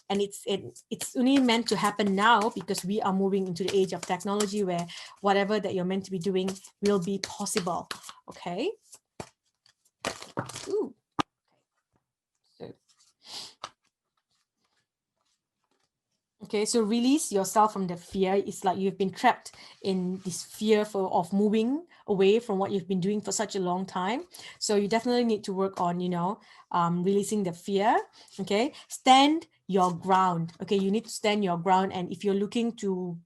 and it's only meant to happen now because we are moving into the age of technology where whatever that you're meant to be doing will be possible. Okay. Ooh. So, okay, so release yourself from the fear. It's like you've been trapped in this fear of moving away from what you've been doing for such a long time. So you definitely need to work on, you know, releasing the fear. Okay, stand your ground. Okay, you need to stand your ground. And if you're looking to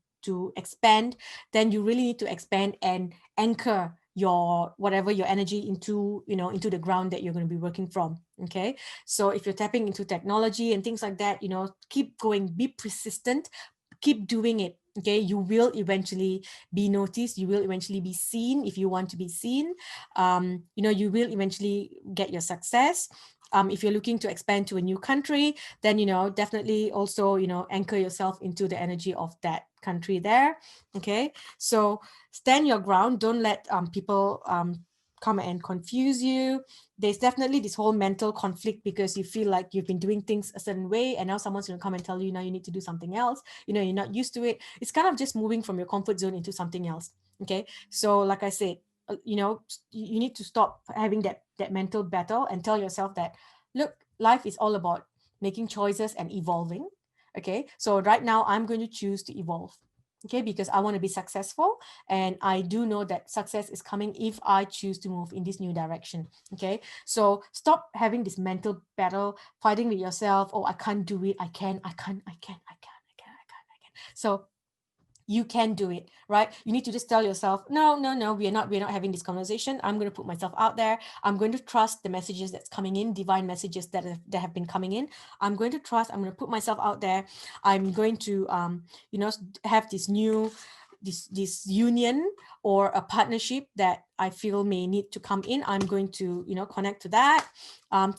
expand, then you really need to expand and anchor your whatever your energy into, you know, into the ground that you're going to be working from. Okay, so if you're tapping into technology and things like that, you know, keep going, be persistent, keep doing it. Okay, you will eventually be noticed, you will eventually be seen if you want to be seen. You know, you will eventually get your success. If you're looking to expand to a new country, then, definitely also, anchor yourself into the energy of that country there. Okay. So stand your ground. Don't let people come and confuse you. There's definitely this whole mental conflict because you feel like you've been doing things a certain way and now someone's going to come and tell you now you need to do something else. You're not used to it. It's kind of just moving from your comfort zone into something else. Okay. So like I said, you need to stop having that mental battle and tell yourself that, look, life is all about making choices and evolving. Okay. So right now I'm going to choose to evolve. Okay, because I want to be successful, and I do know that success is coming if I choose to move in this new direction. Okay, so stop having this mental battle, fighting with yourself. Oh, I can't do it. I can. So you can do it, right? You need to just tell yourself, no, we're not having this conversation. I'm going to put myself out there. I'm going to trust the messages that's coming in, divine messages that have been coming in. I'm going to trust. I'm going to put myself out there. I'm going to have this new this union or a partnership that I feel may need to come in. I'm going to connect to that.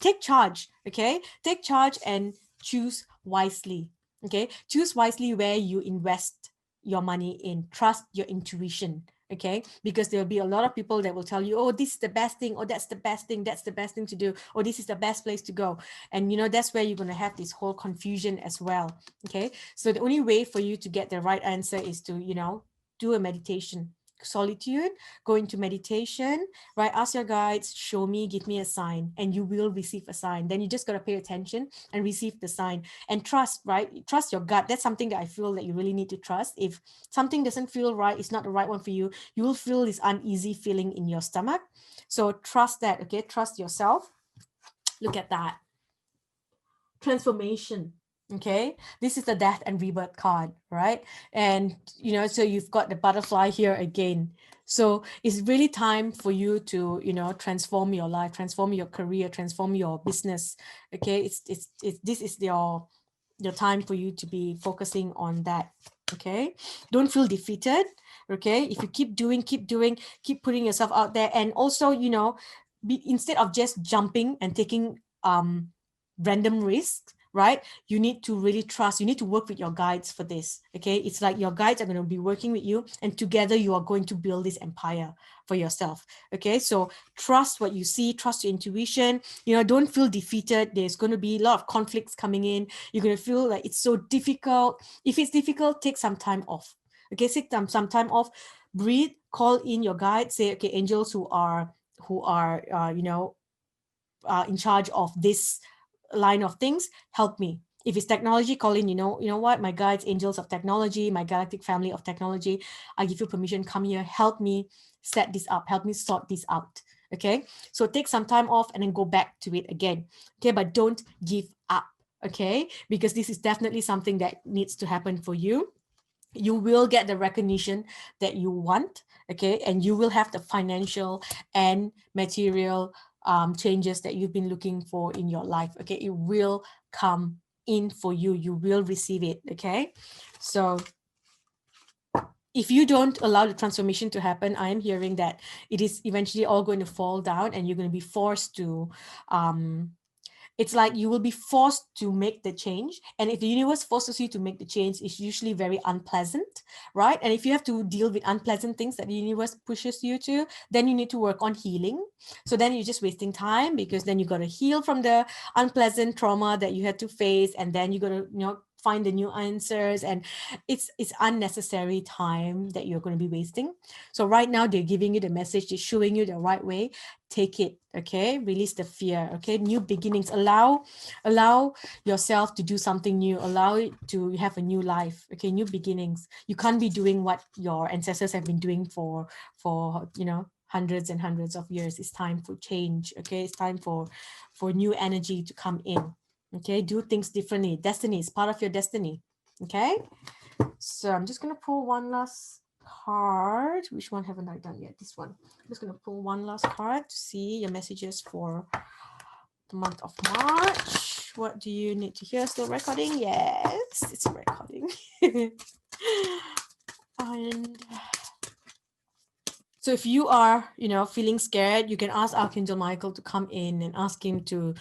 Take charge. Okay, take charge and choose wisely. Okay, choose wisely where you invest your money in. Trust your intuition. Okay, because there'll be a lot of people that will tell you, oh, this is the best thing, or that's the best thing, that's the best thing to do, or this is the best place to go. And that's where you're going to have this whole confusion as well. Okay, so the only way for you to get the right answer is to do a meditation. Solitude, go into meditation, right? Ask your guides, show me, give me a sign, and you will receive a sign. Then you just got to pay attention and receive the sign. And trust, right? Trust your gut. That's something that I feel that you really need to trust. If something doesn't feel right, it's not the right one for you, you will feel this uneasy feeling in your stomach. So trust that. Okay, trust yourself. Look at that. Transformation. Okay, this is the death and rebirth card, right? And so you've got the butterfly here again. So it's really time for you to transform your life, transform your career, transform your business. Okay, it's this is your time for you to be focusing on that. Okay, don't feel defeated. Okay, if you keep keep putting yourself out there, and also instead of just jumping and taking random risks, right? You need to really trust. You need to work with your guides for this. Okay, it's like your guides are going to be working with you, and together you are going to build this empire for yourself. Okay, so trust what you see, trust your intuition. Don't feel defeated. There's going to be a lot of conflicts coming in. You're going to feel like it's so difficult. If it's difficult, take some time off. Okay, take some time off. Breathe. Call in your guides. Say, okay, angels who are in charge of this line of things, help me. If it's technology, call in, you know what, my guides, angels of technology, my galactic family of technology, I give you permission, come here, help me set this up, help me sort this out. Okay, so take some time off and then go back to it again. Okay, but don't give up. Okay, because this is definitely something that needs to happen for you. You will get the recognition that you want. Okay, and you will have the financial and material changes that you've been looking for in your life. Okay, it will come in for you. You will receive it. Okay, so if you don't allow the transformation to happen, I am hearing that it is eventually all going to fall down, and you're going to be forced to it's like you will be forced to make the change. And if the universe forces you to make the change, it's usually very unpleasant, right? And if you have to deal with unpleasant things that the universe pushes you to, then you need to work on healing. So then you're just wasting time, because then you got to heal from the unpleasant trauma that you had to face, and then you got to find the new answers, and it's unnecessary time that you're going to be wasting. So right now they're giving you the message, they're showing you the right way. Take it. Okay, release the fear. Okay, new beginnings. Allow yourself to do something new. Allow it to have a new life. Okay, new beginnings. You can't be doing what your ancestors have been doing for hundreds and hundreds of years. It's time for change. Okay, it's time for new energy to come in. Okay, do things differently. Destiny is part of your destiny. Okay, so I'm just gonna pull one last card. Which one haven't I done yet? This one. I'm just gonna pull one last card to see your messages for the month of March. What do you need to hear? Still recording? Yes, it's recording. And So if you are, feeling scared, you can ask Archangel Michael to come in and ask him to,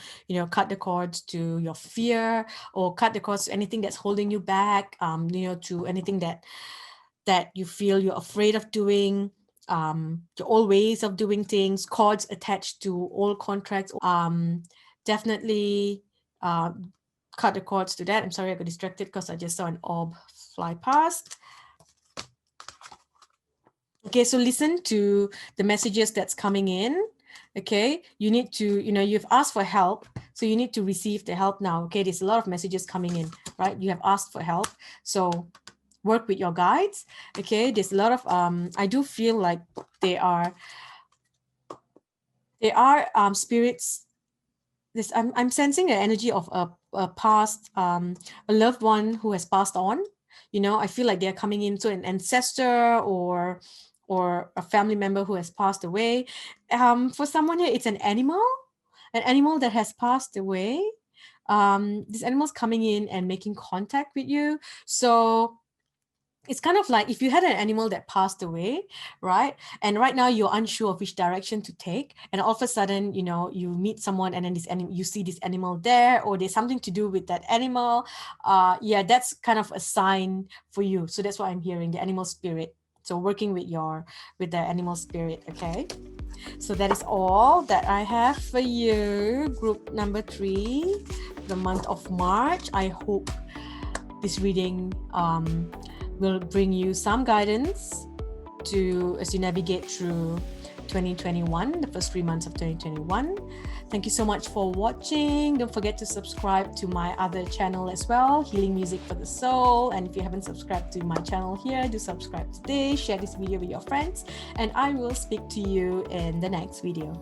cut the cords to your fear, or cut the cords to anything that's holding you back, to anything that you feel you're afraid of doing, your old ways of doing things, cords attached to old contracts. Definitely cut the cords to that. I'm sorry, I got distracted because I just saw an orb fly past. Okay, so listen to the messages that's coming in. Okay, you need to, you've asked for help, so you need to receive the help now. Okay, there's a lot of messages coming in, right? You have asked for help, so work with your guides. Okay, there's a lot of I do feel like they are spirits. This I'm sensing the energy of a past, a loved one who has passed on. I feel like they're coming in, so an ancestor or a family member who has passed away. For someone here, it's an animal that has passed away. This animal's coming in and making contact with you. So it's kind of like if you had an animal that passed away, right? And right now you're unsure of which direction to take. And all of a sudden, you meet someone and then you see this animal there, or there's something to do with that animal. Yeah, that's kind of a sign for you. So that's what I'm hearing, the animal spirit. So working with the animal spirit, okay? So that is all that I have for you, group number 3, the month of March. I hope this reading will bring you some guidance as you navigate through 2021, the first 3 months of 2021. Thank you so much for watching. Don't forget to subscribe to my other channel as well, Healing Music for the Soul. And if you haven't subscribed to my channel here, do subscribe today, share this video with your friends, and I will speak to you in the next video.